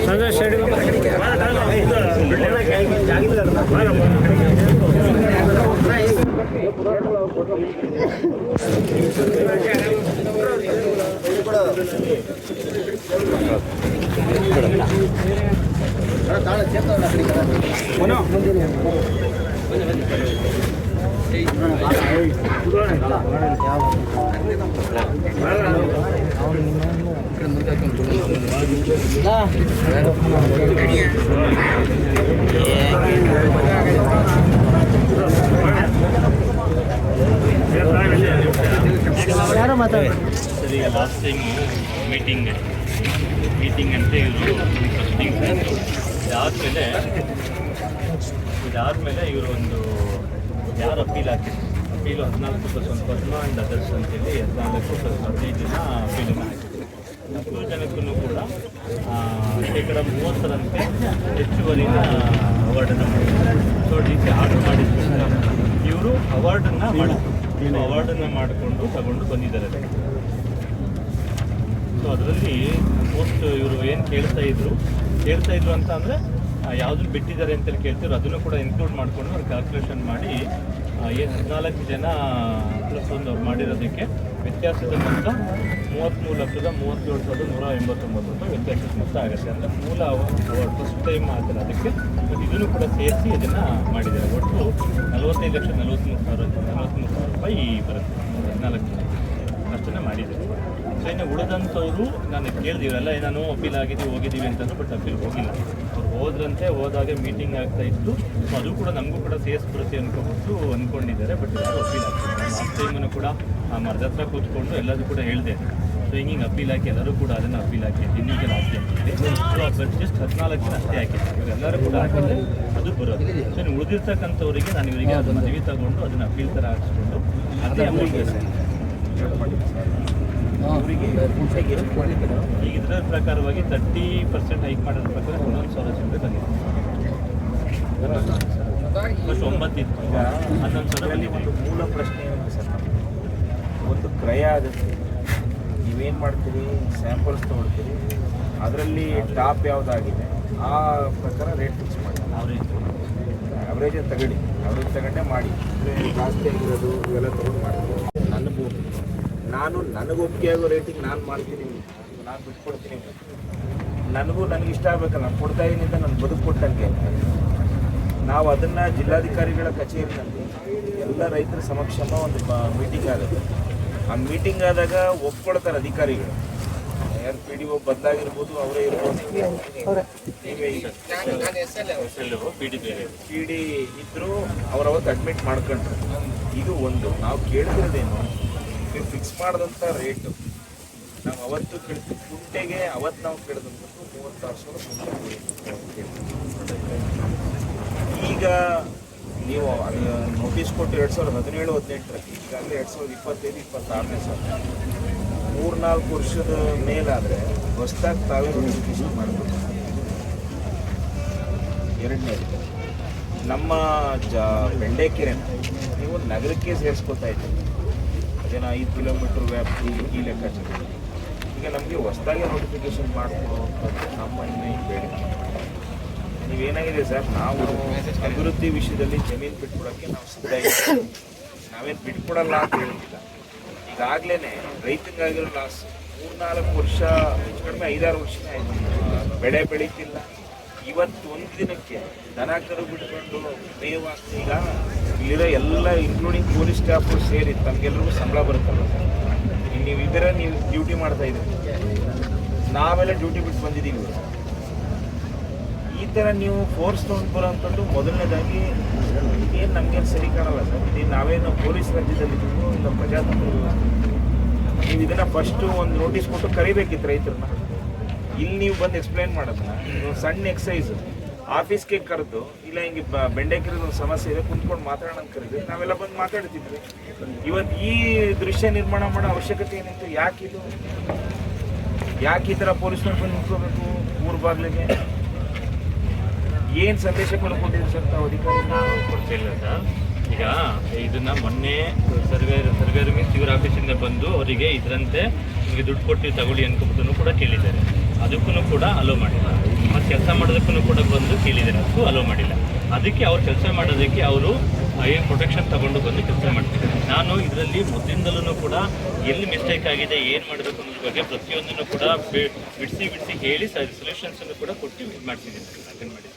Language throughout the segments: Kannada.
ಸಂಜಯ್ ಸ್ಟೇಡಿಯಂ ಯಾರೋ ಮಾತಾಡಿ ಸರ್. ಈಗ ಲಾಸ್ಟ್ ಟೈಮ್ ಮೀಟಿಂಗ್ ಅಂತ ಇವರು ಫಸ್ಟಿಂಗ್ ಇದಾದಮೇಲೆ ಇವರು ಒಂದು ಯಾರು ಅಪೀಲ್ ಹಾಕಿದ್ರು, ಅಪೀಲು 14+1 ಪದ್ಮ ಆ್ಯಂಡ್ ಅದರ್ಸ್ ಅಂತೇಳಿ 14+15 ದಿನ ಅಪೀಲನ್ನು ಹಾಕಿದ್ರು. 10 ಜನಕ್ಕೂ ಕೂಡ ಶೇಕಡ 30ರಂತೆ ಹೆಚ್ಚುವರಿನ ಅವಾರ್ಡನ್ನು ಮಾಡಿದ್ದಾರೆ. ಸೊ ಡಿ ಸಿ ಆರ್ಡರ್ ಮಾಡಿದ್ರಿಂದ ಇವರು ಅವಾರ್ಡನ್ನು ಮಾಡಿಕೊಂಡು ತಗೊಂಡು ಬಂದಿದ್ದಾರೆ. ಸೊ ಅದರಲ್ಲಿ ಮೋಸ್ಟ್ ಇವರು ಏನು ಕೇಳ್ತಾ ಇದ್ರು ಅಂತ ಅಂದರೆ ಯಾವುದನ್ನು ಬಿಟ್ಟಿದ್ದಾರೆ ಅಂತೇಳಿ ಕೇಳ್ತಿದ್ರು, ಅದನ್ನು ಕೂಡ ಇನ್ಕ್ಲೂಡ್ ಮಾಡಿಕೊಂಡು ಅವ್ರು ಕ್ಯಾಲ್ಕುಲೇಷನ್ ಮಾಡಿ 14 ಜನ +1 ಅವ್ರು ಮಾಡಿರೋದಕ್ಕೆ ವ್ಯತ್ಯಾಸದ ಮೊತ್ತ 33,37,189 ವ್ಯತ್ಯಾಸದ ಮೊತ್ತ ಆಗುತ್ತೆ. ಅಂದರೆ ಮೂಲ ಅವಾರ್ಡ್ ಫಸ್ಟ್ ಟೈಮ್ ಆದರೆ ಅದಕ್ಕೆ ಇದನ್ನು ಕೂಡ ಸೇರಿಸಿ ಇದನ್ನು ಮಾಡಿದ್ದಾರೆ. ಒಟ್ಟು 45,43,000 ರೂಪಾಯಿ ಬರುತ್ತೆ 14 ಜನ ಅಷ್ಟನ್ನು ಮಾಡಿದ್ದಾರೆ. ಸೊ ಇನ್ನು ಉಳಿದಂಥವ್ರು ನಾನು ಕೇಳಿದೀವಲ್ಲ, ನಾನು ಅಪೀಲ್ ಹೋಗಿದ್ದೀವಿ ಅಂತಂದ್ರೆ, ಬಟ್ ಅಪೀಲ್ ಹೋಗಿಲ್ಲ. ಅವ್ರು ಹೋದಾಗ ಮೀಟಿಂಗ್ ಆಗ್ತಾ ಇತ್ತು. ಸೊ ಅದು ಕೂಡ ನಮಗೂ ಕೂಡ ಸೇರಿಸ್ಬಿಡುತ್ತೆ ಅಂದ್ಕೊಂಡಿದ್ದಾರೆ. ಬಟ್ ಯಾರು ಅಪೀಲ್ ಆಗ್ತಿಲ್ಲ. ಲಾಸ್ಟ್ ಟೈಮನ್ನು ಕೂಡ ಮರದ ಹತ್ರ ಕೂತ್ಕೊಂಡು ಎಲ್ಲರೂ ಕೂಡ ಹೇಳಿದೆ, ಸೊ ಹಿಂಗೆ ಅಪೀಲ್ ಹಾಕಿ ಎಲ್ಲರೂ ಕೂಡ ಅದನ್ನು ಅಪೀಲ್ ಹಾಕಿ ಇನ್ನೀಗ ಲಾಸ್ಟ್ ಹಾಕಿದೆ. ಸೊ ಜಸ್ಟ್ 14 ಜನ ಅಷ್ಟೇ ಹಾಕಿದೆ. ಇವರೆಲ್ಲರೂ ಕೂಡ ಹಾಕಿದ್ರೆ ಅದು ಬರೋದು. ಸೊ ನೀವು ಉಳಿದಿರ್ತಕ್ಕಂಥವರಿಗೆ ನಾನು ಇವರಿಗೆ ಅದನ್ನು ಮನವಿ ತಗೊಂಡು ಅದನ್ನು ಅಪೀಲ್ ಥರ ಹಾಕ್ಸ್ಕೊಂಡು ಅದೇ ಅಮೌಂಟ್ ಈಗ ಇದರ ಪ್ರಕಾರವಾಗಿ 30% ಹೈಕ್ ಮಾಡೋದ್ರ ಪ್ರಕಾರ 11,000 ಚಿಲ್ಲರೆ ಬಂದಿದೆ. ಫಸ್ಟ್ 9 ಇತ್ತು, 11,000 ಬಂದಿದೆ. ಮೂಲ ಪ್ರಶ್ನೆ ಏನು ಸರ್, ಒಂದು ಕ್ರಯ ಆಗುತ್ತೆ, ನೀವೇನು ಮಾಡ್ತೀರಿ, ಸ್ಯಾಂಪಲ್ಸ್ ತೊಗೊಳ್ತೀರಿ, ಅದರಲ್ಲಿ ಟಾಪ್ ಯಾವುದಾಗಿದೆ ಆ ಪ್ರಕಾರ ರೇಟ್ ಫಿಕ್ಸ್ ಮಾಡಿ. ಅವರೇಜ್ ತಗೊಂಡೇ ಮಾಡಿ. ಅಂದರೆ ಜಾಸ್ತಿ ಆಗಿರೋದು ಇವೆಲ್ಲ ತೊಗೊಂಡು ಮಾಡ್ತೀವಿ. ನನಗೆ ಒಪ್ಪಿಗೆ ಆಗೋ ರೇಟಿಗೆ ನಾನು ಮಾಡ್ತೀನಿ, ನಾನು ಬಿಟ್ಕೊಡ್ತೀನಿ. ನನಗೆ ಇಷ್ಟ ಆಗಬೇಕಲ್ಲ, ನಾನು ಕೊಡ್ತಾ ಇದ್ದೀನಿ ಅಂತ ನಾನು ಬದುಕು ಕೊಟ್ಟಂಗೆ. ನಾವು ಅದನ್ನು ಜಿಲ್ಲಾಧಿಕಾರಿಗಳ ಕಚೇರಿನಲ್ಲಿ ಎಲ್ಲ ರೈತರ ಸಮಕ್ಷಮ ಒಂದು ಮೀಟಿಂಗ್ ಆಗುತ್ತೆ. ಆ ಮೀಟಿಂಗ್ ಆದಾಗ ಒಪ್ಕೊಳ್ತಾರೆ ಅಧಿಕಾರಿಗಳು. ಯಾರು PDO ಬದಲಾಗಿರ್ಬೋದು, ಅವರೇ ಇರ್ಬೋದು, PD ಇದ್ದರೂ ಅವತ್ತು ಅಡ್ಮಿಟ್ ಮಾಡ್ಕೊಂಡ್ರು. ಇದು ಒಂದು ನಾವು ಕೇಳ್ತಿರೋದೇನು, ನೀವು ಫಿಕ್ಸ್ ಮಾಡಿದಂಥ ರೇಟು ನಾವು ಅವತ್ತು ಕೇಳ್ತೀವಿ. ಕುಂಟೆಗೆ ಅವತ್ತು ನಾವು ಕೇಳಿದಂಥದ್ದು 36,000. ಈಗ ನೀವು ನೋಟಿಸ್ ಕೊಟ್ಟು 2017-18 ಈಗಾಗಲೇ 2025-26ನೇ ಸಾಲ 3-4 ವರ್ಷದ ಮೇಲಾದರೆ ಹೊಸದಾಗಿ ತಾವೇ ನೋಟಿಫಿಕೇಶನ್ ಮಾಡಬೇಕು. ಎರಡನೇದು, ನಮ್ಮ ಬೆಂಡೆಕೆರೆನ ನೀವು ನಗರಕ್ಕೆ ಸೇರಿಸ್ಕೊತಾ ಇದ್ದೀವಿ. ಅದೇನೋ 5 ಕಿಲೋಮೀಟ್ರ್ ವ್ಯಾಪ್ತಿ ಈ ಲೆಕ್ಕಾಚಾರ. ಈಗ ನಮಗೆ ಹೊಸದಾಗಿ ನೋಟಿಫಿಕೇಶನ್ ಮಾಡಿಕೊಡುವಂಥದ್ದು ನಮ್ಮ ಇನ್ನೂ ಬೇಡಿಕೆ. ನೀವೇನಾಗಿದೆ ಸರ್, ನಾವು ಅಭಿವೃದ್ಧಿ ವಿಷಯದಲ್ಲಿ ಜಮೀನು ಬಿಟ್ಕೊಡೋಕ್ಕೆ ನಾವು ಸಿದ್ಧ ಇದ್ದೀವಿ. ನಾವೇನು ಬಿಟ್ಕೊಡಲ್ಲ ಅಂತ ಹೇಳ್ತಿಲ್ಲ. ಈಗಾಗಲೇ ರೈತರಿಗಾಗಿರೋ ಲಾಸ್ 3-4 ವರ್ಷ, ಹೆಚ್ಚು ಕಡಿಮೆ 5-6 ವರ್ಷನೇ ಆಯಿತು. ಬೆಳೆ ಬೆಳೀತಿಲ್ಲ. ಇವತ್ತು ಒಂದು ದಿನಕ್ಕೆ ದನ ಕರು ಬಿಟ್ಕೊಂಡು ಮೇವಾಗ್ತಿ. ಈಗ ಇಲ್ಲಿರೋ ಎಲ್ಲ ಇನ್ಕ್ಲೂಡಿಂಗ್ ಪೊಲೀಸ್ ಸ್ಟಾಫು ಸೇರಿ ತಮಗೆಲ್ಲರಿಗೂ ಸಂಬಳ ಬರುತ್ತಲ್ಲ. ನೀವು ಡ್ಯೂಟಿ ಮಾಡ್ತಾ ಇದ್ದೀವಿ, ನಾವೆಲ್ಲ ಡ್ಯೂಟಿ ಬಿಟ್ಟು ಬಂದಿದ್ದೀವಿ. ಈ ಥರ ನೀವು ಫೋರ್ಸ್ ತೊಗೊಂಡು ಬರೋವಂಥದ್ದು ಮೊದಲನೇದಾಗಿ ಏನು ನಮಗೇನು ಸರಿ ಕಾಣಲ್ಲ ಸರ್. ಇದು ನಾವೇನು ಪೊಲೀಸ್ ರಾಜ್ಯದಲ್ಲಿದ್ದೀವಿ, ಇಲ್ಲ ಪ್ರಜಾತಂತ್ರ. ನೀವು ಇದನ್ನು ಫಸ್ಟು ಒಂದು ನೋಟಿಸ್ ಕೊಟ್ಟು ಕರಿಬೇಕಿತ್ತು ರೈತರನ್ನ. ಇಲ್ಲಿ ನೀವು ಬಂದು ಎಕ್ಸ್ಪ್ಲೈನ್ ಮಾಡೋದನ್ನ ಸಣ್ಣ ಎಕ್ಸೈಸ್ ಆಫೀಸ್ಗೆ ಕರೆದು, ಇಲ್ಲ ಹಿಂಗೆ ಬೆಂಡೆಕೆರೆದು ಒಂದು ಸಮಸ್ಯೆ ಇದೆ, ಕುಂತ್ಕೊಂಡು ಮಾತಾಡೋಣ ಅಂತ ಕರೆದು ನಾವೆಲ್ಲ ಬಂದು ಮಾತಾಡ್ತಿದ್ವಿ. ಇವತ್ತು ಈ ದೃಶ್ಯ ನಿರ್ಮಾಣ ಮಾಡೋ ಅವಶ್ಯಕತೆ ಏನಿತ್ತು? ಯಾಕೆ ಈ ಥರ ಪೊಲೀಸ್ನವ್ರು ಬಂದು ನಿಂತ್ಕೋಬೇಕು ಊರ ಬಾಗಿಲಿಗೆ? ಏನು ಸಂದೇಶ ಕೊಟ್ಟಿದ್ದೀರಿ ಸರ್ ತಾವು ಅಧಿಕಾರಿ? ಕೊಡ್ತಿಲ್ಲ ಸರ್. ಈಗ ಈಗ ಇದನ್ನ ಮೊನ್ನೆ ಸರ್ವೇರ್ ಮೀನ್ಸ್ ಇವ್ರ ಆಫೀಸಿಂದ ಬಂದು ಅವರಿಗೆ ಇದರಂತೆ ನಿಮಗೆ ದುಡ್ಡು ಕೊಟ್ಟು ತಗೊಳ್ಳಿ ಅನ್ಕೊಂಬಿಟ್ಟು ಕೂಡ ಕೇಳಿದ್ದಾರೆ. ಅದಕ್ಕೂ ಕೂಡ ಅಲೋ ಮಾಡಿಲ್ಲ. ಮತ್ತು ಕೆಲಸ ಮಾಡೋದಕ್ಕೂ ಕೂಡ ಬಂದು ಕೇಳಿದ್ದಾರೆ, ಅದಕ್ಕೂ ಅಲೋ ಮಾಡಿಲ್ಲ. ಅದಕ್ಕೆ ಅವ್ರು ಕೆಲಸ ಮಾಡೋದಕ್ಕೆ ಅವರು ಏನು ಪ್ರೊಟೆಕ್ಷನ್ ತಗೊಂಡು ಬಂದು ಕೆಲಸ ಮಾಡ್ತಿದ್ದಾರೆ. ನಾನು ಇದರಲ್ಲಿ ಮೊದಲಿಂದಲೂ ಕೂಡ ಎಲ್ಲಿ ಮಿಸ್ಟೇಕ್ ಆಗಿದೆ, ಏನು ಮಾಡಬೇಕು ಅನ್ನೋದ್ರ ಬಗ್ಗೆ ಪ್ರತಿಯೊಂದನ್ನು ಕೂಡ ಬಿಡಿಸಿ ಹೇಳಿ ಸೊಲ್ಯೂಷನ್ಸನ್ನು ಕೂಡ ಕೊಟ್ಟು ಇದು ಮಾಡ್ತಿದ್ದೀನಿ. ಅಟೆಂಡ್ ಮಾಡಿ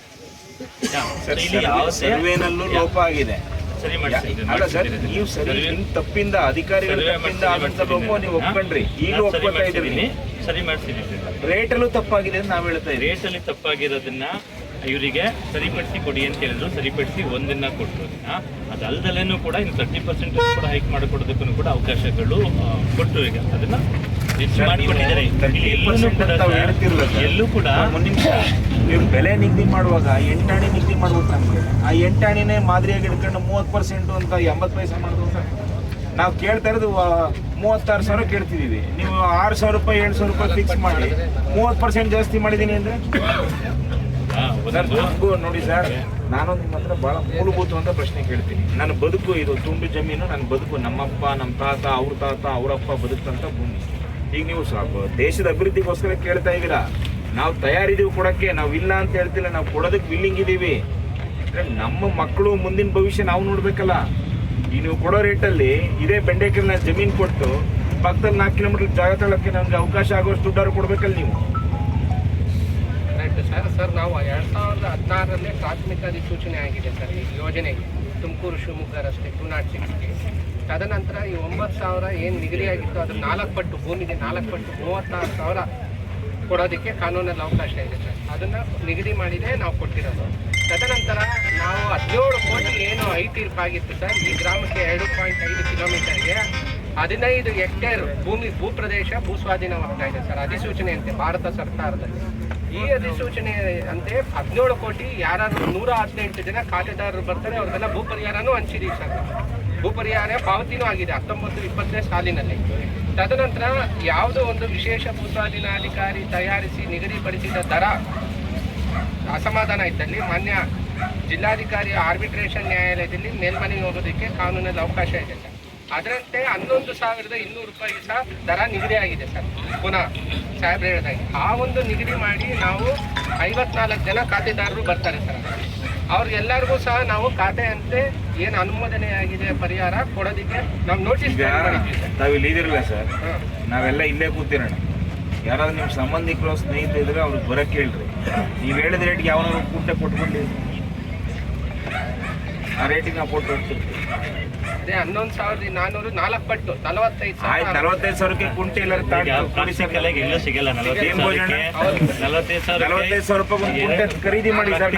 ಇಲ್ಲಿ ಸರ್ವೇನಲ್ಲೂ ಲೋಪ ಆಗಿದೆ. ಸರಿ ಅಲ್ಲ ಸರ್, ನೀವು ಸರಿ ನಿಮ್ಮ ತಪ್ಪಿಂದ ಅಧಿಕಾರಿಗಳ ತಪ್ಪಿಂದ ಆದಂತ ಲೋಪ ನೀವು ಒಪ್ಕೊಂಡ್ರಿ, ಈಗ ಒಪ್ಕೊತಾ ಇದ್ದೀವಿ. ಸರಿ ಮಾಡ್ತಿದ್ದೀವಿ. ರೇಟಲ್ಲೂ ತಪ್ಪಾಗಿದೆ ಅಂತ ನಾವು ಹೇಳ್ತಾ ಇದ್ದೀವಿ. ರೇಟಲ್ಲಿ ತಪ್ಪಾಗಿರೋದನ್ನ ಇವರಿಗೆ ಸರಿಪಡಿಸಿ ಕೊಡಿ ಅಂತ ಹೇಳಿದ್ರು, ಸರಿಪಡಿಸಿ ಒಂದನ್ನ ಕೊಟ್ಟರೋದನ್ನ. ಅದಲ್ದಲೇನೂ ಕೂಡ ಇನ್ನು 30% ಕೂಡ ಹೈಕ್ ಮಾಡಿಕೊಡೋದಕ್ಕೂ ಕೂಡ ಅವಕಾಶಗಳು ಕೊಟ್ಟು ಈಗ ಅದನ್ನ ಮಾಡಿಕೊಟ್ಟಿದ್ದಾರೆ. ಎಲ್ಲೂ ಕೂಡ ನೀವು ಬೆಲೆ ನಿಗದಿ ಮಾಡುವಾಗ 8 ಆಣೆ ನಿಗದಿ ಮಾಡ್ಬೇಕು. ನಮಗೆ ಆ 8 ಆಣೆನೇ ಮಾದರಿಯಾಗಿ ಹಿಡ್ಕೊಂಡು 30% ಅಂತ 80 ಪೈಸೆ ಮಾಡೋದು ಅಂತ ನಾವು ಕೇಳ್ತಾ ಇರೋದು 36,000 ಕೇಳ್ತಿದ್ದೀವಿ. ನೀವು 6,000 ರೂಪಾಯಿ 7,000 ರೂಪಾಯಿ ಫಿಕ್ಸ್ ಮಾಡಿ 30% ಜಾಸ್ತಿ ಮಾಡಿದ್ದೀನಿ ಅಂದರೆ ನಮಗೂ ನೋಡಿ ಸರ್, ನಾನು ನಿಮ್ಮ ಹತ್ರ ಭಾಳ ಮೂಲಭೂತವಾದ ಪ್ರಶ್ನೆ ಕೇಳ್ತೀನಿ. ನನ್ನ ಬದುಕು ಇದು ತುಂಡು ಜಮೀನು, ನನ್ನ ಬದುಕು ನಮ್ಮಪ್ಪ ನಮ್ಮ ತಾತ ಅವರಪ್ಪ ಬದುಕಂತ ಭೂಮಿ. ಈಗ ನೀವು ದೇಶದ ಅಭಿವೃದ್ಧಿಗೋಸ್ಕರ ಕೇಳ್ತಾ ಇದ್ದೀರಾ. ನಾವು ತಯಾರಿದ್ದೀವಿ ಕೊಡೋಕ್ಕೆ, ನಾವು ಇಲ್ಲ ಅಂತ ಹೇಳ್ತಿಲ್ಲ, ನಾವು ಕೊಡೋದಕ್ಕೆ ವಿಲ್ಲಿಂಗ್ ಇದ್ದೀವಿ. ನಮ್ಮ ಮಕ್ಕಳು ಮುಂದಿನ ಭವಿಷ್ಯ ನಾವು ನೋಡ್ಬೇಕಲ್ಲ. ಈಗ ನೀವು ಕೊಡೋ ರೇಟಲ್ಲಿ ಇದೇ ಬೆಂಡೆಕಾಯಿನ ಜಮೀನು ಕೊಟ್ಟು ಪಕ್ಕದಲ್ಲಿ 4 ಕಿಲೋಮೀಟರ್ ಜಾಗ ತಗೊಳ್ಳೋಕ್ಕೆ ನಮಗೆ ಅವಕಾಶ ಆಗೋಷ್ಟು ದುಡ್ಡಾರು ಕೊಡ್ಬೇಕಲ್ಲ ನೀವು. ಸರ್ ನಾವು 2016ರಲ್ಲಿ ಪ್ರಾಥಮಿಕ ಅಧಿಸೂಚನೆ ಆಗಿದೆ ಸರ್ ಈ ಯೋಜನೆಗೆ, ತುಮಕೂರು ಶಿವಮೊಗ್ಗ ರಸ್ತೆ 206ಗೆ. ತದನಂತರ ಈ 9,000 ಏನು ನಿಗದಿಯಾಗಿತ್ತು ಅದ್ರ 4 ಪಟ್ಟು, ಭೂಮಿಗೆ 4 ಪಟ್ಟು 36,000 ಕೊಡೋದಕ್ಕೆ ಕಾನೂನಲ್ಲಿ ಅವಕಾಶ ಇದೆ ಸರ್. ಅದನ್ನು ನಿಗದಿ ಮಾಡಿದೆ ನಾವು ಕೊಟ್ಟಿರೋದು. ತದನಂತರ ನಾವು 17 ಕೋಟಿ ಏನು ತೀರ್ಪಾಗಿತ್ತು ಸರ್, ಈ ಗ್ರಾಮಕ್ಕೆ 2.5 ಕಿಲೋಮೀಟರ್ಗೆ 15 ಹೆಕ್ಟೇರ್ ಭೂಪ್ರದೇಶ ಭೂಸ್ವಾಧೀನವಾಗ್ತಾ ಇದೆ ಸರ್ ಅಧಿಸೂಚನೆಯಂತೆ ಭಾರತ ಸರ್ಕಾರದಲ್ಲಿ. ಈ ಅಧಿಸೂಚನೆ ಅಂತೆ 17 ಕೋಟಿ ಯಾರಾದ್ರೂ 118 ಜನ ಖಾತೆದಾರರು ಬರ್ತಾರೆ, ಅವ್ರಿಗೆಲ್ಲ ಭೂ ಪರಿಹಾರನೂ ಹಂಚಿದೀವಿ ಸರ್. ಭೂ ಪರಿಹಾರ ಪಾವತಿನೂ ಆಗಿದೆ 19-20ನೇ ಸಾಲಿನಲ್ಲಿ. ತದನಂತರ ಯಾವುದೋ ಒಂದು ವಿಶೇಷ ಭೂಸ್ವಾಧೀನಾಧಿಕಾರಿ ತಯಾರಿಸಿ ನಿಗದಿಪಡಿಸಿದ ದರ ಅಸಮಾಧಾನ ಇದ್ದಲ್ಲಿ ಮಾನ್ಯ ಜಿಲ್ಲಾಧಿಕಾರಿ ಆರ್ಬಿಟ್ರೇಷನ್ ನ್ಯಾಯಾಲಯದಲ್ಲಿ ಮೇಲ್ಮನವಿ ಹೋಗೋದಕ್ಕೆ ಕಾನೂನಲ್ಲಿ ಅವಕಾಶ ಇದೆ ಸರ್. ಅದರಂತೆ 11,200 ರೂಪಾಯಿ ಸಹ ದರ ನಿಗದಿಯಾಗಿದೆ ಸರ್. ಪುನಃ ಸಾಹೇಬ್ರು ಹೇಳಿದಾಗೆ ಆ ಒಂದು ನಿಗದಿ ಮಾಡಿ ನಾವು 54 ಜನ ಖಾತೆದಾರರು ಬರ್ತಾರೆ ಸರ್. ಅವ್ರಿಗೆಲ್ಲರಿಗೂ ಸಹ ನಾವು ಖಾತೆ ಅಂತೆ ಏನು ಅನುಮೋದನೆ ಆಗಿದೆ ಪರಿಹಾರ ಕೊಡೋದಕ್ಕೆ ನಾವು ನೋಟಿಸ್ ತಾವಿಲ್ಲಿ ಇದಿರಲ್ಲ ಸರ್, ನಾವೆಲ್ಲ ಇಲ್ಲೇ ಕೂತಿರೋಣ. ಯಾರಾದ್ರೂ ನಿಮ್ಮ ಸಂಬಂಧಿಕರು ಸ್ನೇಹಿತರು ಇದ್ರೆ ಅವ್ರಿಗೆ ಬರೋಕ್ಕೆ ಹೇಳ್ರಿ. ನೀವು ಹೇಳಿದ ರೇಟ್ಗೆ ಯಾವನಾದ್ರು ಕೂಟೆ ಕೊಟ್ಬಿಡ್ಲಿ, ಆ ರೇಟಿಗೆ ನಾವು ಕೊಟ್ಟು ಹೋಗ್ತಿರ್ತೀವಿ. ಅದೇ 11,400 4 ಪಟ್ಟು 45,000ಕ್ಕೆ ಕುಂಟೆ ಎಲ್ಲ ಎಲ್ಲೂ ಸಿಗಲ್ಲ. 45,000 ರೂಪಾಯಿ ಖರೀದಿ ಮಾಡಿ ಸರ್.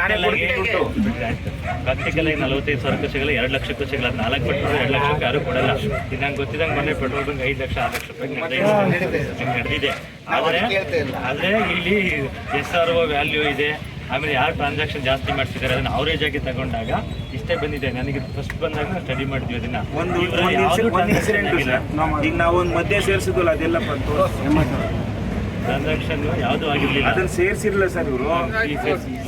ಪ್ರಾಕ್ಟಿಕಲಾಗಿ 45,000 ರೂಪಾಯಿ ಸಿಗಲ್ಲ, 2 ಲಕ್ಷಕ್ಕೂ ಸಿಗಲ್ಲ. 4 ಪಟ್ಟು 2 ಲಕ್ಷಕ್ಕೆ ಯಾರು ಕೊಡಲ್ಲ. ಇದು ನಂಗೆ ಗೊತ್ತಿದ್ದಂಗೆ ಮೊನ್ನೆ ಪೆಟ್ರೋಲ್ ಬಂಕ್ 5 ಲಕ್ಷ 6 ಲಕ್ಷ ರೂಪಾಯಿ ನಡೆದಿದೆ. ಆದರೆ ಇಲ್ಲಿ SRO ವ್ಯಾಲ್ಯೂ ಇದೆ. ಆಮೇಲೆ ಯಾರು ಟ್ರಾನ್ಸಾಕ್ಷನ್ ಜಾಸ್ತಿ ಮಾಡ್ತಿದ್ದಾರೆ ಅದನ್ನ ಅವರೇಜ್ ಆಗಿ ತಗೊಂಡಾಗ ಇಷ್ಟೇ ಬಂದಿದೆ. ನನಗೆ ಫಸ್ಟ್ ಬಂದಾಗ ಸ್ಟಡಿ ಮಾಡಿದ್ವಿ ಅದನ್ನ. ಈಗ ನಾವು ಒಂದು ಮಧ್ಯೆ ಸೇರಿಸಿದ್ವಲ್ಲ, ಅದೆಲ್ಲ ಟ್ರಾನ್ಸಾಕ್ಷನ್ ಯಾವುದು ಆಗಿರ್ಲಿಲ್ಲ, ಅದನ್ನ ಸೇರಿಸಿರ್ಲಿಲ್ಲ ಸರ್ ಇವರು.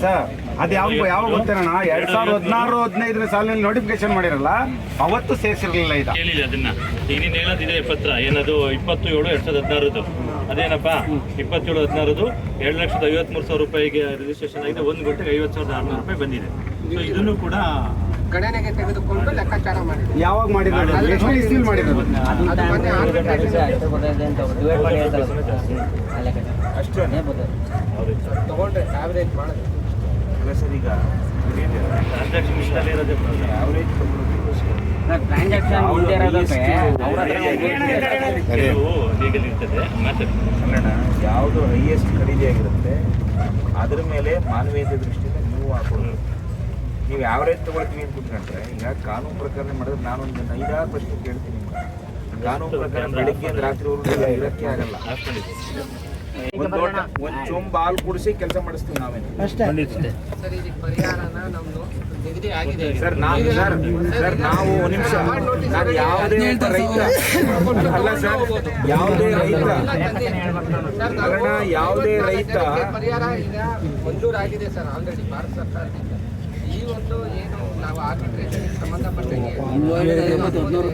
ಸರ್ ಅದು ಯಾವಾಗ ಗೊತ್ತೇನಣ್ಣ, 2016-15ನೇ ಸಾಲಿನಲ್ಲಿ ನೋಟಿಫಿಕೇಶನ್ ಮಾಡಿರಲ್ಲ, ಅವತ್ತು ಸೇರಿಸಿರ್ಲಿಲ್ಲ. ಇದು ಕೇಳಿಲ್ಲ ಅದನ್ನ. ಈಗ ನೀನು ಹೇಳೋದಿದೆ ಪತ್ರ ಏನದು 27/2016 ಅದೇನಪ್ಪ 27/16 2,53,000 ರೂಪಾಯಿಗೆ ರಿಜಿಸ್ಟ್ರೇಷನ್ ಆಗಿದೆ. 1 ಗಂಟೆಗೆ 50,600 ರೂಪಾಯಿ ಬಂದಿದೆ. ಸೊ ಇದನ್ನು ಕೂಡ ಗಣನೆಗೆ ತೆಗೆದುಕೊಂಡು ಲೆಕ್ಕಾಚಾರ ಮಾಡಿದ್ರು. ಯಾವಾಗ ಮಾಡಿರೋದು, ಎಷ್ಟು ಇಸ್ವಿಲ್ ಮಾಡಿರೋದು? ಅಷ್ಟೇ ತಗೊಂಡ್ರೆ ಆವ್ರೇಜ್ ಮಾಡಿದ್ರು. ಅಲ್ಲ ಸರ್, ಈಗ ಟ್ರಾನ್ಸಾಕ್ಷನ್ ಇಷ್ಟಲ್ಲೇ ಇರೋದೇ ಆವ್ರೇಜ್ ಲೀಗಲ್ ಇರ್ತದೆ. ಅಲ್ಲಣ್ಣ, ಯಾವುದು ಹೈಯೆಸ್ಟ್ ಖರೀದಿ ಆಗಿರುತ್ತೆ ಅದ್ರ ಮೇಲೆ ಮಾನವೀಯತೆ ದೃಷ್ಟಿಯಿಂದ ನೀವು ಹಾಕೊಳ್ಳೋದು. ನೀವು ಯಾವ ರೇಟ್ ತೊಗೊಳ್ತೀವಿ ಅಂತ ಕೂತ್ಕೊಂಡ್ರೆ, ಈಗ ಕಾನೂನು ಪ್ರಕಾರ ಮಾಡಿದ್ರೆ ನಾನೊಂದು 5-6 ಪ್ರಶ್ನೆ ಕೇಳ್ತೀನಿ. ಕಾನೂನು ಪ್ರಕಾರ ಬೆಳಿಗ್ಗೆ ರಾತ್ರಿವರೆಗೂ ಇರೋಕ್ಕೆ ಆಗಲ್ಲ. ಒಂದು ಚೊಂಬ ಹಾಲು ಕುಡಿಸಿ ಕೆಲಸ ಮಾಡಿಸ್ತೀವಿ ನಾವೇನು ಸರ್. ಇದಕ್ಕೆ ಪರಿಹಾರನ ನಮ್ದು ನಿಗದಿ ಆಗಿದೆ ಸರ್. ನಾವು ಒಂದು ನಿಮಿಷ, ನಾನು ಯಾವುದೇ ರೈತ ಅಲ್ಲ ಸರ್, ಯಾವುದೇ ರೈತ ಪರಿಹಾರ ಈಗ ಮಂಜೂರಾಗಿದೆ ಸರ್ ಆಲ್ರೆಡಿ ಭಾರತ ಸರ್ಕಾರದಿಂದ. ಈ ಒಂದು ಏನು ನಾವು ಆರ್ಬಿಟ್ರೇಷನ್ ಸಂಬಂಧಪಟ್ಟಂಗೆ 11,000 ಇದ್ರೆ ಅದು 4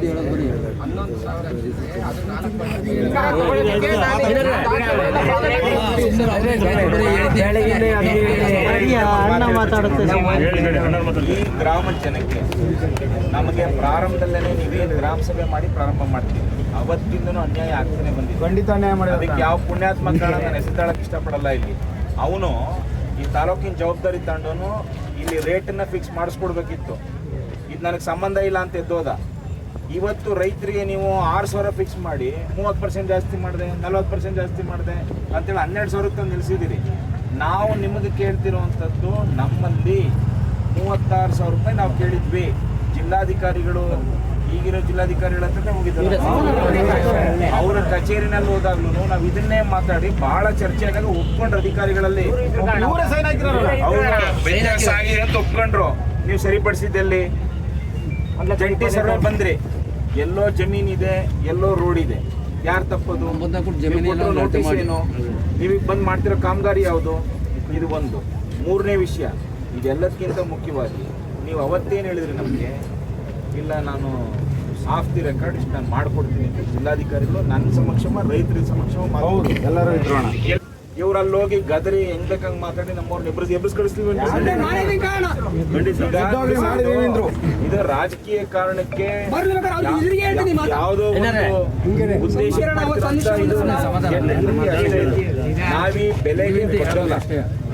ಪಟ್ಟು ಈ ಗ್ರಾಮ ಜನಕ್ಕೆ ನಮಗೆ ಪ್ರಾರಂಭದಲ್ಲೇ ನೀವೇನು ಗ್ರಾಮ ಸಭೆ ಮಾಡಿ ಪ್ರಾರಂಭ ಮಾಡ್ತೀವಿ, ಅವತ್ತಿಂದನೂ ಅನ್ಯಾಯ ಆಗ್ತಾನೆ ಬಂದಿದೆ. ಖಂಡಿತ ಅನ್ಯಾಯ ಮಾಡಿ ಅದಕ್ಕೆ ಯಾವ ಪುಣ್ಯಾತ್ಮ ಕಾರಣ ನಾನು ಹೆಸರು ಇಷ್ಟಪಡಲ್ಲ. ಇಲ್ಲಿ ಅವನು ಈ ತಾಲೂಕಿನ ಜವಾಬ್ದಾರಿ ತಗೊಂಡವನು ಇಲ್ಲಿ ರೇಟನ್ನ ಫಿಕ್ಸ್ ಮಾಡಿಸ್ಕೊಡ್ಬೇಕಿತ್ತು. ಇದು ನನಗೆ ಸಂಬಂಧ ಇಲ್ಲ ಅಂತ ಎದ್ದೋದ. ಇವತ್ತು ರೈತರಿಗೆ ನೀವು 6,000 ಫಿಕ್ಸ್ ಮಾಡಿ 30% ಜಾಸ್ತಿ ಮಾಡಿದೆ, 40% ಜಾಸ್ತಿ ಮಾಡಿದೆ ಅಂತೇಳಿ 12,000 ತಂದು ನಿಲ್ಲಿಸಿದ್ದೀರಿ. ನಾವು ನಿಮಗೆ ಕೇಳ್ತಿರುವಂಥದ್ದು ನಮ್ಮಲ್ಲಿ 36,000 ರೂಪಾಯಿ ನಾವು ಕೇಳಿದ್ವಿ. ಜಿಲ್ಲಾಧಿಕಾರಿಗಳು ಈಗಿರೋ ಜಿಲ್ಲಾಧಿಕಾರಿಗಳ ಹತ್ರ ಹೋಗಿದ್ದಾರೆ. ಅವರ ಕಚೇರಿನಲ್ಲಿ ಹೋದಾಗ್ಲೂ ನಾವು ಇದನ್ನೇ ಮಾತಾಡಿ ಬಹಳ ಚರ್ಚೆ ಆದಾಗ ಒಪ್ಕೊಂಡ್ರು ಅಧಿಕಾರಿಗಳಲ್ಲಿ. ಇವರೇ ಸೈನ್ ಹಾಕಿರೋರು. ಅವ್ರು ವ್ಯತ್ಯಾಸ ಆಗಿದೆ ಅಂತ ಒಪ್ಕೊಂಡ್ರು. ನೀವು ಸರಿಪಡಿಸಿದ್ದಲ್ಲಿ ಜಂಟಿ ಸರ್ವೆ ಬಂದ್ರಿ, ಎಲ್ಲೋ ಜಮೀನಿದೆ ಎಲ್ಲೋ ರೋಡ್ ಇದೆ, ಯಾರು ತಪ್ಪದು? ನೋಟಿಸ್ ಏನು? ನೀವೀಗ ಬಂದ್ ಮಾಡ್ತಿರೋ ಕಾಮಗಾರಿ ಯಾವುದು? ಇದು ಒಂದು. ಮೂರನೇ ವಿಷಯ, ಇದೆಲ್ಲದಕ್ಕಿಂತ ಮುಖ್ಯವಾಗಿ ನೀವು ಅವತ್ತೇನು ಹೇಳಿದ್ರಿ ನಮಗೆ, ಇಲ್ಲ ನಾನು ಆಫ್ ದಿ ರೆಕಾರ್ಡ್ ಇಷ್ಟು ನಾನು ಮಾಡ್ಕೊಡ್ತೀನಿ ಅಂತ ಜಿಲ್ಲಾಧಿಕಾರಿಗಳು ನನ್ನ ಸಮಕ್ಷಮ ರೈತರ ಸಮಕ್ಷಮ ಎಲ್ಲರೂ ಇದ್ರೋಣ. ಇವ್ರು ಅಲ್ಲಿ ಹೋಗಿ ಗದರಿ ಹೆಂಗ್ ಬೇಕಂಗ್ ಮಾತಾಡಿ ನಮ್ಮವ್ರನ್ನ ಎಬ್ಬಿಸ್ ಕಳಿಸ್ತೀವಿ. ಇದು ರಾಜಕೀಯ ಕಾರಣಕ್ಕೆ ಯಾವುದೋ ಉದ್ದೇಶ ನಾವೀ ಬೆಲೆಗೆ ಬರೋಲ್ಲ.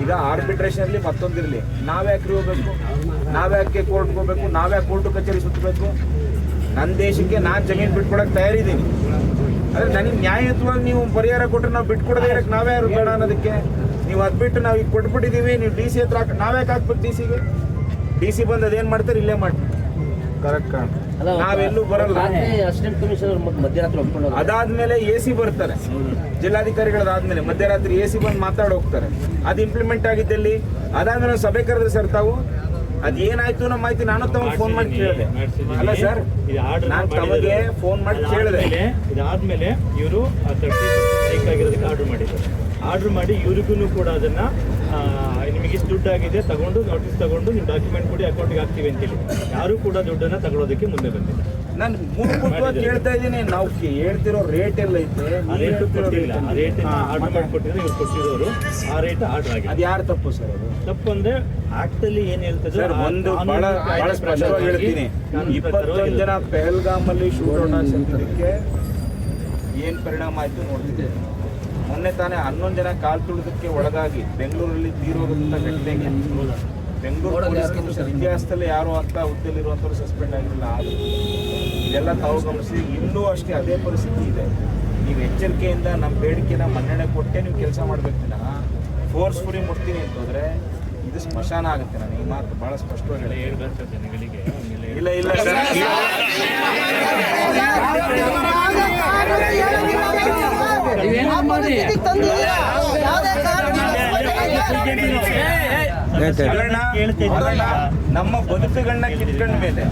ಈಗ ಆರ್ಬಿಟ್ರೇಷನ್ ಅಲ್ಲಿ ಮತ್ತೊಂದಿರ್ಲಿ, ನಾವ್ಯಾಕ್ರಿ ಹೋಗ್ಬೇಕು, ನಾವ್ಯಾಕೆ ಕೋರ್ಟ್ಗೆ ಹೋಗ್ಬೇಕು, ನಾವ್ಯಾಕೆ ಕೋರ್ಟು ಕಚೇರಿ ಸುತ್ತಬೇಕು? ನನ್ನ ದೇಶಕ್ಕೆ ನಾನು ಜಮೀನು ಬಿಟ್ಕೊಡಕ್ಕೆ ತಯಾರಿದ್ದೀನಿ. ಆದರೆ ನನಗೆ ನ್ಯಾಯಯುತವಾಗಿ ನೀವು ಪರಿಹಾರ ಕೊಟ್ಟರೆ ನಾವು ಬಿಟ್ಕೊಡದೇ ಇರಕ್ಕೆ ನಾವೇ ಯಾರು ಬೇಡ ಅನ್ನೋದಕ್ಕೆ. ನೀವು ಅದು ಬಿಟ್ಟು ನಾವು ಈಗ ಕೊಟ್ಬಿಟ್ಟಿದ್ದೀವಿ, ನೀವು ಡಿ ಸಿ ಹತ್ರ ನಾವ್ಯಾಕೆ ಹಾಕ್ಬೇಕು? ಡಿ ಸಿಗೆ ಡಿ ಸಿ ಬಂದು ಅದೇನು ಮಾಡ್ತಾರೆ ಇಲ್ಲೇ ಮಾಡ್ತೀವಿ. ಕರೆಕ್ಟ್. ನಾವೆಲ್ಲೂ ಬರಲ್ಲ. ಅದಾದ್ಮೇಲೆ AC ಬರ್ತಾರೆ, ಜಿಲ್ಲಾಧಿಕಾರಿಗಳದಾದ್ಮೇಲೆ ಮಧ್ಯರಾತ್ರಿ AC ಬಂದು ಮಾತಾಡಿ ಹೋಗ್ತಾರೆ. ಅದು ಇಂಪ್ಲಿಮೆಂಟ್ ಆಗಿದ್ದಲ್ಲಿ ಅದಾದ್ಮೇಲೆ ಸಭೆ ಕರೆದ್ರೆ ಸರ್ ತಾವು ಅದೇನಾಯ್ತು ನಮ್ಮ ಮಾಹಿತಿ ನಾನು ತಮಗೆ ಫೋನ್ ಮಾಡಿ ಕೇಳಿದೆ. ಅಲ್ಲ ಸರ್, ನಾನು ತಮಗೆ ಫೋನ್ ಮಾಡಿ ಕೇಳಿದೆ. ಇದಾದ್ಮೇಲೆ ಇವರು ಆಗಿರೋದಕ್ಕೆ ಆರ್ಡರ್ ಮಾಡಿ ಇವ್ರಿಗೂ ಕೂಡ ಅದನ್ನ ನಿಮಗೆ ಇಷ್ಟು ದುಡ್ಡು ಆಗಿದೆ ತಗೊಂಡು ನೋಟಿಸ್ ತಗೊಂಡು ನೀವು ಡಾಕ್ಯುಮೆಂಟ್ ಕೊಡಿ ಅಕೌಂಟ್ಗೆ ಹಾಕ್ತೀವಿ ಅಂತೇಳಿ ಯಾರು ಕೂಡ ದುಡ್ಡನ್ನ ತಗೊಳ್ಳೋದಕ್ಕೆ ಮುಂದೆ ಬಂದಿಲ್ಲ. ನಾನು ಮೂಲಭೂತವಾಗಿ ಕೇಳ್ತಾ ಇದ್ದೀನಿ, ನಾವು ಹೇಳ್ತಿರೋ ರೇಟ್ ಎಲ್ಲ ಐತೆ, ರೇಟ್ ಕೊಟ್ಟಿಲ್ಲ. ಆ ರೇಟ್ ಆರ್ಡರ್ ಮಾಡಿಕೊಟ್ಟಿದ್ರೆ ಇವ್ರು ಕೊಟ್ಟಿರೋರು ಆ ರೇಟ್ ಆರ್ಡರ್ ಆಗಿದೆ. ಅದು ಯಾರು ತಪ್ಪು ಸರ್? ಅದು ತಪ್ಪು ಅಂದ್ರೆ ಆಕ್ಟ್ ಅಲ್ಲಿ ಏನ್ ಹೇಳ್ತದೆ ಸರ್, ಒಂದು ಬಹಳ ಸ್ಪಷ್ಟವಾಗಿ ಹೇಳ್ತೀನಿ. 21 ಜನ ಪೆಹಲ್ಗಾಮ್ ಅಲ್ಲಿ ಶೂಟೌಟ್ ಆಗಿದ್ದಕ್ಕೆ ಏನ್ ಪರಿಣಾಮ ಆಯ್ತು ನೋಡ್ತಿದ್ದೆ. ಮೊನ್ನೆ ತಾನೇ 11 ಜನ ಕಾಲ್ ತುಳಿದಕ್ಕೆ ಒಳಗಾಗಿ ಬೆಂಗಳೂರಲ್ಲಿ ತೀರೋದಂತ ಘಟನೆಗೆ ಬೆಂಗಳೂರು ಪೊಲೀಸ್ ಇತಿಹಾಸದಲ್ಲಿ ಯಾರು ಅಂತ ಹುದ್ದೆಲಿರುವಂಥವ್ರು ಸಸ್ಪೆಂಡ್ ಆಗಿರಲಿಲ್ಲ. ಆದರೂ ಇದೆಲ್ಲ ತಾವು ಗಮನಿಸಿ ಇನ್ನೂ ಅಷ್ಟೇ ಅದೇ ಪರಿಸ್ಥಿತಿ ಇದೆ. ನೀವು ಎಚ್ಚರಿಕೆಯಿಂದ ನಮ್ಮ ಬೇಡಿಕೆನ ಮನ್ನಣೆ ಕೊಟ್ಟೆ ನೀವು ಕೆಲಸ ಮಾಡಬೇಕು. ಫೋರ್ಸ್ಫುಲಿ ಮುಟ್ತೀನಿ ಅಂತಂದ್ರೆ ಇದು ಸ್ಮಶಾನ ಆಗುತ್ತೆ. ನಾನು ಈ ಮಾತು ಬಹಳ ಸ್ಪಷ್ಟವಾಗಿ ಹೇಳ್ಬೇಕು ಜನಗಳಿಗೆ. ಇಲ್ಲ ಇಲ್ಲ ಸರ್, ನಮ್ಮ ಬದುಕುಗಳನ್ನ ಕಿತ್ಕೊಂಡ ಮೇಲೆ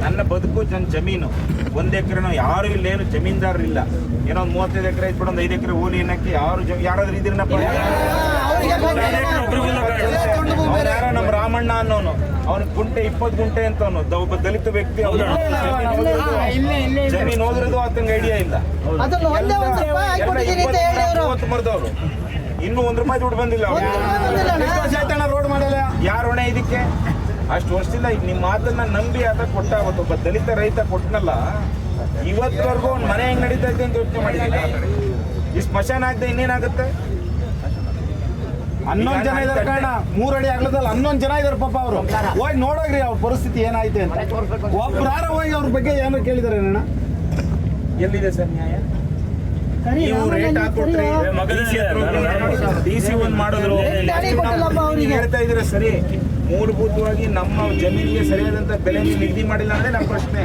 ನನ್ನ ಬದುಕು ನನ್ನ ಜಮೀನು 1 ಎಕರೆನೋ ಯಾರು ಇಲ್ಲೇನು ಜಮೀನ್ದಾರರಿಲ್ಲ. ಏನೋ 35 ಎಕರೆ ಇಟ್ಬಿಟ್ಟು ಒಂದು 5 ಎಕರೆ ಓಲಿ ಏನಕ್ಕೆ ಯಾರಾದ್ರೂ ಇದ್ರನ್ನಪ್ಪ. ಯಾರೋ ನಮ್ಮ ರಾಮಣ್ಣ ಅನ್ನೋನು ಅವನ ಗುಂಟೆ 20 ಗುಂಟೆ ಅಂತ ಒಬ್ಬ ದಲಿತ ವ್ಯಕ್ತಿ ಜಮೀನು ಹೋದ್ರದು ಆತಂಗೆ ಐಡಿಯಾ ಇಲ್ಲ. ಮರ್ದವ್ರು ಇನ್ನೂ 1 ರೂಪಾಯಿ ದುಡ್ಡು ಬಂದಿಲ್ಲ. ರೋಡ್ ಮಾಡಲ್ಲ ಯಾರು ಹೊಣೆ ಇದಕ್ಕೆ? ಅಷ್ಟು ವರ್ಷದಿಂದ ಈಗ ನಿಮ್ಮ ಮಾತನ್ನ ನಂಬಿ ಆತ ಕೊಟ್ಟ ಒಬ್ಬ ದಲಿತ ರೈತ ಕೊಟ್ಟನಲ್ಲ, ಇವತ್ತವರೆಗೂ ಒಂದು ಮನೆ ಹೆಂಗ್ ನಡೀತಾ ಇದೆ ಅಂತ ಯೋಚನೆ ಮಾಡಿದ್ದೀನಿ. ಈ ಸ್ಮಶಾನ ಆಗದೆ ಇನ್ನೇನಾಗುತ್ತೆ? 11 ಜನ ಇದಾರೆ ಕಾರಣ 3 ಅಡಿ ಆಗ್ಲದಲ್ಲ 11 ಜನ ಇದಾರೆ ಪಾಪ. ಅವರು ಹೋಗಿ ನೋಡೋಗ್ರಿ ಅವ್ರ ಪರಿಸ್ಥಿತಿ ಏನಾಯ್ತು ಅಂತ. ಒಬ್ಬರಾರ ಹೋಗಿ ಅವ್ರ ಬಗ್ಗೆ ಏನೋ ಕೇಳಿದಾರೆ ಅಣ್ಣ? ಎಲ್ಲಿದೆ ಸರ್ ನ್ಯಾಯ? ನೀವು ರೇಟ್ ಹಾಕೊಟ್ರಿ, DC ಒಂದು ಮಾಡಿದ್ರು, ಹೇಳ್ತಾ ಇದ್ರೆ ಸರಿ. ಮೂಲಭೂತವಾಗಿ ನಮ್ಮ ಜಮೀನಿಗೆ ಸರಿಯಾದಂತ ಬೆಲೆ ನೀವು ನಿಗದಿ ಮಾಡಿಲ್ಲ ಅಂದ್ರೆ ನಮ್ಮ ಪ್ರಶ್ನೆ.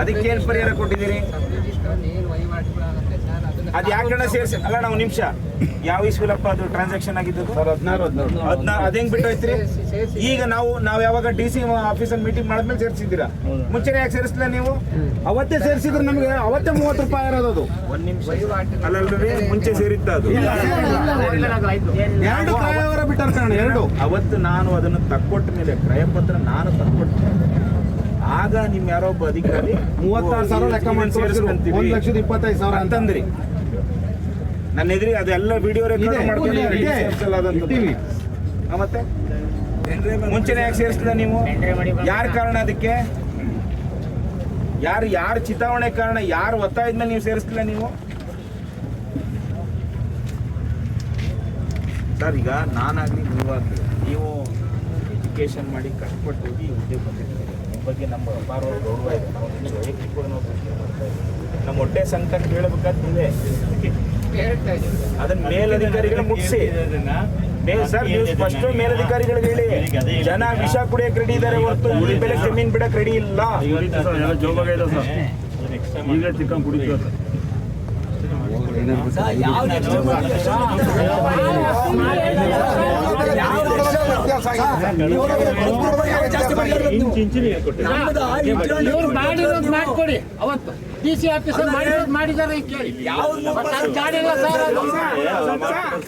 ಅದಕ್ಕೇನು ಪರಿಹಾರ ಕೊಟ್ಟಿದ್ದೀರಿ? ಅದು ಯಾಕಣ್ಣ ಸೇರಿಸಿ ಅಲ್ಲ ನಾವು ನಿಮಿಷ ಯಾವ ಇಸ್ವಿಲಪ್ಪ ಅದು ಟ್ರಾನ್ಸಾಕ್ಷನ್ ಆಗಿದ್ದು ಸರ್ 16 ಅದ್ ಹೆಂಗ್ ಬಿಟ್ಟು ಹೋಯ್ತ್ರಿ ಈಗ ನಾವು ಯಾವಾಗ ಡಿ ಸಿ ಆಫೀಸಲ್ಲಿ ಮೀಟಿಂಗ್ ಮಾಡಿದ್ಮೇಲೆ ಸೇರಿಸಿದ್ದೀರಾ ಮುಂಚೆನೆ ಯಾಕೆ ಸೇರಿಸಲಿಲ್ಲ ನೀವು ಅವತ್ತೇ ಸೇರಿಸಿದ್ರೆ ನಮಗೆ ಅವತ್ತೇ 30 ರೂಪಾಯಿ ಇರೋದು ಅದು. ಒಂದ್ ನಿಮಿಷ ಅಲ್ಲಲ್ರಿ ಮುಂಚೆ ಸೇರಿತ್ತ ಅದು ಎರಡು ಕ್ರಯವರ ಬಿಟ್ಟಾರ ಕಾರಣ ಎರಡು ಅವತ್ತು ನಾನು ಅದನ್ನು ತಕ್ಕೊಟ್ಟ ಮೇಲೆ ಕ್ರಯಪತ್ರ ನಾನು ತಕ್ಕೊಟ್ಟೆ ಆಗ ನಿಮ್ ಯಾರೋ ಒಬ್ಬ ಅಧಿಕಾರಿ 36,000 ಲೆಕ್ಕ ಮಾಡಿ ಸೇರಿಸ್ಕೊಂತೀವಿ 1,25,000 ಅಂತಂದ್ರಿ ನನ್ನ ಎದುರಿಗೆ ಅದೆಲ್ಲ ವಿಡಿಯೋ ರೆಕಾರ್ಡ್ ಮಾಡ್ಕೊಂಡು ಇಟ್ಟಿವಿ. ಮತ್ತೆ ಮುಂಚೆನೆ ಯಾಕೆ ಸೇರಿಸಲಿಲ್ಲ ನೀವು ಯಾರ ಕಾರಣ ಅದಕ್ಕೆ ಯಾರು ಚಿತಾವಣೆ ಕಾರಣ ಯಾರು ಒತ್ತಾಯದ ಮೇಲೆ ನೀವು ಸೇರಿಸಲಿಲ್ಲ ನೀವು ಸರ್ ಈಗ ನಾನಾಗ್ಲಿ ನೀವಾಗ್ಲಿ ನೀವು ಎಜುಕೇಶನ್ ಮಾಡಿ ಕಷ್ಟಪಟ್ಟು ಹೋಗಿ ಹುದ್ದೆ ಬಂದಿರ್ತೀರಿ ನಿಮ್ಮ ಬಗ್ಗೆ ನಮ್ಮ ಅಪಾರವಾದ ಗೌರವ ಇದೆ ನಾವು ನಿಮಗೆ ವೈಯಕ್ತಿಕ ಕೂಡ ನಾವು ಪ್ರಶ್ನೆ ಮಾಡ್ತಾ ಇದ್ದೀವಿ ನಮ್ಮ ಹೊಟ್ಟೆ ಸಂಕಟ ಕೇಳಬೇಕಾದ ನೀವೇ ಹೇಳ್ತಾ ಇದ್ದೀವಿ. ಅದನ್ನ ಮೇಲಧಿಕಾರಿಗಳು ಮುಗಿಸಿ ಸರ್ ನೀವು ಸ್ಪಷ್ಟ ಮೇಲಧಿಕಾರಿಗಳಿಗೆ ಹೇಳಿ ಜನ ವಿಷ ಕುಡಿಯಕ್ಕೆ ರೆಡಿ ಇದ್ದಾರೆ ಹೊರತು ಈ ಬೆಲೆ ಜಮೀನ್ ಬಿಡಕ್ ರೆಡಿ ಇಲ್ಲ ಇವ್ರು ಮಾಡಿರೋದು ಮಾಡ್ಕೊಡಿ ಅವತ್ತು ಡಿ ಸಿ ಆಫೀಸರ್ ಮಾಡಿರೋದು ಮಾಡಿದ್ದಾರೆ ಕೇಳಿ ಗಾಡಿಲ್ಲ ಸರ್ ಅದು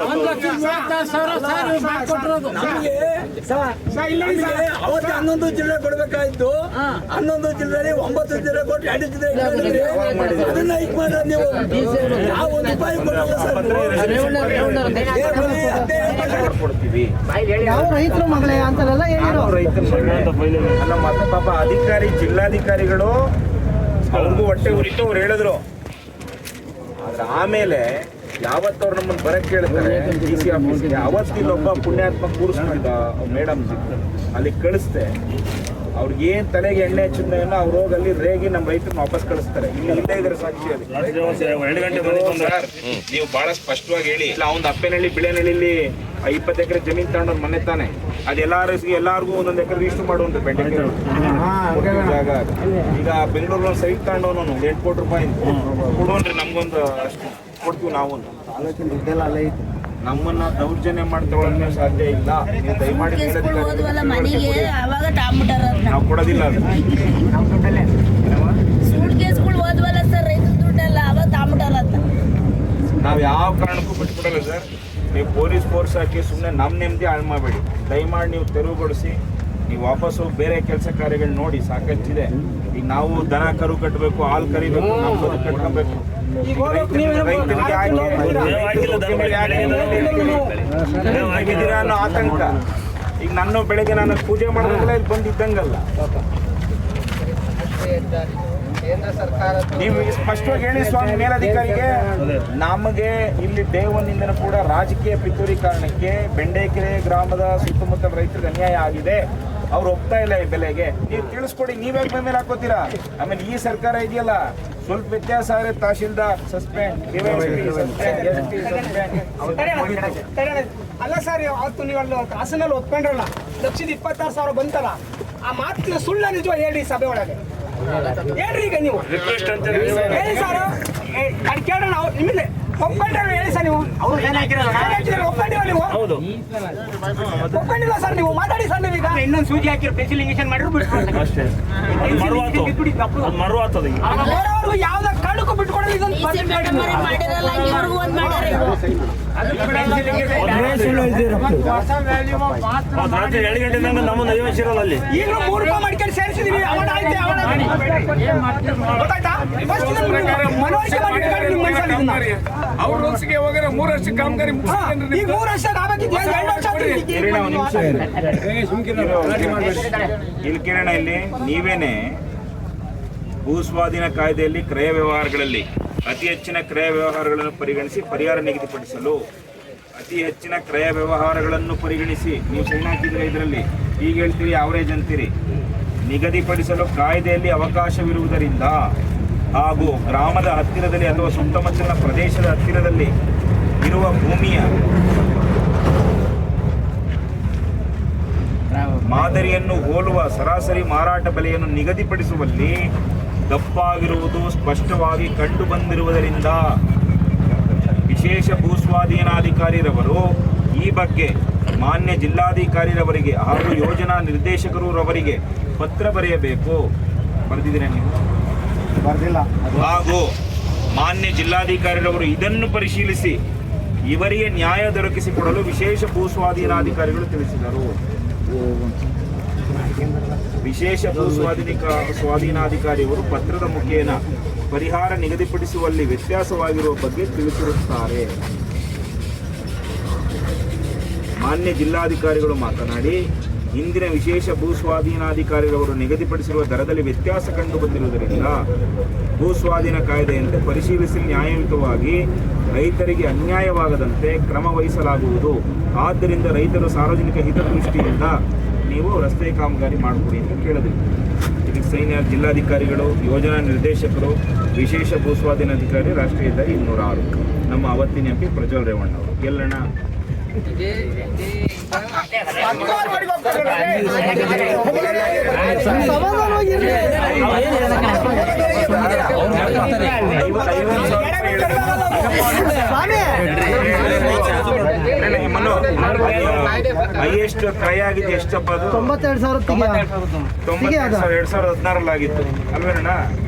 1,36,000 ಸರ್ ಇವ್ರು ಮಾಡ್ಕೊಟ್ಟಿರೋದು ಅವತ್ತು 11 ಜಿಲ್ಲೆ ಕೊಡ್ಬೇಕಾಯ್ತು 11 ಜಿಲ್ಲೆ 9 ಜಿಲ್ಲೆ ಕೊಟ್ಟು 2 ಜಿಲ್ಲೆ ಅದನ್ನ ಹೈಕ್ ಮಾಡೋದು ನೀವು ಯಾವ 1 ರೂಪಾಯಿ ಕೊಡಲ್ಲ ಕೊಡ್ತೀವಿ ಯಾವ ರೈತರು ಮಗಳೇ ಅಂತಾರಲ್ಲ ಅಲ್ಲ ಮತ್ತೆ ಪಾಪ ಅಧಿಕಾರಿ ಜಿಲ್ಲಾಧಿಕಾರಿಗಳು ಅವ್ರಿಗೂ ಹೊಟ್ಟೆ ಉರಿತು ಅವ್ರು ಹೇಳಿದ್ರು ಆದ್ರೆ ಆಮೇಲೆ ಯಾವತ್ತವ್ರು ನಮ್ಮನ್ನು ಬರಕ್ಕೆ ಕೇಳ್ತಾರೆ ಡಿ ಸಿ ಆಫೀಸ್ಗೆ ಅವತ್ತಿಲ್ಲೊಬ್ಬ ಪುಣ್ಯಾತ್ಮ ಕೂರಿಸ್ಕೊಂಡಿದ್ದ ಮೇಡಮ್ ಅಲ್ಲಿ ಕಳಿಸ್ದೆ ಅವ್ರಿಗೆ ಏನ್ ತಲೆಗೆ ಎಣ್ಣೆ ಹಚ್ಚಿದ್ನೋ ಅವ್ರು ಹೋಗಿ ಅಲ್ಲಿ ರೇಗಿ ನಮ್ಮ ರೈತರನ್ನ ವಾಪಸ್ ಕಳಿಸ್ತಾರೆ ಇಲ್ಲಿ ಇಲ್ಲೇ ಇದ್ರೆ ಸಾಕ್ಷಿ ಅದು ಸರ್, ನೀವು ಬಹಳ ಸ್ಪಷ್ಟವಾಗಿ ಹೇಳಿ ಇಲ್ಲ ಅವ್ನ ಅಪ್ಪನಹಳ್ಳಿ ಬಿಳೆನಹಳ್ಳಿ 20 ಎಕರೆ ಜಮೀನ್ ತಗೊಂಡ್ ಮನೆ ತಾನೆ ಅದು ಎಲ್ಲಾರ್ಗೂ ಒಂದೊಂದು ಎಕರೆ ರಿಜಿಸ್ಟರ್ ಮಾಡುವಂತ ಬೆಂಡೆಕಾಯಿ ಜಾಗ ಈಗ ಬೆಂಗಳೂರು ಸೈಟ್ ತಗೊಂಡವನು 8 ಕೋಟಿ ರೂಪಾಯಿ ಕೊಡುವನ್ರಿ ನಮ್ಗೊಂದು ಅಷ್ಟು ಕೊಡ್ತೀವಿ ನಾವು ನಮ್ಮನ್ನ ದೌರ್ಜನ್ಯ ಮಾಡಿ ತಗೊಳ್ಳೋಕೆ ಸಾಧ್ಯ ಇಲ್ಲ ನೀವು ದಯಮಾಡಿ ಮನೆಗೆ ಅವಾಗ ತಾಂಬಿಟ್ಟಾರ ನಾವು ಕೊಡೋದಿಲ್ಲ ಅದು ಸೂಟ್ ಕೇಸ್ಗಳು ಓದ್ವಲ್ಲ ಸರ್ ರೈತರ ದುಡ್ಡೆಲ್ಲ ಅವಾಗ ತಾಂಬಿಟ್ಟಾರ ಅಂತ ನಾವು ಯಾವ ಕಾರಣಕ್ಕೂ ಬಿಟ್ಬಿಡಲ್ಲ ಸರ್ ನೀವು ಪೊಲೀಸ್ ಫೋರ್ಸ್ ಹಾಕಿ ಸುಮ್ಮನೆ ನಮ್ಮ ನೆಮ್ಮದಿ ಹಾಳು ಮಾಡಬೇಡಿ ದಯಮಾಡಿ ನೀವು ತೆರವುಗೊಳಿಸಿ ನೀವು ವಾಪಸ್ಸು ಬೇರೆ ಕೆಲಸ ಕಾರ್ಯಗಳು ನೋಡಿ ಸಾಕಷ್ಟಿದೆ ಈಗ ನಾವು ದನ ಕರು ಕಟ್ಟಬೇಕು ಹಾಲು ಕರಿಬೇಕು ನಾವು ಬದುಕು ಕಟ್ಕೊಬೇಕು ರೈತರಿಗೆ ಆಗಿದ್ದೀರಾ ಅನ್ನೋ ಆತಂಕ ಈಗ ನನ್ನ ಬೆಳಗ್ಗೆ ನಾನು ಪೂಜೆ ಮಾಡೋದ್ರಲ್ಲ ಇಲ್ಲಿ ಬಂದಿದ್ದಂಗಲ್ಲ ಕೇಂದ್ರ ಸರ್ಕಾರ ನೀವು ಸ್ಪಷ್ಟವಾಗಿ ಹೇಳಿ ಸ್ವಾಮಿ ಮೇಲಧಿಕಾರಿಗೆ ನಮಗೆ ಇಲ್ಲಿ ಡೇ ಒನ್ನಿಂದನೂ ಕೂಡ ರಾಜಕೀಯ ಪಿತೂರಿ ಕಾರಣಕ್ಕೆ ಬೆಂಡೆಕೆರೆ ಗ್ರಾಮದ ಸುತ್ತಮುತ್ತಲ ರೈತರಿಗೆ ಅನ್ಯಾಯ ಆಗಿದೆ ಅವ್ರು ಒಪ್ತಾ ಇಲ್ಲ ಈ ಬೆಲೆಗೆ ನೀವು ತಿಳಿಸ್ಕೊಡಿ ನೀವೇ ಮೇಲೆ ಹಾಕೋತೀರಾ ಆಮೇಲೆ ಈ ಸರ್ಕಾರ ಇದೆಯಲ್ಲ ಸ್ವಲ್ಪ ವ್ಯತ್ಯಾಸ ಆದರೆ ತಹಶೀಲ್ದಾರ್ ಸಸ್ಪೆಂಡ್ ಅಲ್ಲ ಸರ್ ಅವತ್ತು ನೀವು ಅಲ್ಲಿ ಹಾಸನಲ್ಲಿ ಒಪ್ಕೊಂಡ್ರಲ್ಲ 1,26,000 ಬಂತಲ್ಲ ಆ ಮಾತಿನ ಸುಳ್ಳ ನಿಜ ಹೇಳಿ ಸಭೆ ಒಳಗೆ ಹೇಳ್ರಿ ಈಗ ನೀವು ಹೇಳಿ ಸರ್ ಅದು ಕೇಳೋಣ ನಾವು ನಿಮ್ಮಲ್ಲಿ ಒಪ್ಕೊಂಡ್ರೆ ಹೇಳಿ ಸರ್ ನೀವು ಒಪ್ಕೊಂಡಿಲ್ಲ ನೀವು ಒಪ್ಕೊಂಡಿಲ್ಲ ಸರ್ ನೀವು ಮಾತಾಡಿ ಸರ್ ನೀವೀಗ ಇನ್ನೊಂದು ಸೂಜಿ ಹಾಕಿರೋ ಸ್ಪೆಷಲಿಂಗೇಷನ್ ಮಾಡಿದ್ರು ಬೇರೆಯವ್ರಿಗೂ ಯಾವ್ದ ಕಾರಣಕ್ಕೂ ಬಿಟ್ಕೊಡೋದು ಇದೊಂದು ಮಾಡಿರಲ್ಲ ಇವ್ರಿಗೂ ಒಂದ್ ಮಾಡ್ಯಾರ ಈಗ 3 ರೂಪಾಯಿ ಮಾಡ್ಕೊಂಡು ಸೇರಿಸಿದೀವಿ ಅವನ ಆಯ್ತು ಗೊತ್ತಾಯ್ತಾ ಮನವರಿಕೆ ಮಾಡಿ ನಿಮ್ಮ ಮನಸ್ಸಲ್ಲಿ ಇದನ್ನ. ಅವ್ರ ರೂಲ್ಸ್ಗೆ ಹೋಗಿದ್ರೆ 3 ವರ್ಷ ಕಾಮಗಾರಿ ಈಗ 3 ವರ್ಷ ಆಗಬೇಕಿತ್ತು 2 ವರ್ಷ ಇಲ್ಲಿ ಕಿರಣ ಇಲ್ಲಿ ನೀವೇನೆ ಭೂಸ್ವಾಧೀನ ಕಾಯ್ದೆಯಲ್ಲಿ ಕ್ರಯ ವ್ಯವಹಾರಗಳಲ್ಲಿ ಅತಿ ಹೆಚ್ಚಿನ ಕ್ರಯ ವ್ಯವಹಾರಗಳನ್ನು ಪರಿಗಣಿಸಿ ಪರಿಹಾರ ನಿಗದಿಪಡಿಸಲು ಅತಿ ಹೆಚ್ಚಿನ ಕ್ರಯ ವ್ಯವಹಾರಗಳನ್ನು ಪರಿಗಣಿಸಿ ನೀವು ಸೈನ್ ಹಾಕಿದ್ರೆ ಇದರಲ್ಲಿ ಈಗ ಹೇಳ್ತೀರಿ ಅವರೇಜ್ ಅಂತೀರಿ ನಿಗದಿಪಡಿಸಲು ಕಾಯ್ದೆಯಲ್ಲಿ ಅವಕಾಶವಿರುವುದರಿಂದ ಹಾಗೂ ಗ್ರಾಮದ ಹತ್ತಿರದಲ್ಲಿ ಅಥವಾ ಸುತ್ತಮುತ್ತಲಿನ ಪ್ರದೇಶದ ಹತ್ತಿರದಲ್ಲಿ ಇರುವ ಭೂಮಿಯ ಮಾದರಿಯನ್ನು ಹೋಲುವ ಸರಾಸರಿ ಮಾರಾಟ ಬೆಲೆಯನ್ನು ನಿಗದಿಪಡಿಸುವಲ್ಲಿ ತಪ್ಪಾಗಿರುವುದು ಸ್ಪಷ್ಟವಾಗಿ ಕಂಡು ಬಂದಿರುವುದರಿಂದ ವಿಶೇಷ ಭೂಸ್ವಾಧೀನಾಧಿಕಾರಿರವರು ಈ ಬಗ್ಗೆ ಮಾನ್ಯ ಜಿಲ್ಲಾಧಿಕಾರಿರವರಿಗೆ ಹಾಗೂ ಯೋಜನಾ ನಿರ್ದೇಶಕರವರಿಗೆ ಪತ್ರ ಬರೆಯಬೇಕು. ಬರೆದಿದ್ದೀರಾ ನೀವು? ಬರ್ದಿಲ್ಲ. ಹಾಗೂ ಮಾನ್ಯ ಜಿಲ್ಲಾಧಿಕಾರಿರವರು ಇದನ್ನು ಪರಿಶೀಲಿಸಿ ಇವರಿಗೆ ನ್ಯಾಯ ದೊರಕಿಸಿಕೊಡಲು ವಿಶೇಷ ಭೂಸ್ವಾಧೀನಾಧಿಕಾರಿಗಳು ತಿಳಿಸಿದರು. ವಿಶೇಷ ಸ್ವಾಧೀನಾಧಿಕಾರಿಯವರು ಪತ್ರದ ಮುಖೇನ ಪರಿಹಾರ ನಿಗದಿಪಡಿಸುವಲ್ಲಿ ವ್ಯತ್ಯಾಸವಾಗಿರುವ ಬಗ್ಗೆ ತಿಳಿಸಿರುತ್ತಾರೆ. ಮಾನ್ಯ ಜಿಲ್ಲಾಧಿಕಾರಿಗಳು ಮಾತನಾಡಿ, ಇಂದಿನ ವಿಶೇಷ ಭೂಸ್ವಾಧೀನಾಧಿಕಾರಿರವರು ನಿಗದಿಪಡಿಸಿರುವ ದರದಲ್ಲಿ ವ್ಯತ್ಯಾಸ ಕಂಡು ಬಂದಿರುವುದರಿಂದ ಭೂಸ್ವಾಧೀನ ಕಾಯ್ದೆಯಂತೆ ಪರಿಶೀಲಿಸಿ ನ್ಯಾಯಯುತವಾಗಿ ರೈತರಿಗೆ ಅನ್ಯಾಯವಾಗದಂತೆ ಕ್ರಮ ವಹಿಸಲಾಗುವುದು. ಆದ್ದರಿಂದ ರೈತರು ಸಾರ್ವಜನಿಕ ಹಿತದೃಷ್ಟಿಯಿಂದ ನೀವು ರಸ್ತೆ ಕಾಮಗಾರಿ ಮಾಡಿಕೊಡಿ ಅಂತ ಕೇಳಿದ್ರಿ. ಇದಕ್ಕೆ ಸೈನ್ಯ ಜಿಲ್ಲಾಧಿಕಾರಿಗಳು, ಯೋಜನಾ ನಿರ್ದೇಶಕರು, ವಿಶೇಷ ಭೂಸ್ವಾಧೀನಾಧಿಕಾರಿ, ರಾಷ್ಟ್ರೀಯ ಹೆದ್ದಾರಿ 206 ನಮ್ಮ ಅವತ್ತಿನ ಎಂಪಿ ಪ್ರಜ್ವಲ್ ರೇವಣ್ಣ ಅವರು. ಎಲ್ಲಣ್ಣ ಹೈಯೆಸ್ಟ್ ಕ್ರಯ ಆಗಿದೆ ಎಷ್ಟಪ್ಪ? ಅದು 2016 ಆಗಿತ್ತು ಅಲ್ವೇನಣ್ಣ?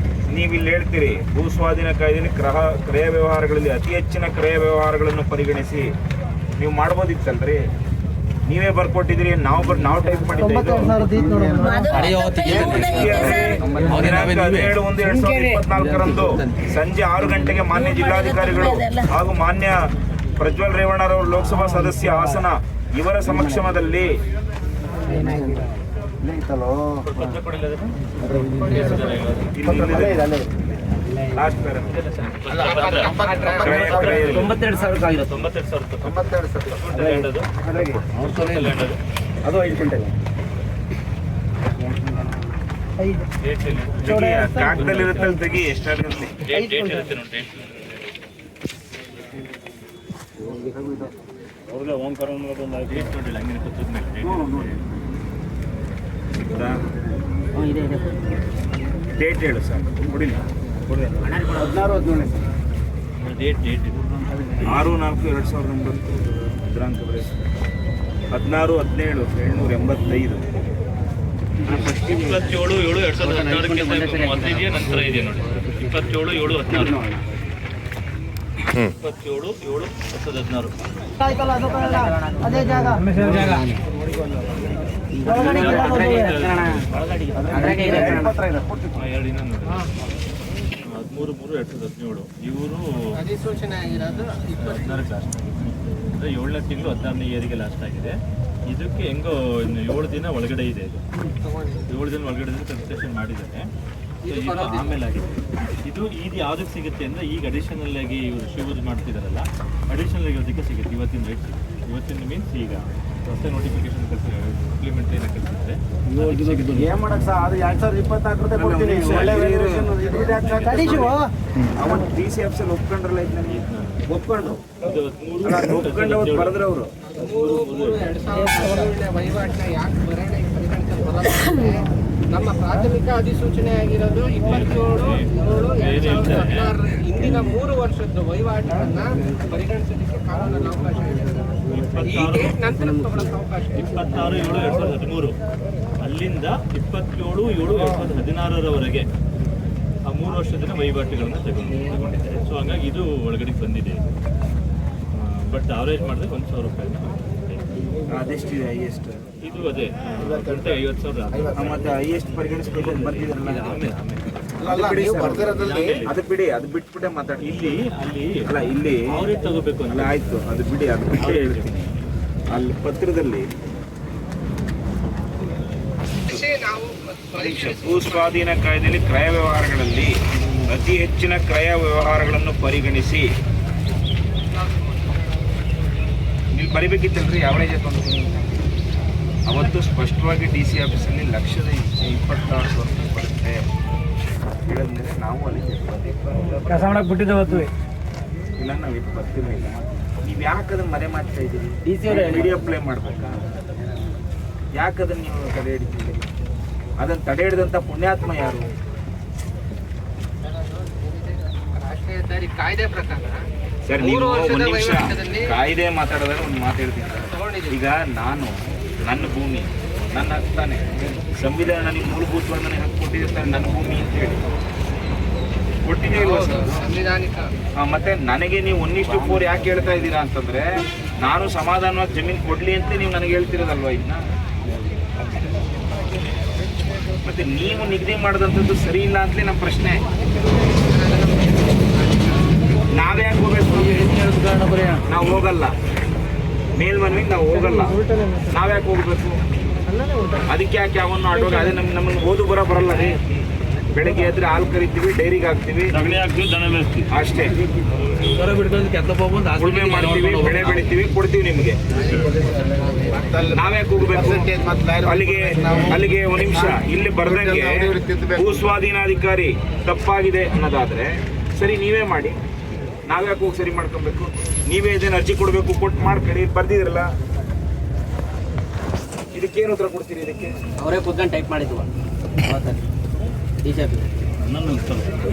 ನೀವು ಇಲ್ಲಿ ಹೇಳ್ತೀರಿ ಭೂಸ್ವಾಧೀನ ಕಾಯ್ದೆಯಲ್ಲಿ ಕ್ರಯ ವ್ಯವಹಾರಗಳಲ್ಲಿ ಅತಿ ಹೆಚ್ಚಿನ ಕ್ರಯ ವ್ಯವಹಾರಗಳನ್ನು ಪರಿಗಣಿಸಿ ನೀವು ಮಾಡ್ಬೋದಿತ್ತಲ್ರಿ. ನೀವೇ ಬರ್ಕೊಟ್ಟಿದ್ರಿ, ನಾವು ಟೈಪ್ ಮಾಡಿದ್ದೀವಿ. 17/1/2024 ಸಂಜೆ 6 ಗಂಟೆಗೆ ಮಾನ್ಯ ಜಿಲ್ಲಾಧಿಕಾರಿಗಳು ಹಾಗೂ ಮಾನ್ಯ ಪ್ರಜ್ವಲ್ ರೇವಣ್ಣರವರು ಲೋಕಸಭಾ ಸದಸ್ಯ ಹಾಸನ ಇವರ ಸಮಕ್ಷಮದಲ್ಲಿ ಲಾಸ್ಟ್ ಕ್ರಯ 92,000 ಅದು 5 ಕ್ವಿಂಟಲ್ ಕಾಗದಲ್ಲಿ ಇರುತ್ತಲ್ಲಿ ತೆಗಿ ಎಷ್ಟಾಗುತ್ತೆ. ಡೇಟ್ ಹೇಳು ಸರ್, ಕೊಡಿಲ್ಲ. 16-17 6/4/2009 ದಿನಾಂಕ ಬರೀ 16-17-785 27/7/2016 ಮೊದಲು ಇದೆಯಾ ನಂತರ ಇದೆಯಾ ನೋಡಿ. 27/7/16 27/7/2016 ಅದೇ ಜಾಗ ನೋಡಿ 13/3/2017 ಇವರು ಅಧಿಸೂಚನೆ ಆಗಿರೋದು 16 ಲಾಸ್ಟ್ ಅಂದರೆ 7ನೇ ತಿಂಗಳು 16ನೇ ಇಯರಿಗೆ ಲಾಸ್ಟ್ ಆಗಿದೆ. ಇದಕ್ಕೆ ಹೆಂಗೋ 7 ದಿನ ಒಳಗಡೆ ಇದೆ. ಇದು 7 ದಿನ ಒಳಗಡೆ ಕನ್ಸ್ಟ್ರಕ್ಷನ್ ಮಾಡಿದ್ದಾರೆ. ಇದು ಆಮೇಲೆ ಆಗಿದೆ. ಇದು ಯಾವುದಕ್ಕೆ ಸಿಗುತ್ತೆ ಅಂದರೆ ಈಗ ಅಡಿಷನಲ್ ಆಗಿ ಇವರು ಯೂಸ್ ಮಾಡ್ತಿದ್ದಾರಲ್ಲ, ಅಡಿಷನಲ್ ಆಗಿ ಅದಕ್ಕೆ ಸಿಗುತ್ತೆ. ಇವತ್ತಿನ ರೇಟ್ ಸಿಗುತ್ತೆ. ಇವತ್ತಿನ ಮೀನ್ಸ್ ಈಗ ಹೊಸ ನೋಟಿಫಿಕೇಶನ್ ಇಂಪ್ಲಿಮೆಂಟ್ ಏನಕ್ಕೆ ಕಳಿಸಿದ್ರೆ ಏನ್ ಮಾಡಕ್ ಸರ್? ಅದು 2024 ಕೊಡ್ತೀನಿ. ಅವತ್ತು DCFC ಒಪ್ಕೊಂಡ್ರಲ್ಲ, ಒಪ್ಕೊಂಡು ಒಪ್ಕೊಂಡು ಬರೆದ್ರೆ ಅವರು 2017 ವಹಿವಾಟಿನ ಯಾಕೆ ಬರೋಣ ಪರಿಗಣಿಸಲು ನಮ್ಮ ಪ್ರಾಥಮಿಕ ಅಧಿಸೂಚನೆ ಆಗಿರೋದು 27/7/2016 ಹಿಂದಿನ 3 ವರ್ಷದ ವಹಿವಾಟುಗಳನ್ನ ಪರಿಗಣಿಸಲಿಕ್ಕೆ ಕಾನೂನಲ್ಲಿ ಅವಕಾಶ ಇದೆ. ಈ ಡೇಟ್ ನಂತರ ತಗೊಳ್ಳೋಕೆ ಅವಕಾಶ ಇದೆ. 26/7/2013 ಅಲ್ಲಿಂದ 27/7/2016 ಆ 3 ವರ್ಷದ ವಹಿವಾಟುಗಳನ್ನ ತಗೊಂಡಿದ್ದಾರೆ. ಸೊ ಹಾಗಾಗಿ ಇದು ಒಳಗಡೆ ಬಂದಿದೆ. ಬಟ್ ಅವರೇಜ್ ಮಾಡಿದ್ರೆ 1,000 ರೂಪಾಯಿ. ಅದೆಷ್ಟಿದೆ ಹೈಯೆಸ್ಟ್? ಇದು ಅದೇ 50,000. ಮತ್ತೆ ಹೈಯೆಸ್ಟ್ ಪರಿಗಣಿಸ್ಬೇಕು ಬಂದಿದ್ರಲ್ಲ, ಅದು ಬಿಡಿ, ಅದು ಬಿಟ್ಬಿಟ್ಟೆ ಮಾತಾಡಿ. ಇಲ್ಲಿ ಅಲ್ಲಿ ಅಲ್ಲ, ಇಲ್ಲಿ ಅವರೇ ತಗೋಬೇಕು ಅಲ್ಲ, ಆಯ್ತು, ಅದು ಬಿಡಿ, ಅದು ಬಿಟ್ಟೇ ಹೇಳ್ತೀನಿ. ಅಲ್ಲಿ ಪತ್ರದಲ್ಲಿ ನಾವು ಭೂಸ್ವಾಧೀನ ಕಾಯ್ದೆಯಲ್ಲಿ ಕ್ರಯ ವ್ಯವಹಾರಗಳಲ್ಲಿ ಅತಿ ಹೆಚ್ಚಿನ ಕ್ರಯ ವ್ಯವಹಾರಗಳನ್ನು ಪರಿಗಣಿಸಿ ಇಲ್ಲಿ ಬರಿಬೇಕಿತ್ತಲ್ರಿ, ಯಾವರೇಜ್ ಅವತ್ತು ಸ್ಪಷ್ಟವಾಗಿ DC ಆಫೀಸಲ್ಲಿ 1,26,000 ಬರುತ್ತೆ ಹೇಳಿದ್ಮೇಲೆ ನಾವು ಅಲ್ಲಿ ಕೆಲಸ ಮಾಡಕ್ ಬಿಟ್ಟಿದ್ದೇವತ್ತು. ಇಲ್ಲ, ನಾವು ಇದು ಬರ್ತಿರ್ಲಿಲ್ಲ. ನೀವು ಯಾಕೆ ಅದನ್ನು ಮರೆ ಮಾಡ್ತಾ ಇದ್ದೀರಿ? ವಿಡಿಯೋ ಪ್ಲೇ ಮಾಡ್ಬೇಕಾ? ಯಾಕೆ ಅದನ್ನು ನೀವು ತಡೆ ಹಿಡಿತೀರಿ? ಅದನ್ನು ತಡೆ ಹಿಡಿದಂಥ ಪುಣ್ಯಾತ್ಮ ಯಾರು? ರಾಷ್ಟ್ರೀಯ ಹೆದ್ದಾರಿ ಕಾಯ್ದೆ ಪ್ರಕಾರ ಸರ್ ನೀವು 3 ವರ್ಷದ ಒಂದು ನಿಮಿಷ ವಹಿವಾಟದಲ್ಲಿ ಕಾಯ್ದೆ ಮಾತಾಡಿದ್ರೆ ಒಂದು ಮಾತಾಡ್ತೀನಿ ಸರ್. ತಗೊಂಡಿದ್ದೀವಿ. ಈಗ ನಾನು ನನ್ನ ಭೂಮಿ ನನ್ನ ಹಕ್ತಾನೆ, ಸಂವಿಧಾನ ನನಗೆ ಮೂಲಭೂತವಾಗಿ ನನಗೆ ಹಕ್ಕು ಕೊಟ್ಟಿದೆ ಸರ್, ನನ್ನ ಭೂಮಿ ಅಂತ ಹೇಳಿ ಕೊಟ್ಟಿದೆ ಇಲ್ವಾ ಹೌದು, ಸರ್? ಸಂವಿಧಾನಿಕ ಮತ್ತೆ ನನಗೆ ನೀವು 1:4 ಯಾಕೆ ಹೇಳ್ತಾ ಇದ್ದೀರಾ ಅಂತಂದ್ರೆ ನಾನು ಸಮಾಧಾನವಾಗಿ ಜಮೀನು ಕೊಡ್ಲಿ ಅಂತ ನೀವು ನನಗೆ ಹೇಳ್ತಿರೋದಲ್ವಾ ಇದನ್ನ? ಮತ್ತೆ ನೀವು ನಿಗದಿ ಮಾಡಿದಂಥದ್ದು ಸರಿ ಇಲ್ಲ ಅಂತಲೇ ನಮ್ಮ ಪ್ರಶ್ನೆ. ನಾವೇ ಯಾಕೆ ಹೋಗ್ಬೇಕು? ನಾವು ಹೋಗಲ್ಲ, ಮೇಲ್ಮನವಿಗೆ ನಾವು ಹೋಗಲ್ಲ, ನಾವ್ಯಾಕೆ ಹೋಗ್ಬೇಕು? ಅದಕ್ಕೆ ಯಾಕೆ ಯಾವನ್ನ ಆಟೋಗ ಅದೇ ನಮ್ಮನ್ನು ಓದು ಬರಲ್ಲ ರೀ. ಬೆಳಗ್ಗೆ ಎದ್ರೆ ಹಾಲು ಕರಿತೀವಿ, ಡೈರಿಗೆ ಹಾಕ್ತೀವಿ, ಅಷ್ಟೇ. ಉಳುಮೆ ಮಾಡ್ತೀವಿ, ಬೆಳೆ ಬೆಳಿತೀವಿ, ಕೊಡ್ತೀವಿ ನಿಮಗೆ. ನಾವ್ಯಾಕೆ ಹೋಗ್ಬೇಕು ಅಲ್ಲಿಗೆ? ಒಂದು ನಿಮಿಷ, ಇಲ್ಲಿ ಬರ್ದಂಗೆ ಭೂಸ್ವಾಧೀನಾಧಿಕಾರಿ ತಪ್ಪಾಗಿದೆ ಅನ್ನೋದಾದ್ರೆ ಸರಿ ನೀವೇ ಮಾಡಿ, ನಾವ್ಯಾಕೆ ಹೋಗಿ ಸರಿ ಮಾಡ್ಕೊಬೇಕು? ನೀವೇ ಇದೇನು ಅರ್ಜಿ ಕೊಡಬೇಕು, ಕೊಟ್ಟು ಮಾಡ್ಕೊಳ್ಳಿ, ಬರ್ದಿದ್ರಲ್ಲ. ಇದಕ್ಕೇನು ಉತ್ತರ ಕೊಡ್ತೀರಿ? ಇದಕ್ಕೆ ಅವರೇ ಕೂತ್ಕೊಂಡು ಟೈಪ್ ಮಾಡಿದ್ವು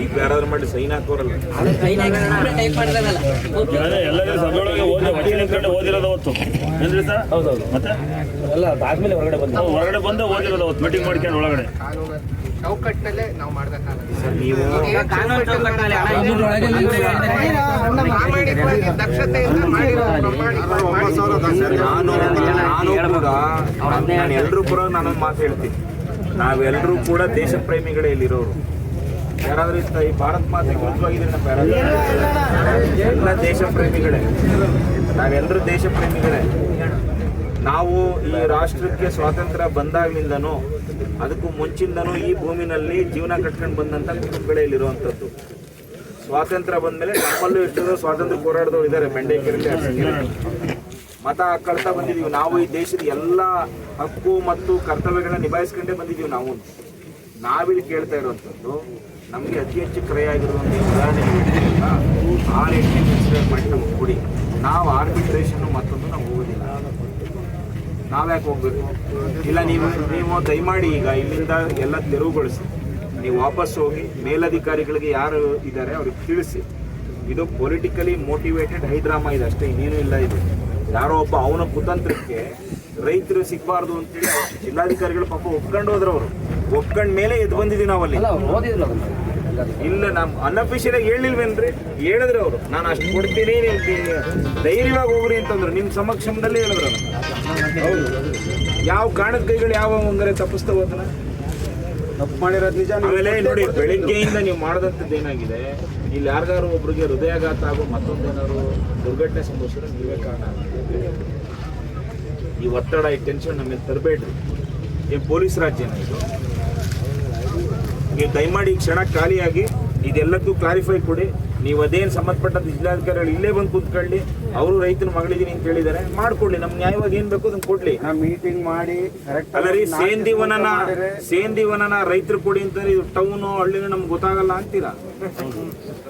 ಈಗ ಯಾರಾದ್ರೂ ಮಾಡಿ ಸೈನ್ ಹಾಕೋರಲ್ಲ. ಟೈಪ್ ಮಾಡಿದ್ರಲ್ಲ ಎಲ್ಲ ಸಭೆಯೊಳಗೆ ಓದಿರೋದು ಅವತ್ತು ಏನ್ರಿ ಸರ್? ಹೌದೌದು. ಮತ್ತೆ ಎಲ್ಲ ಆದ್ಮೇಲೆ ಹೊರಗಡೆ ಬಂದು ಓದಿರೋದು ಅವತ್ತು ಮೀಟಿಂಗ್ ಮಾಡ್ಕೊಂಡು ಒಳಗಡೆ ಕಾನೂನು ಚೌಕಟ್ಟಲ್ಲೇ ನಾವು ಮಾಡಬೇಕಾಗುತ್ತೆ. ಸರ್ ನೀವು ಪ್ರಾಮಾಣಿಕವಾಗಿ ದಕ್ಷತೆಯಿಂದ ಮಾಡಿರೋ ನಾನು ಎಲ್ಲರೂ ಕೂಡ ನಾನೊಂದು ಮಾತು ಹೇಳ್ತೀನಿ, ನಾವೆಲ್ಲರೂ ಕೂಡ ದೇಶ ಪ್ರೇಮಿಗಳೇ ಇಲ್ಲಿರೋರು. ಯಾರಾದ್ರೂ ಈ ಭಾರತ್ ಮಾತೆ ವಿರುದ್ಧವಾಗಿದ್ರೆ ನಮ್ಮ ಎಲ್ಲ ದೇಶ ಪ್ರೇಮಿಗಳೇ, ನಾವೆಲ್ಲರೂ ದೇಶ ಪ್ರೇಮಿಗಳೇ. ನಾವು ಈ ರಾಷ್ಟ್ರಕ್ಕೆ ಸ್ವಾತಂತ್ರ್ಯ ಬಂದಾಗ್ಲಿಂದನೂ ಅದಕ್ಕೂ ಮುಂಚಿಂದನೂ ಈ ಭೂಮಿನಲ್ಲಿ ಜೀವನ ಕಟ್ಕೊಂಡು ಬಂದಂಥ ಕುಟುಂಬಗಳೇ ಇಲ್ಲಿರುವಂಥದ್ದು. ಸ್ವಾತಂತ್ರ್ಯ ಬಂದಮೇಲೆ ನಮ್ಮಲ್ಲೂ ಎಷ್ಟೋ ಸ್ವಾತಂತ್ರ್ಯ ಹೋರಾಡಿದವರು ಇದ್ದಾರೆ, ಬೆಂಡೆಕೆರೆಯಲ್ಲಿ ಮತ ಕಳ್ತಾ ಬಂದಿದ್ದೀವಿ. ನಾವು ಈ ದೇಶದ ಎಲ್ಲ ಹಕ್ಕು ಮತ್ತು ಕರ್ತವ್ಯಗಳನ್ನ ನಿಭಾಯಿಸ್ಕೊಂಡೇ ಬಂದಿದ್ದೀವಿ. ನಾವಿಲ್ಲಿ ಕೇಳ್ತಾ ಇರುವಂಥದ್ದು, ನಮಗೆ ಅತಿ ಹೆಚ್ಚು ಕ್ರಯ ಆಗಿರುವಂಥ ಉದಾಹರಣೆ ಆ ರೀತಿ ಕನ್ಸಿಡರ್ ಮಾಡಿ ನಮ್ಗೆ ಕೊಡಿ. ನಾವು ಆರ್ಬಿಟ್ರೇಷನ್ ಮತ್ತೊಂದು ನಾವು ಹೋಗೋದಿಲ್ಲ. ನಾವ್ಯಾಕೆ ಹೋಗ್ಬೇಕು? ಇಲ್ಲ, ನೀವು ದಯಮಾಡಿ ಈಗ ಇಲ್ಲಿಂದ ಎಲ್ಲ ತೆರವುಗೊಳಿಸಿ, ನೀವು ವಾಪಸ್ ಹೋಗಿ ಮೇಲಧಿಕಾರಿಗಳಿಗೆ ಯಾರು ಇದ್ದಾರೆ ಅವ್ರಿಗೆ ತಿಳಿಸಿ. ಇದು ಪೊಲಿಟಿಕಲಿ ಮೋಟಿವೇಟೆಡ್ ಹೈಡ್ರಾಮಾ ಇದೆ ಅಷ್ಟೇ, ಇನ್ನೇನು ಇಲ್ಲ. ಇದು ಯಾರೋ ಒಬ್ಬ ಅವನ ಕುತಂತ್ರಕ್ಕೆ ರೈತರು ಸಿಗಬಾರ್ದು ಅಂತೇಳಿ ಜಿಲ್ಲಾಧಿಕಾರಿಗಳು ಪಾಪ ಒಪ್ಕೊಂಡು ಹೋದ್ರು. ಅವರು ಒಪ್ಕೊಂಡ ಮೇಲೆ ಎದ್ದು ಬಂದಿದ್ದೀವಿ ನಾವಲ್ಲಿ. ಇಲ್ಲ, ನಮ್ಮ ಅನ್ಅಫಿಷಿಯಲ್ ಆಗಿ ಹೇಳಿಲ್ವೇನ್ರಿ? ಹೇಳಿದ್ರು ಅವರು, ನಾನು ಅಷ್ಟು ಕೊಡ್ತೀನಿ, ನೀವು ಧೈರ್ಯವಾಗಿ ಹೋಗ್ರಿ ಅಂತಂದ್ರು. ನಿಮ್ಮ ಸಮಕ್ಷಮದಲ್ಲೇ ಹೇಳಿದ್ರು. ಹೌದು, ಯಾವ ಕಾರಣದ ಕೈಗಳು ಯಾವ ಹಂಗಾರೆ ತಪ್ಪಿಸ್ತಾ ಹೋದನ ತಪ್ಪು ಮಾಡಿರೋದು ನಿಜ. ಆಮೇಲೆ ನೋಡಿ, ಬೆಳಿಗ್ಗೆಯಿಂದ ನೀವು ಮಾಡಿದಂಥದ್ದು ಏನಾಗಿದೆ, ಇಲ್ಲಿ ಯಾರಿಗಾರು ಒಬ್ರಿಗೆ ಹೃದಯಾಘಾತ ಆಗೋ ಮತ್ತೊಂದೇನಾದ್ರು ದುರ್ಘಟನೆ ಸಂಭವಿಸಿದ್ರೆ ನೀವೇ ಕಾರಣ. ಈ ಒತ್ತಡ, ಈ ಟೆನ್ಷನ್ ನಮಗೆ ತರಬೇಡ್ರಿ. ಏನು ಪೊಲೀಸ್ ರಾಜ್ಯನ ಇದು? ನೀವು ದಯಮಾಡಿ ಈ ಕ್ಷಣ ಖಾಲಿಯಾಗಿ ಇದೆಲ್ಲಕ್ಕೂ ಕ್ಲಾರಿಫೈ ಕೊಡಿ. ನೀವು ಅದೇನು ಸಂಬಂಧಪಟ್ಟಂತ ಜಿಲ್ಲಾಧಿಕಾರಿಗಳು ಇಲ್ಲೇ ಬಂದು ಕೂತ್ಕೊಳ್ಳಿ. ಅವರು ರೈತನ ಮಗಳಿದ್ದೀನಿ ಅಂತ ಹೇಳಿದ್ದಾರೆ, ಮಾಡ್ಕೊಡ್ಲಿ. ನಮ್ಗೆ ನ್ಯಾಯವಾಗಿ ಏನು ಬೇಕು ಅದನ್ನು ಕೊಡ್ಲಿ. ಮೀಟಿಂಗ್ ಮಾಡಿ ಅಲ್ಲ ರೀ, ಸೇಂದಿವನನ ರೈತರು ಕೊಡಿ ಅಂತಾರೆ. ಇದು ಟೌನು ಹಳ್ಳಿನೂ ನಮ್ಗೆ ಗೊತ್ತಾಗಲ್ಲ ಅಂತೀರಾ?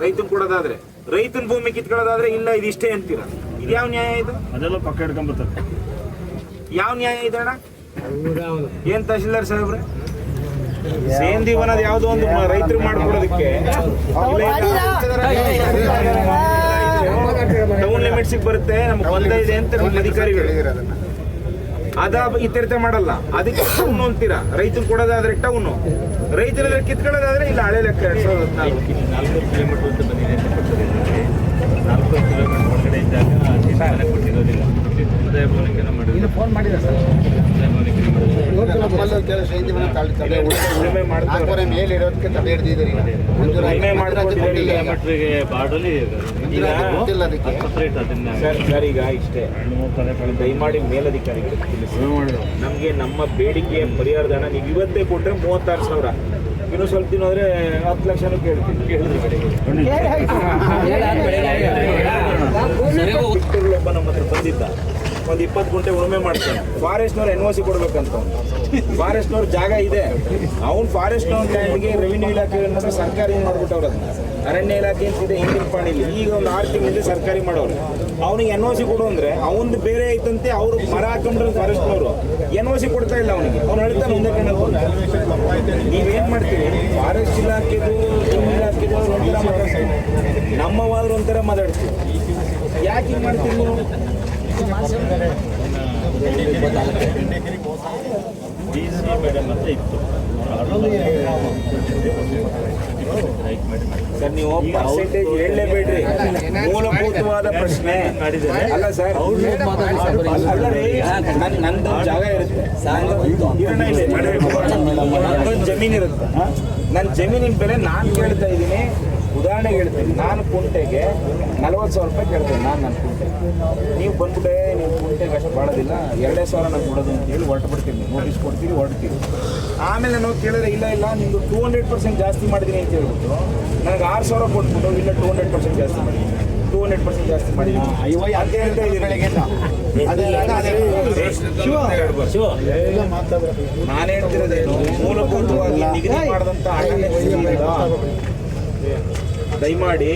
ರೈತನ ಕೊಡೋದಾದ್ರೆ, ರೈತನ ಭೂಮಿ ಕಿತ್ಕೊಳ್ಳೋದಾದ್ರೆ ಇಲ್ಲ ಇದಿಷ್ಟೇ ಅಂತೀರಾ? ಇದು ಯಾವ ನ್ಯಾಯ? ಇದು ಅದೆಲ್ಲ ಪಕ್ಕ ಹಿಡ್ಕೊಂಡ್ಬರ್ತಾರೆ. ಯಾವ ನ್ಯಾಯ ಇದಣ್ಣ? ಏನ್ ತಹಶೀಲ್ದಾರ್ ಸಾಹೇಬ್ರೆ, ಸೇಂದಿವನದ ಯಾವುದೋ ಒಂದು ರೈತರು ಮಾಡ್ಕೊಡೋದಕ್ಕೆ ಟೌನ್ ಲಿಮಿಟ್ಸಿಗೆ ಬರುತ್ತೆ, ನಮ್ಗೆ ಹೊಲ ಇದೆ ಅಂತ ನಮ್ಮ ಅಧಿಕಾರಿಗಳು ಅದ ಇತ್ಯರ್ಥ ಮಾಡಲ್ಲ. ಅದಕ್ಕೆ ಟೌನ್ ಅಂತೀರಾ? ರೈತರು ಕೊಡೋದಾದ್ರೆ ಟೌನು, ರೈತರಾದ್ರೆ ಕಿತ್ಕೊಳ್ಳೋದಾದ್ರೆ ಇಲ್ಲ ಹಳೆ ಲೆಕ್ಕ 2014 4 ಕಿಲೋಮೀಟರ್ ಅಂತ ಬಂದಿದೆ ಅಂತ ಕೊಡ್ತಾರೆ. 4 ಕಿಲೋಮೀಟರ್ ಹೊರಗಡೆ ಇದ್ದಾಗ ಕೊಟ್ಟಿರೋದಿಲ್ಲ. ಫೋನ್ ಮಾಡಿದ ಸರ್, ಉಳುಮೆ ಮಾಡ್ತಾರೆ ಮೇಲೆ ಇರೋದಕ್ಕೆ ತಡೆ ಹಿಡಿದಿದ್ದೀರಿ. ಕಿಲೋಮೀಟರ್ಗೆ ಬಾರ್ಡಲ್ಲಿ ಸಪ್ರೇಟ್ ಅದನ್ನ ಸರ್ ಈಗ ಇಷ್ಟೇ, ದಯಮಾಡಿ ಮೇಲಧಿಕಾರಿಗಳು ತಿಳಿಸಿ. ನಮಗೆ ನಮ್ಮ ಬೇಡಿಕೆಯ ಪರಿಹಾರದ ಹಣ ನೀವು ಇವತ್ತೇ ಕೊಟ್ಟರೆ 36,000, ಇನ್ನೂ ಸ್ವಲ್ಪ ದಿನ ಹೋದ್ರೆ 10 ಲಕ್ಷನೂ ಕೇಳ್ತೀನಿ. ಒಬ್ಬ ನಮ್ಮ ಹತ್ರ ಬಂದಿದ್ದ, ಒಂದು 20 ಗುಂಟೆ ಉಳುಮೆ ಮಾಡ್ತಾನೆ. ಫಾರೆಸ್ಟ್ನವ್ರು NOC ಕೊಡ್ಬೇಕಂತ. ಫಾರೆಸ್ಟ್ನವ್ರ ಜಾಗ ಇದೆ, ಅವ್ನು ಫಾರೆಸ್ಟ್ನವ್ರ ಲ್ಯಾಂಡ್ಗೆ ರೆವಿನ್ಯೂ ಇಲಾಖೆ ಸರ್ಕಾರ ಏನು ಮಾಡ್ಬಿಟ್ಟವ್ರು ಅದನ್ನ ಅರಣ್ಯ ಇಲಾಖೆ ಅಂತಿದೆ ಹಿಂದಿನ ಪಾಣಿಲಿ, ಈಗ ಒಂದು 6 ತಿಂಗಳಿಂದ ಸರ್ಕಾರಿ ಮಾಡೋರು. ಅವನಿಗೆ NOC ಕೊಡು ಅಂದರೆ ಅವನದು ಬೇರೆ ಐತಂತೆ, ಅವರು ಮರ ಹಾಕೊಂಡ್ರೆ ಫಾರೆಸ್ಟ್ನವರು NOC ಕೊಡ್ತಾ ಇಲ್ಲ ಅವನಿಗೆ. ಅವ್ನು ಹೇಳ್ತಾನೆ ಒಂದೇ ಕಣ್ಣಲ್ಲಿ. ನೀವೇನು ಮಾಡ್ತೀವಿ, ಫಾರೆಸ್ಟ್ ಇಲಾಖೆದು ಜಮೀನು ಇಲಾಖೆದು ಒಂಥರ ಮಾತಾಡ್ತೀವಿ, ನಮ್ಮವಾದ್ರು ಒಂಥರ ಮಾತಾಡ್ತೀವಿ. ಯಾಕೆ ಹಿಂಗೆ ಮಾಡ್ತೀವಿ ನೀವು? DC ಮೇಡಮ್ ಅಂತ ಇತ್ತು, ಸರ್ ನೀವು ಪರ್ಸೆಂಟೇಜ್ ಹೇಳಲೇಬೇಡ್ರಿ, ಮೂಲಭೂತವಾದ ಪ್ರಶ್ನೆ ಅಲ್ಲ ಸರ್. ಅಲ್ಲ ರೀ, ನಂದು ಜಾಗ ಇರುತ್ತೆ, ನಂದೊಂದು ಜಮೀನು ಇರುತ್ತೆ. ನನ್ನ ಜಮೀನಿನ ಬೆಲೆ ನಾನು ಕೇಳ್ತಾ ಇದ್ದೀನಿ. ಉದಾಹರಣೆಗೆ ಹೇಳ್ತೀನಿ, ನಾನು ಕುಂಟೆಗೆ 40,000 ರೂಪಾಯಿ ಕೇಳ್ತೇನೆ ನನ್ನ ಕುಂಟೆಗೆ. ನೀವು ಬಂದ್ಬಿಟ್ಟೆ ನೀವು ಕುಂಟೆಗೆ ಅಷ್ಟು ಬಾಳೋದಿಲ್ಲ, 2,000 ನಾನು ಕೊಡೋದು ಅಂತ ಹೇಳಿ ಹೊರಟು ಬಿಡ್ತೀನಿ, ನೋಟಿಸ್ ಕೊಡ್ತೀವಿ, ಹೊರಡ್ತೀವಿ. ಆಮೇಲೆ ನಾವು ಕೇಳಿದ್ರೆ ಇಲ್ಲ ನಿಮ್ಮದು 200% ಜಾಸ್ತಿ ಮಾಡಿದ್ದೀನಿ ಅಂತ ಹೇಳ್ಬಿಟ್ಟು ನನಗೆ 6,000 ಕೊಟ್ಬಿಟ್ಟು ಇಲ್ಲ 200% ಜಾಸ್ತಿ ಮಾಡಿದ್ದೀನಿ, 200% ಜಾಸ್ತಿ ಮಾಡಿದ್ದೀನಿ ಅಂತ ಹೇಳ್ತಾ ಇದ್ದೀನಿ. ನಾನು ಹೇಳ್ತಿರೋದೇನು, ಮೂಲಭೂತವಾಗಿ ನಿಗದಿ ಮಾಡಿದಂಥ ಹಣನೇ ಸಿಗಲಿಲ್ಲ. ದಯಮಾಡಿ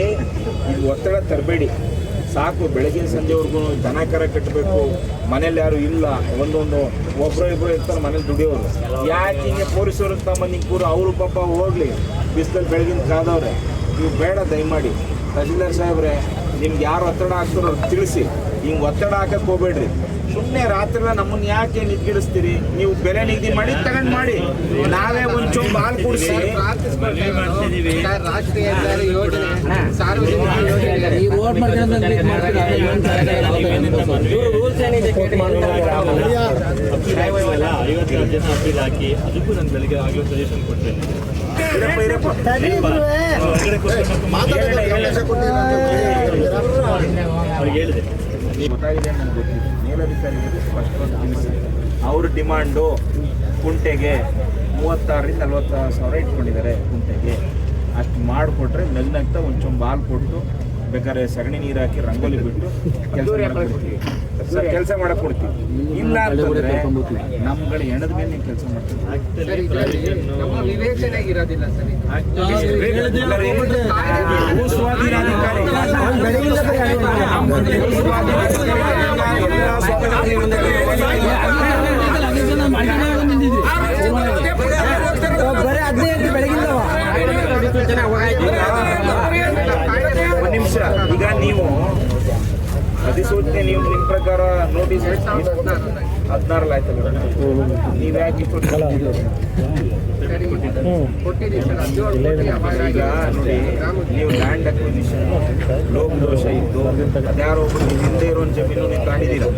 ಇದು ಒತ್ತಡ ತರಬೇಡಿ. ಸಾಕು, ಬೆಳಗಿನ ಸಂಜೆವರೆಗೂ ದನ ಕರ ಕಟ್ಟಬೇಕು, ಮನೇಲಿ ಯಾರು ಇಲ್ಲ, ಒಂದೊಂದು ಒಬ್ಬರು ಇರ್ತಾರೆ ಮನೇಲಿ ದುಡಿಯೋರು. ಯಾಕೆ ಹಿಂಗೆ ಪೊಲೀಸರು ತಮ್ಮಂದು ಹಿಂಗೆ ಕೂರು, ಅವರು ಪಾಪ ಹೋಗ್ಲಿ ಬಿಸಿಲಲ್ಲಿ ಬೆಳಗಿನ ಕಾದವ್ರೆ. ನೀವು ಬೇಡ, ದಯಮಾಡಿ ತಹಸೀಲ್ದಾರ್ ಸಾಹೇಬ್ರೆ, ನಿಮ್ಗೆ ಯಾರು ಒತ್ತಡ ಹಾಕ್ತಾರೋ ತಿಳಿಸಿ. ಹಿಂಗೆ ಒತ್ತಡ ಹಾಕಕ್ಕೆ ಹೋಗ್ಬೇಡ್ರಿ. ಸುಮ್ಮನೆ ರಾತ್ರಿ ನಮ್ಮನ್ನು ಯಾಕೆ ನಿದ್ಗಿಡಿಸ್ತೀರಿ? ನೀವು ಬೆಲೆ ನಿಗದಿ ಮಾಡಿ ತಗೊಂಡು ಮಾಡಿ, ನಾವೇ ಒಂದು ಚೊಂಬು ಹಾಲು ಕುಡಿಸಿ. ರಾಷ್ಟ್ರೀಯ ಹೆದ್ದಾರಿ ಯೋಜನೆ, ಸಾರ್ವಜನಿಕ ಯೋಜನೆ, ಈ ರೋಡ್ ಅಲ್ಲ 50 ಜನ ಅಪೀಲ್ ಹಾಕಿ, ಅದಕ್ಕೂ ನಾನು ಬೆಳಿಗ್ಗೆ ಆಗಲೂ ಸಜೆಷನ್ ಕೊಡ್ತೇನೆ. ಅವ್ರಿಗೆ ಹೇಳಿದೆ, ಗೊತ್ತಾಗಿದೆ ನನಗೆ ಗೊತ್ತಿದೆ, ಮೇಲಧಿಕಾರಿಗಳು ಸ್ಪಷ್ಟವಾಗಿ ತಿಳಿಸಿ. ಅವ್ರ ಡಿಮಾಂಡು ಕುಂಟೆಗೆ 36,000 ರಿಂದ 40,000 ಇಟ್ಕೊಂಡಿದ್ದಾರೆ. ಕುಂಟೆಗೆ ಅಷ್ಟು ಮಾಡಿಕೊಟ್ರೆ ನಗ್ನಗ್ತಾ ಒಂದು ಚೊಂಬು ಹಾಲು ಕೊಟ್ಟು, ಬೇಕಾದ್ರೆ ಸಗಣಿ ನೀರು ಹಾಕಿ ರಂಗೋಲಿ ಬಿಟ್ಟು ಕೆಲಸ ಮಾಡಕ್ಕೆ ಕೊಡ್ತೀವಿ. ಇಲ್ಲ ಅಂತಂದ್ರೆ ನಮ್ಗಳ ಹೆಣದ ಮೇಲೆ ನೀವು ಕೆಲಸ ಮಾಡ್ತೀವಿ. ನಮ್ಮ ವಿವೇಚನೆಗೆ ಇರೋದಿಲ್ಲ ಸರ್ ಒಂದು ನಿಮಿಷ. ಈಗ ನೀವು ಅಧಿಸೂಚನೆ ನೀವು ನಿಮ್ಮ ಪ್ರಕಾರ ನೋಟಿಸ್ 16 ಆಯ್ತಲ್ಲ, ನೀವು ಯಾಕೆ ಕೊಟ್ಟಿದ್ದೀವಿ ಸರ್. ಈಗ ನೋಡಿ, ನೀವು ಲ್ಯಾಂಡ್ ಅಕ್ವಿಸಿಷನ್ ಲೋಪದೋಷ ಇದ್ದು ಅದ್ಯಾರೋ ಒಬ್ಬರು ಹಿಂದೆ ಇರೋ ಒಂದು ಜಮೀನು ನೀವು ತಾಂಡಿದ್ದೀರಾ,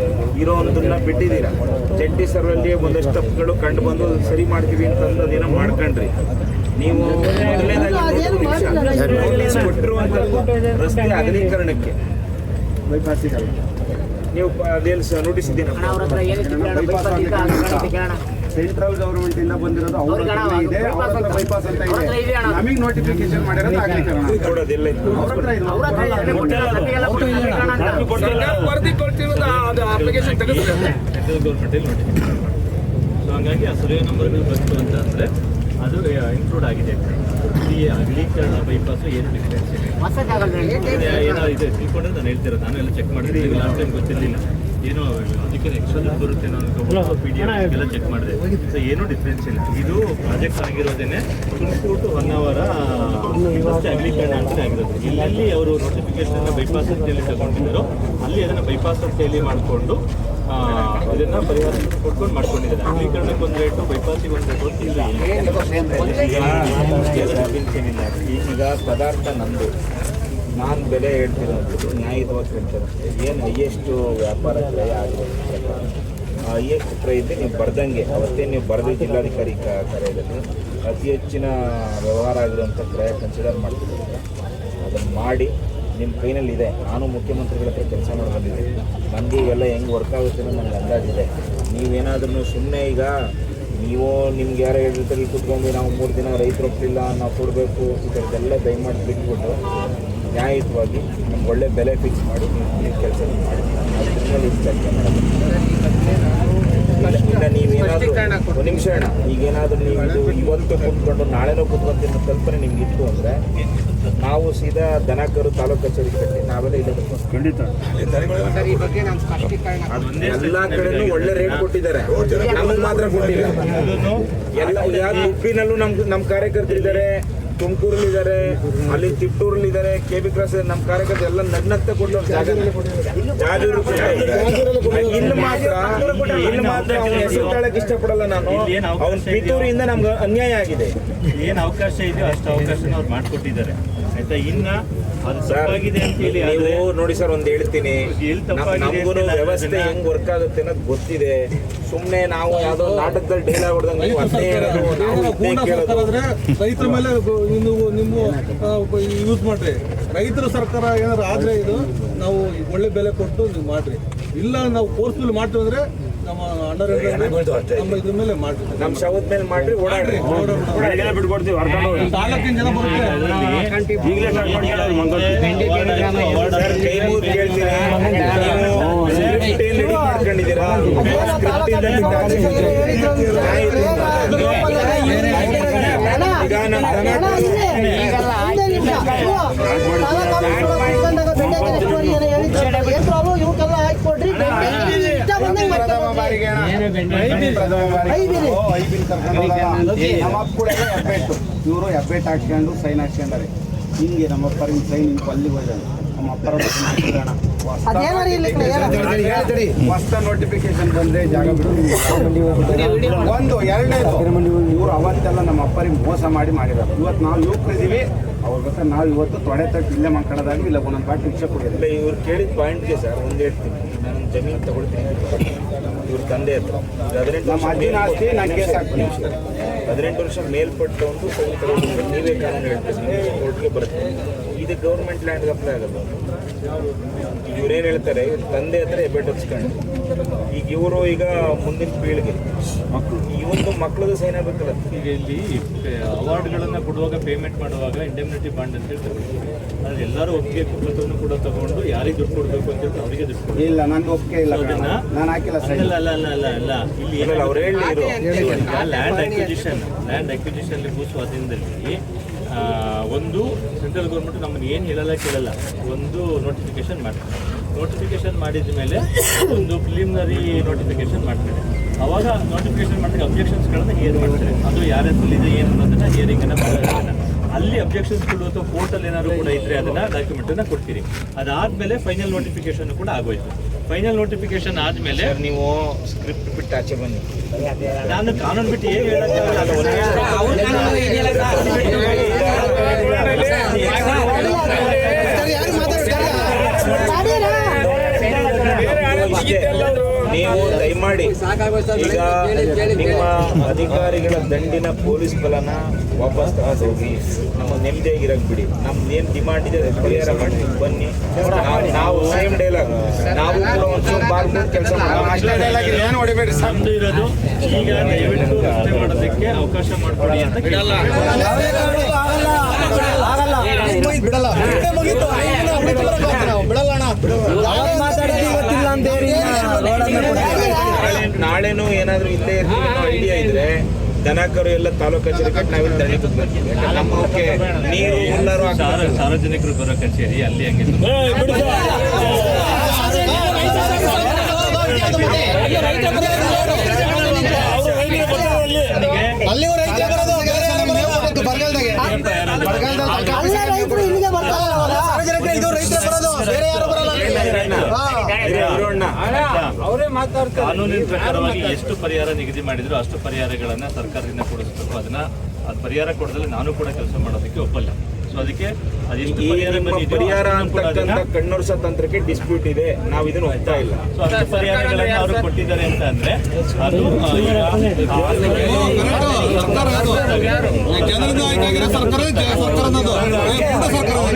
ಇರೋ ಒಂದನ್ನ ಬಿಟ್ಟಿದ್ದೀರಾ, ಜಂಟಿ ಸರ್ವಲ್ಲಿ ಒಂದಷ್ಟು ತಪ್ಪುಗಳು ಕಂಡು ಬಂದು ಸರಿ ಮಾಡ್ತೀವಿ ಅಂತಂದು ಅದೇನೋ ಮಾಡ್ಕೊಂಡ್ರಿ. ನೀವು ಮೊದಲನೇದಾಗಿ ನೋಟಿಸ್ ಕೊಟ್ಟಿರುವಂಥದ್ದು ರಸ್ತೆ ಅಗಲೀಕರಣಕ್ಕೆ ನೀವು ಅದೇನು ನೋಟಿಸ್ ಇದ್ದೀರಾ? ಸೆಂಟ್ರಲ್ ಗವರ್ಮೆಂಟ್ ಇಂದ ಬಂದಿರೋದು ಅವ್ರ ಹತ್ರನೇ ಇದೆ, ಅವ್ರ ಹತ್ರ ಬೈಪಾಸ್ ಅಂತ ಇದೆ. ನಮಗೆ ನೋಟಿಫಿಕೇಶನ್ ಮಾಡಿರೋದು ಅಗಲೀಕರಣ ಕೊಡೋದಿಲ್ಲ. ಅವ್ರ ಹತ್ರ ವರದಿ ಕೊಡ್ತೀವಲ್ಲ, ಅದು ಅಪ್ಲಿಕೇಶನ್ ತೆಗೆದುಕೊಳ್ಳಿ. ಗೌರ್ಮೆಂಟಲ್ಲಿ ನೋಡಿ. ಸೊ ಹಾಗಾಗಿ ಆ ಸರ್ವೆ ನಂಬರ್ಗಳು ಬಂತು ಅಂತ ಅಂದರೆ ಅದು ಇನ್ಕ್ಲೂಡ್ ಆಗಿದೆ. ಈ ಅಗಲೀಕರಣ ಬೈಪಾಸು ಏನು ಡಿಫ್ರೆನ್ಸ್ ಇದೆ, ಏನೋ ಇದೆ ತಿಳ್ಕೊಂಡ್ರೆ ನಾನು ಹೇಳ್ತಿರೋದು. ನಾನು ಎಲ್ಲ ಚೆಕ್ ಮಾಡಿದ್ರೆ ಲಾಸ್ಟ್ ಟೈಮ್ ಗೊತ್ತಿರಲಿಲ್ಲ, ಏನೋ ಅದಕ್ಕೆ ಎಕ್ಸ್ಟ್ರಾ ದುಡ್ಡು ಬರುತ್ತೆ ನಾನು PDF ಎಲ್ಲ ಚೆಕ್ ಮಾಡಿದೆ. ಸೊ ಏನೂ ಡಿಫ್ರೆನ್ಸ್ ಇಲ್ಲ. ಇದು ಪ್ರಾಜೆಕ್ಟ್ ಆಗಿರೋದೇನೆ ತುಮಕೂರು ಹೊನ್ನಾವರ ಫಸ್ಟ್ ಅಗಲೀಕರಣ ಅಂತಲೇ ಆಗಿರೋದು. ಇಲ್ಲಿ ಅವರು ನೋಟಿಫಿಕೇಶನ್ ಬೈಪಾಸ್ ಅಂತೇಳಿ ತಗೊಂಡಿದ್ದಾರೋ ಅಲ್ಲಿ ಅದನ್ನು ಬೈಪಾಸ್ ಅಂತೇಳಿ ಮಾಡಿಕೊಂಡು ಇದನ್ನ ಪರಿಹಾರ ಕೊಟ್ಕೊಂಡು ಮಾಡ್ಕೊಂಡಿದ್ದಾರೆ. ಅಗಲೀಕರಣಕ್ಕೆ ಒಂದು ರೇಟು, ಬೈಪಾಸಿಗೆ ಒಂದು ರೇಟು ಅಂತ ಇಲ್ಲ. ಈಗ ಪದಾರ್ಥ ನಂದು, ನಾನು ಬೆಲೆ ಹೇಳ್ತಿರೋದು ನ್ಯಾಯಯುತವಾಗಿ ಹೇಳ್ತಾರೆ. ಏನು ಹೈಯೆಸ್ಟು ವ್ಯಾಪಾರ ಕ್ರಯ ಆಗಿದೆ, ಹೈಯೆಸ್ಟ್ ಕ್ರಯ ಇದ್ದರೆ ನೀವು ಬರ್ದಂಗೆ ಅವತ್ತೇ ನೀವು ಬರೆದು ಜಿಲ್ಲಾಧಿಕಾರಿ ಕರೆಯಲ್ಲಿ ಅತಿ ಹೆಚ್ಚಿನ ವ್ಯವಹಾರ ಆಗಿರುವಂಥ ಕ್ರಯ ಕನ್ಸಿಡರ್ ಮಾಡ್ತಿದ್ದಾರೆ. ಅದನ್ನು ಮಾಡಿ ನಿಮ್ಮ ಕೈನಲ್ಲಿದೆ. ನಾನು ಮುಖ್ಯಮಂತ್ರಿಗಳ ಹತ್ರ ಕೆಲಸ ಮಾಡಿ ಬಂದಿದ್ದೀನಿ, ನನಗೆ ಇವೆಲ್ಲ ಹೆಂಗೆ ವರ್ಕ್ ಆಗುತ್ತೆ ಅನ್ನೋ ನನಗೆ ಅಂದಾಜಿದೆ. ನೀವೇನಾದ್ರೂ ಸುಮ್ಮನೆ ಈಗ ನೀವು ನಿಮ್ಗೆ ಯಾರೋ ಹೇಳಿರ್ತಾರೆ ಇಲ್ಲಿ ಕುತ್ಕೊಂಡು ನಾವು 3 ದಿನ ರೈತರು ಹೋಗ್ತಿಲ್ಲ ನಾವು ಕೊಡಬೇಕು, ಈ ಥರದ್ದೆಲ್ಲ ದಯಮಾಡಿ ಬಿಟ್ಬಿಟ್ಟು ನ್ಯಾಯಯುತವಾಗಿ ನಮ್ಗೆ ಒಳ್ಳೆ ಬೆಲೆ ಫಿಕ್ಸ್ ಮಾಡಿ ನೀವು ಕೆಲಸ ಮಾಡಿ ಅದ್ರ ಮೇಲೆ ಚರ್ಚೆ ಮಾಡೋದು. ಇಲ್ಲ ನೀವೇನಾದರೂ ಒಂದು ನಿಮಿಷ ಅಣ್ಣ, ಈಗೇನಾದರೂ ನೀವು ಇದು ಇವತ್ತು ಕೂತ್ಕೊಂಡು ನಾಳೆನೂ ಕೂತ್ಕೊಂತಿರೋ ಕಲ್ಪನೆ ನಿಮ್ಗೆ ಇತ್ತು ಅಂದರೆ ನಾವು ಸೀದಾ ದನಕರು ತಾಲೂಕು ಕಚೇರಿ ಕಟ್ಟಿ ನಾವೆಲ್ಲ ಇಲ್ಲ ಖಂಡಿತ ಸರ್ ಈ ಬಗ್ಗೆ ನಾನು ಸ್ಪಷ್ಟೀಕರಣ ಎಲ್ಲಾ ಕಡೆನೂ ಒಳ್ಳೆ ರೇಟ್ ಕೊಟ್ಟಿದ್ದಾರೆ, ನಮಗೆ ಮಾತ್ರ ಕೊಟ್ಟಿಲ್ಲ. ಎಲ್ಲ ಉಪ್ಪಿನಲ್ಲೂ ನಮ್ಮ ಕಾರ್ಯಕರ್ತರಿದ್ದಾರೆ, ತುಮಕೂರಲ್ಲಿದ್ದಾರೆ, ಅಲ್ಲಿ ತಿಟ್ಟೂರಲ್ಲಿದ್ದಾರೆ, KB ಕ್ರಾಸ್ ನಮ್ಮ ಕಾರ್ಯಕರ್ತರು ಎಲ್ಲ ನಗ್ನಗ್ತಾ ಕೊಟ್ಟು ಜಾಜೂರು ಇಲ್ಲಿ ಮಾತ್ರ ಅವ್ನ ಹೆಸರು ತಾಳಕ್ಕೆ ಇಷ್ಟಪಡಲ್ಲ ನಾನು. ಅವ್ನ ಪಿತೂರಿಯಿಂದ ನಮ್ಗೆ ಅನ್ಯಾಯ ಆಗಿದೆ. ಏನು ಅವಕಾಶ ಇದೆಯೋ ಅಷ್ಟು ಅವಕಾಶನ ಅವ್ರು ಮಾಡಿಕೊಟ್ಟಿದ್ದಾರೆ ಆಯ್ತಾ. ಇನ್ನ ಅದು ತಪ್ಪಾಗಿದೆ ಅಂತ ಹೇಳಿ ನೀವು ನೋಡಿ ಸರ್, ಒಂದು ಹೇಳ್ತೀನಿ, ನಮಗೂ ವ್ಯವಸ್ಥೆ ಹೆಂಗ್ ವರ್ಕ್ ಆಗುತ್ತೆ ಅನ್ನೋದು ಗೊತ್ತಿದೆ. ಸುಮ್ಮನೆ ನಾವು ಯಾವ್ದೋ ನಾಟಕದಲ್ಲಿ ಡೈಲಾಗ್ ಹೊಡೆದಂಗೆ ನೀವು ಅದೇ ಹೇಳೋದು, ನಾವು ಇದ್ದೇ ಕೇಳೋದು. ರೈತರ ಮೇಲೆ ನಿಮ್ಮ ಯೂಸ್ ಮಾಡ್ರಿ. ರೈತರ ಸರ್ಕಾರ ಏನಾದ್ರು ಆದ್ರೆ ಇದು ನಾವು ಒಳ್ಳೆ ಬೆಲೆ ಕೊಟ್ಟು ನೀವು ಮಾಡ್ರಿ. ಇಲ್ಲ ನಾವು ಫೋರ್ಸ್ಫುಲ್ ಮಾಡ್ತೀವಿ ಅಂದ್ರೆ ನಮ್ಮ ಅಂಡರ್ ನಮ್ಮ ಇದ್ರ ಮೇಲೆ ಮಾಡ್ರಿ, ನಮ್ಮ ಶವದ ಮೇಲೆ ಮಾಡ್ರಿ, ಓಡಾಡ್ರಿ. ಬೆಳಗ್ಗೆ ಬಿಟ್ಕೊಡ್ತೀವಿ ತಾಲೂಕಿನ ಜನ ಬರುತ್ತೆ. ಈಗಲೇ ಸ್ಟಾರ್ಟ್ ಮಾಡಿ ಸರ್, ಕೈ ಮುಗಿದು ಕೇಳ್ತೀನಿ, ನೀವು ಸ್ಕ್ರಿಪ್ಟ್ ಏನ್ ರೆಡಿ ಮಾಡ್ಕೊಂಡಿದ್ದೀರಾ? ಸ್ಕ್ರಿಪ್ಟ್ ಇಂದ ಈಗ ನಮ್ಮ ಪ್ರಥಮ ಬಾರಿಗೆ ನಮ್ಮಪ್ಪ ಕೂಡ ಹೆಬ್ಬೆಟ್ಟು, ಇವರು ಹೆಬ್ಬೆಟ್ಟು ಹಾಕ್ಕೊಂಡು ಸೈನ್ ಹಾಕ್ಕೊಂಡಾರೆ. ಹಿಂಗೆ ನಮ್ಮಪ್ಪರ ಸೈನ್ ಹಿಂಗೆ ಅಲ್ಲಿಗೆ ಹೋಯ್ದಾನೆ. ನಮ್ಮ ಅಪ್ಪರ ಹೊಸ ನೋಟಿಫಿಕೇಶನ್ ಬಂದ್ರೆ ಜಾಗ ಬಿಡು. ಒಂದು ಎರಡನೇದು, ಇವರು ಅವತ್ತೆಲ್ಲ ನಮ್ಮ ಅಪ್ಪರಿಗೆ ಮೋಸ ಮಾಡಿದ್ದಾರೆ. ಇವತ್ತು ನಾವು ಯುವಕರಿದ್ದೀವಿ, ಅವ್ರ ಗೊತ್ತ ನಾವು ಇವತ್ತು ತೊಡೆ ತಟ್ಟು ಇಲ್ಲೇ ಮಾಡ್ಕೊಳ್ಳೋದಾಗ ಇಲ್ಲ ಒಂದೊಂದು ಪಾರ್ಟಿ ಶಿಕ್ಷೆ ಕೊಡಿಲ್ಲ. ಇಲ್ಲ, ಇವ್ರು ಕೇಳಿದ ಪಾಯಿಂಟ್ಗೆ ಸರ್ ಒಂದು ಹೇಳ್ತೀನಿ. ನಾನು ಜಮೀನು ತಗೊಳ್ತೀನಿ ಇವ್ರ ತಂದೆ ಹತ್ರ. ನಮ್ಮ ಅಜ್ಜಿನ ಆಸ್ತಿ ನಾನು ಕೇಸ್ ಹಾಕ್ತೀನಿ. 18 ವರ್ಷ ಮೇಲ್ಪಟ್ಟ ಒಂದು ಸೈನ್ ತಗೊಳ್ತೀನಿ, ನೀವೇ ಕಾನೂನು ಹೇಳ್ತೀರಿ, ಕೋರ್ಟ್ಗೆ ಬರುತ್ತೆ. ಇದು ಗೌರ್ಮೆಂಟ್ ಲ್ಯಾಂಡ್ಗೆ ಅಪ್ಲೈ ಆಗಲ್ಲ. ಇವ್ರೇನು ಹೇಳ್ತಾರೆ, ಇವ್ರ ತಂದೆ ಹತ್ರ ಹೆಬ್ಬೆಟ್ಟು ಹಚ್ಕೊಂಡು ಈಗ ಇವರು ಈಗ ಮುಂದಿನ ಪೀಳಿಗೆ ಇವೊಂದು ಮಕ್ಕಳದು ಸೈನ್ ಆಗಬೇಕಲ್ಲ. ಈಗ ಇಲ್ಲಿ ಅವಾರ್ಡ್ಗಳನ್ನು ಕೊಡುವಾಗ ಪೇಮೆಂಟ್ ಮಾಡುವಾಗ ಇಂಡೆಮ್ನಿಟಿ ಬಾಂಡ್ ಅಂತ ಹೇಳ್ತಾರೆ. ಅದ್ರಲ್ಲಿ ಎಲ್ಲರೂ ಒಪ್ಪಿಗೆ ಕುಟುಂಬವನ್ನು ಕೂಡ ತಗೊಂಡು ಯಾರಿಗೆ ದುಡ್ಡು ಕೊಡಬೇಕು ಅಂತ ಹೇಳಿ ಅವರಿಗೆ ದುಡ್ಡು ಕೊಡಬೇಕು. ಇಲ್ಲ, ನಂದು ಒಪ್ಪಿಗೆ ಇಲ್ಲ, ನಾನು ಹಾಕಿಲ್ಲ ಸೈನ್. ಅಲ್ಲ ಇಲ್ಲಿ ಅವ್ರು ಹೇಳಿ ಲ್ಯಾಂಡ್ ಅಕ್ವಿಜಿಷನ್ ಭೂ ಸ್ವಾಧೀನದಲ್ಲಿ ಒಂದು ಸೆಂಟ್ರಲ್ ಗೌರ್ಮೆಂಟ್ ನಮ್ಮನ್ನು ಏನು ಹೇಳಲ್ಲ ಕೇಳಲ್ಲ, ಒಂದು ನೋಟಿಫಿಕೇಶನ್ ಮಾಡ್ತಾರೆ. ನೋಟಿಫಿಕೇಶನ್ ಮಾಡಿದ ಮೇಲೆ ಒಂದು ಪ್ರಿಲಿಮಿನರಿ ನೋಟಿಫಿಕೇಶನ್ ಮಾಡ್ತಾರೆ. ಅವಾಗ ನೋಟಿಫಿಕೇಶನ್ ಮಾಡಿದಾಗ ಅಬ್ಜೆಕ್ಷನ್ಸ್ಗಳನ್ನು ಹಿಯರ್ ಮಾಡ್ತಾರೆ. ಅದು ಯಾರ ಹೆಸರಲ್ಲಿದೆ ಏನು ಅನ್ನೋದನ್ನ ಹಿಯರಿಂಗನ್ನು ಮಾಡ್ತಾರೆ. ಅಲ್ಲಿ ಅಬ್ಜೆಕ್ಷನ್ಸ್ಗಳು ಅಥವಾ ಕೋರ್ಟಲ್ಲಿ ಏನಾದ್ರು ಕೂಡ ಇದ್ರೆ ಅದನ್ನ ಡಾಕ್ಯುಮೆಂಟನ್ನು ಕೊಡ್ತೀರಿ. ಅದಾದಮೇಲೆ ಫೈನಲ್ ನೋಟಿಫಿಕೇಶನ್ ಕೂಡ ಆಗೋಯ್ತು. ಫೈನಲ್ ನೋಟಿಫಿಕೇಶನ್ ಆದಮೇಲೆ ನೀವು ಸ್ಕ್ರಿಪ್ಟ್ ಬಿಟ್ಟು ಆಚೆ ಬನ್ನಿ. ನಾನು ಕಾನೂನು ಬಿಟ್ಟು ಏನು ಹೇಳೋಕ್ಕಾಗಲ್ಲ. ನೀವು ದಯಮಾಡಿ ಈಗ ನಿಮ್ಮ ಅಧಿಕಾರಿಗಳ ದಂಡಿನ ಪೊಲೀಸ್ ಬಲನ ವಾಪಸ್ ತಗೊಂಡೋಗಿ ನಮ್ಮ ನೆಮ್ಮದಿಯಾಗಿರಕ್ ಬಿಡಿ. ನಮ್ದೇನು ಡಿಮಾಂಡ್ ಇದೆ ಪರಿಹಾರ ಮಾಡಿ ಬನ್ನಿ. ನಾವು ಸೇಮ್ ಡೈಲಾಗ್, ನಾವು ಕೂಡ ಒಂಚೂರು ಬಾರ್ಕೊಂಡು ಕೆಲಸ ಏನು ಹೊಡಿಬೇಡ್ರಿ ಸರ್. ನಮ್ದು ಇರೋದು ಈಗ ದಯವಿಟ್ಟು ರಸ್ತೆ ಮಾಡೋದಕ್ಕೆ ಅವಕಾಶ ಮಾಡಿಕೊಡಿ ಅಂತ ನಾಳೆನೂ ಏನಾದ್ರು ಇಲ್ಲೇ ಇರ್ತೀವಿ ಅನ್ನೋ ಐಡಿಯಾ ಇದ್ರೆ ದನಕರು ಎಲ್ಲ ತಾಲೂಕು ಕಚೇರಿ ಕಟ್ಟಿ ನಾವಿಲ್ಲಿ ದಂಡಿಗೆ ಬರ್ತೀವಿ. ನಮ್ಮಕ್ಕೆ ನೀರು ಎಲ್ಲರೂ ಸಾರ್ವಜನಿಕರು ಬರೋ ಕಚೇರಿ ಅಲ್ಲಿ ಹಂಗೆ ಕಾನೂನಿನ ಪ್ರಕಾರವಾಗಿ ಎಷ್ಟು ಪರಿಹಾರ ನಿಗದಿ ಮಾಡಿದ್ರು ಅಷ್ಟು ಪರಿಹಾರಗಳನ್ನ ಸರ್ಕಾರದಿಂದ ಕೊಡಿಸ್ಬೇಕು. ಅದನ್ನ ಪರಿಹಾರ ಕೊಡದಲ್ಲಿ ನಾನು ಕೂಡ ಕೆಲಸ ಮಾಡೋದಕ್ಕೆ ಒಪ್ಪಲ್ಲ. ಸೊ ಅದಕ್ಕೆ ಪರಿಹಾರ ಅಂತಕ್ಕಂಥ ಕಣ್ಣೊರ್ಸ ತಂತ್ರಕ್ಕೆ ಡಿಸ್ಪ್ಯೂಟ್ ಇದೆ. ನಾವು ಇದನ್ನು ಒಪ್ತಾ ಇಲ್ಲ. ಸೊ ಅಷ್ಟು ಪರಿಹಾರಗಳನ್ನ ಅವರು ಕೊಟ್ಟಿದ್ದಾರೆ ಅಂತ ಅಂದ್ರೆ ಅದು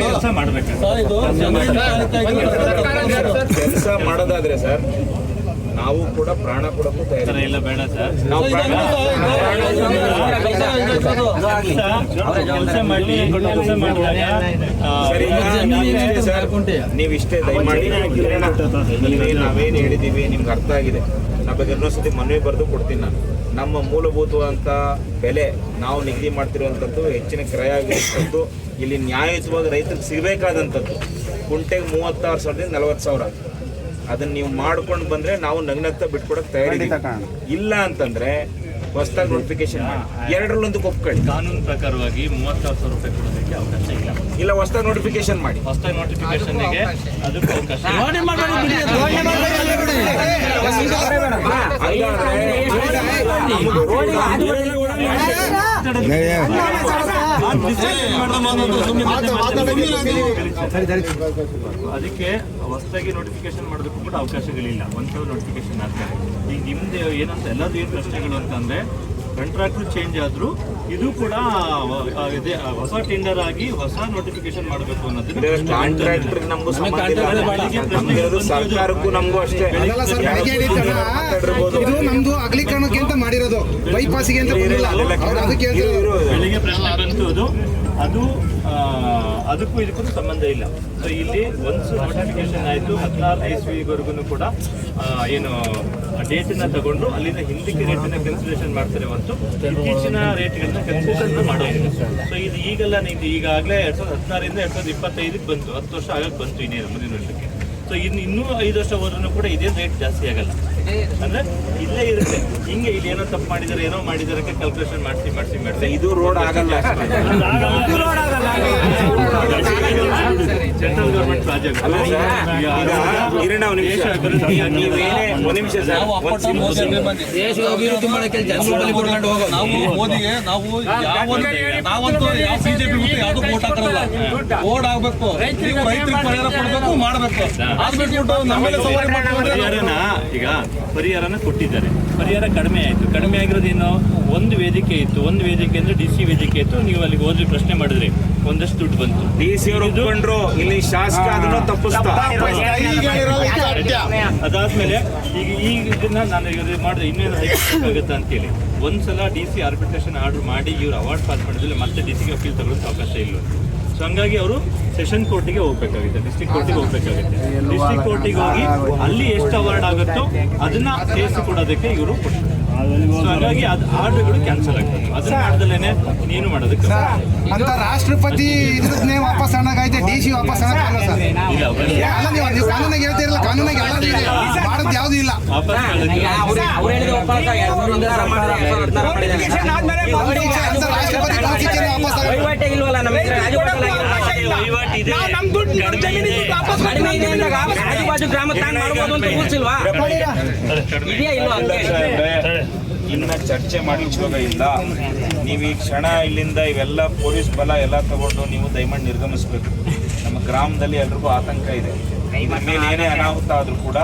ಕೆಲಸ ಮಾಡ್ಬೇಕು. ಕೆಲಸ ಮಾಡೋದಾದ್ರೆ ಸರ್ ನಾವು ಕೂಡ ಪ್ರಾಣ ಕೊಡಕ್ಕೂ ತಯಾರಿ ಇಲ್ಲ, ಬೇಡ ಸರ್. ನಾವು ಕೆಲಸ ಮಾಡಿ ಕೆಲಸ ಮಾಡಿದಾಗ ನೀವಿಷ್ಟೇ ದಯಮಾಡಿ ನಾವೇನು ಹೇಳಿದ್ದೀವಿ ನಿಮ್ಗೆ ಅರ್ಥ ಆಗಿದೆ. ಬಗ್ಗೆ ಇನ್ನೊಂದ್ಸತಿ ಮನವಿ ಬರೆದು ಕೊಡ್ತೀನಿ ನಾನು. ನಮ್ಮ ಮೂಲಭೂತವಾದಂಥ ಬೆಲೆ ನಾವು ನಿಗದಿ ಮಾಡ್ತಿರುವಂಥದ್ದು ಹೆಚ್ಚಿನ ಕ್ರಯ ಆಗಿರುವಂಥದ್ದು, ಇಲ್ಲಿ ನ್ಯಾಯಯುತವಾಗಿ ರೈತರಿಗೆ ಸಿಗಬೇಕಾದಂಥದ್ದು ಕುಂಟೆಗೆ 36,000ದಿಂದ 40,000. ಅದನ್ನು ನೀವು ಮಾಡ್ಕೊಂಡು ಬಂದರೆ ನಾವು ನಗ್ನಗ್ತಾ ಬಿಟ್ಕೊಡಕ್ಕೆ ತಯಾರಿದ್ದೀವಿ. ಇಲ್ಲ ಅಂತಂದರೆ ಹೊಸದಾಗಿ ನೋಟಿಫಿಕೇಶನ್ ಮಾಡಿ, ಎರಡರಲ್ಲೊಂದು ಒಪ್ಕೊಳ್ಳಿ. ಕಾನೂನು ಪ್ರಕಾರವಾಗಿ 36,000 ರೂಪಾಯಿ ಕೊಡೋದಕ್ಕೆ ಅವಕಾಶ ಇಲ್ಲ. ಹೊಸದಾಗಿ ನೋಟಿಫಿಕೇಶನ್ ಮಾಡಿ. ಹೊಸದಾಗಿ ನೋಟಿಫಿಕೇಶನ್ಗೆ ಅದಕ್ಕೂ ಅವಕಾಶ ಅದಕ್ಕೆ ಹೊಸದಾಗಿ ನೋಟಿಫಿಕೇಶನ್ ಮಾಡೋದಕ್ಕೂ ಕೂಡ ಅವಕಾಶಗಳಿಲ್ಲ. ಒಂದ್ಸಲ ನೋಟಿಫಿಕೇಶನ್ ಆದ್ಮೇಲೆ ಈಗ ನಿಮ್ದು ಏನಂತ ಎಲ್ಲದೂ ಏನು ಪ್ರಶ್ನೆಗಳು ಅಂತಂದ್ರೆ ಕಾಂಟ್ರಾಕ್ಟರ್ ಚೇಂಜ್ ಆದ್ರೂ ಇದು ಕೂಡ ಹೊಸ ಟೆಂಡರ್ ಆಗಿ ಹೊಸ ನೋಟಿಫಿಕೇಶನ್ ಮಾಡಬೇಕು ಕಾಂಟ್ರಾಕ್ಟರ್ ನಮಗೂ ಸಂಬಂಧ ಇಲ್ಲ, ಸರ್ಕಾರಕ್ಕೂ ನಮಗೂ ಅಷ್ಟೇ. ಇದು ನಮ್ದು ಅಗಲೀಕರಣಕ್ಕೆ ಅಂತ ಮಾಡಿರೋದು, ಬೈಪಾಸಿಗೆ ಅಂತ ಬೆಳಿಗ್ಗೆ ಪ್ರಶ್ನೆ ಬಂತು. ಅದು ಅದಕ್ಕೂ ಇದಕ್ಕೂ ಸಂಬಂಧ ಇಲ್ಲ. ಸೊ ಇಲ್ಲಿ ಒಂದು ನೋಟಿಫಿಕೇಶನ್ ಆಯಿತು 16 ಇಸ್ವಿವರೆಗೂ ಕೂಡ ಏನು ಡೇಟನ್ನ ತಗೊಂಡು ಅಲ್ಲಿಂದ ಹಿಂದಕ್ಕೆ ರೇಟನ್ನ ಕನ್ಸಿಡರೇಷನ್ ಮಾಡ್ತಾರೆ ಹೊರತು ಇತ್ತೀಚಿನ ರೇಟ್ಗಳನ್ನ ಕನ್ಸಿಡರೇಷನ್ ಮಾಡೋದಿಲ್ಲ. ಸೊ ಇದು ಈಗೆಲ್ಲ ಈಗಾಗಲೇ 2016ರಿಂದ 2025ಕ್ಕೆ ಬಂತು, 10 ವರ್ಷ ಆಗಕ್ಕೆ ಬಂತು ಇನ್ನೇನು ಮುಂದಿನ ವರ್ಷಕ್ಕೆ. ಸೊ ಇನ್ನೂ 5 ವರ್ಷ ಹೋದ್ರೂ ಕೂಡ ಇದೇ ರೇಟ್ ಜಾಸ್ತಿ ಆಗಲ್ಲ, ಅಂದ್ರೆ ಇಲ್ಲೇ ಇರುತ್ತೆ. ಹಿಂಗೆ ಇಲ್ಲಿ ಏನೋ ತಪ್ಪು ಮಾಡಿದಾರೆ, ಏನೋ ಮಾಡಿದಾರೆ ಕ್ಯಾಲ್ಕುಲೇಷನ್ ಮಾಡಿಸಿ ಇದು ರೋಡ್ ಆಗಲ್ಲ. ಸೆಂಟ್ರಲ್ ಗೌರ್ಮೆಂಟ್ ಪ್ರಾಜೆಕ್ಟ್ ನಾವು ಮೋದಿಗೆ ನಾವಂತೂ ಯಾವ ಬಿಜೆಪಿ ಬಿಟ್ಟು ಯಾವ್ದು ವೋಟ್ ಹಾಕಲ್ಲ. ಓಡ್ ಆಗ್ಬೇಕು, ನೀವು ರೈತರಿಗೆ ಪರಿಹಾರ ಕೊಡ್ಬೇಕು, ಮಾಡ್ಬೇಕು. ಆಗ್ಬಿಟ್ಟು ನಮ್ಮೆಲ್ಲ ಸವಾರಿ ಪರಿಹಾರನ ಈಗ ಪರಿಹಾರನ ಕೊಟ್ಟಿದ್ದಾರೆ. ಪರಿಹಾರ ಕಡಿಮೆ ಆಯಿತು. ಕಡಿಮೆ ಆಗಿರೋದೇನು, ಒಂದು ವೇದಿಕೆ ಇತ್ತು. ಒಂದು ವೇದಿಕೆ ಅಂದ್ರೆ DC ವೇದಿಕೆ ಇತ್ತು. ನೀವು ಅಲ್ಲಿಗೆ ಹೋದ್ರಿ, ಪ್ರಶ್ನೆ ಮಾಡಿದ್ರಿ, ಒಂದಷ್ಟು ದುಡ್ಡು ಬಂತು. DC ಅವರು ಒಪ್ಕೊಂಡ್ರು, ಇಲ್ಲಿ ಶಾಸಕ ಅದನ್ನು ತಪ್ಪಿಸ್ತಾ. ಅದಾದ್ಮೇಲೆ ಈಗ ಇದನ್ನ ನಾನು ಮಾಡಿದ್ರೆ ಇನ್ನೇನು ಆಗುತ್ತೆ ಅಂತೇಳಿ ಒಂದ್ಸಲ DC ಆರ್ಬಿಟ್ರೇಷನ್ ಆರ್ಡರ್ ಮಾಡಿ ಇವ್ರು ಅವಾರ್ಡ್ ಪಾಸ್ ಮಾಡಿದ್ರೆ ಮತ್ತೆ DCಗೆ ಅಪೀಲ್ ತಗೊಳ್ಳೋಕೆ ಅವಕಾಶ ಇಲ್ಲ. ಸೊ ಹಂಗಾಗಿ ಅವರು ಸೆಷನ್ ಕೋರ್ಟಿಗೆ ಹೋಗ್ಬೇಕಾಗುತ್ತೆ, ಡಿಸ್ಟ್ರಿಕ್ಟ್ ಕೋರ್ಟಿಗೆ ಹೋಗ್ಬೇಕಾಗುತ್ತೆ. ಡಿಸ್ಟ್ರಿಕ್ಟ್ ಕೋರ್ಟಿಗೆ ಹೋಗಿ ಅಲ್ಲಿ ಎಷ್ಟು ಅವಾರ್ಡ್ ಆಗುತ್ತೋ ಅದನ್ನ ಸೇರಿಸಿ ಕೊಡೋದಕ್ಕೆ ಇವರು ಕೊಡ್ತಾರೆ. ಸೊ ಹಾಗಾಗಿ ಅದು ಆರ್ಡರ್ಗಳು ಕ್ಯಾನ್ಸಲ್ ಆಗ್ತದೆ. ಅದನ್ನ ಮಾಡ್ದಲೇನೆ ನೀನು ಮಾಡೋದಕ್ಕೆ ಅಂತ ರಾಷ್ಟ್ರಪತಿ ಇದ್ರದ್ನೇ ವಾಪಸ್ ಹಣಗಾಯ್ತೆ, DC ವಾಪಸ್ ಹಣಗಾಗಲ್ಲ ಸರ್. ಇಲ್ಲ ಅಲ್ಲ, ನೀವು ಕಾನೂನಾಗ ಹೇಳ್ತಿರಲ್ಲ, ಕಾನೂನಾಗ ಎಲ್ಲರೂ ಇದೆ, ಮಾಡೋದು ಯಾವ್ದು ಇಲ್ಲ. ವಾಪಸ್ ಮಾಡೋದಕ್ಕೆ ರಾಷ್ಟ್ರಪತಿ ಇನ್ನ ಚರ್ಚೆ ಮಾಡ್ಲಿಕ್ಕೆ ಇಲ್ಲ. ನೀವು ಈ ಕ್ಷಣ ಇಲ್ಲಿಂದ ಇವೆಲ್ಲ ಪೊಲೀಸ್ ಬಲ ಎಲ್ಲ ತಗೊಂಡು ನೀವು ದಯಮಾಡಿ ನಿರ್ಗಮಿಸಬೇಕು. ನಮ್ಮ ಗ್ರಾಮದಲ್ಲಿ ಎಲ್ರಿಗೂ ಆತಂಕ ಇದೆ. ಇದ್ರ ಮೇಲೆ ಏನೇ ಅನಾಹುತ ಆದ್ರೂ ಕೂಡ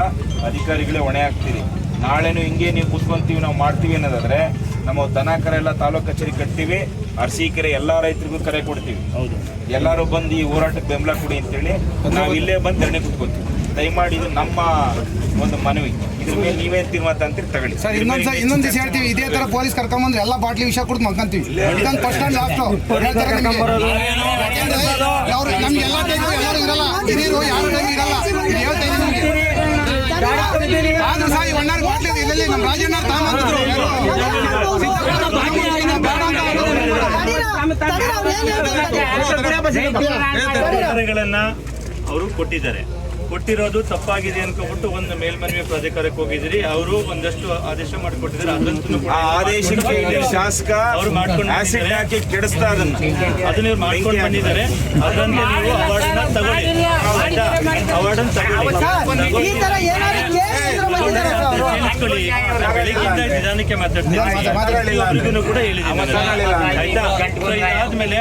ಅಧಿಕಾರಿಗಳೇ ಹೊಣೆ ಆಗ್ತೀರಿ. ನಾಳೆನೂ ಹಿಂಗೆ ನೀವು ಕೂತ್ಕೊಂತೀವಿ, ನಾವು ಮಾಡ್ತೀವಿ ಅನ್ನೋದಾದ್ರೆ ನಮ್ಮ ದನ ಕರೆ ಎಲ್ಲ ತಾಲೂಕು ಕಚೇರಿ ಕಟ್ತೀವಿ, ಅರಸೀಕೆರೆ ಎಲ್ಲ ರೈತರಿಗೂ ಕರೆ ಕೊಡ್ತೀವಿ. ಎಲ್ಲರೂ ಬಂದು ಈ ಹೋರಾಟಕ್ಕೆ ಬೆಂಬಲ ಕೊಡಿ ಅಂತೇಳಿ ನಾವು ಇಲ್ಲೇ ಬಂದು ಧರಣಿ ಕೂತ್ಕೊತೀವಿ. ದಯಮಾಡಿ ಇದು ನಮ್ಮ ಒಂದು ಮನವಿ. ಇದ್ರ ಮೇಲೆ ನೀವೇನು ತೀರ್ಮಾನ ಅಂತೀರಿ ತಗೊಳ್ಳಿ ಸರ್. ಇನ್ನೊಂದು ದಿವಸ ಹೇಳ್ತೀವಿ, ಇದೇ ತರ ಪೊಲೀಸ್ ಕರ್ಕೊಂಬಂದ್ರೆ ಎಲ್ಲ ಬಾಟ್ಲಿ ವಿಷಯ ಕೊಟ್ಟು ಮಕ್ಕಂತೀವಿ. ಇದೊಂದು ಫಸ್ಟ್ ಅಂಡ್ ಲಾಸ್ಟ್ ಹೇಳ್ತಾರೆ ನಿಮಗೆ. ನಮ್ಗೆಲ್ಲ ಎಲ್ಲರೂ ಇರಲ್ಲ, ಹಿರಿಯರು ಯಾರು ಇರಲ್ಲ. ಆದ್ರೂ ಸಹ ಈ ಒಣ್ಣಾರು ಬಾಟ್ಲಿ ಇಲ್ಲಿ ನಮ್ಮ ರಾಜಣ್ಣ ತಾಮಂತಿದ್ರು ಪರಿಹಾರಗಳನ್ನ ಅವರು ಕೊಟ್ಟಿದ್ದಾರೆ. ಕೊಟ್ಟಿರೋದು ತಪ್ಪಾಗಿದೆ ಅನ್ಕೊಂಡ್ಬಿಟ್ಟು ಒಂದು ಮೇಲ್ಮನವಿ ಪ್ರಾಧಿಕಾರಕ್ಕೆ ಹೋಗಿದ್ದೀರಿ. ಅವರು ಒಂದಷ್ಟು ಆದೇಶ ಮಾಡಿಕೊಟ್ಟಿದ್ದಾರೆ. ಅದಂತೂ ಆ ಆದೇಶಕ್ಕೆ ಶಾಸಕ ಅವರು ಮಾಡ್ಕೊಂಡು ಆಸಿಡ್ ಹಾಕಿ ಕೆಡಿಸ್ತಾ ಅದನ್ನ ಇವ್ರು ಮಾಡ್ಕೊಂಡು ಬಂದಿದ್ದಾರೆ. ಅದರಂತೆ ನೀವು ಅವಾರ್ಡನ್ನ ತಗೊಳ್ಳಿ, ಅವಾರ್ಡನ್ನ ತಗೊಳ್ಳಿ. ಬೆಳಿಗ್ಗೆಯಿಂದ ನಿಧಾನಕ್ಕೆ ಮಾತಾಡ್ತೀನಿ ಕೂಡ ಹೇಳಿದ್ದೀನಿ ಆಯ್ತಾ. ಇದಾದ್ಮೇಲೆ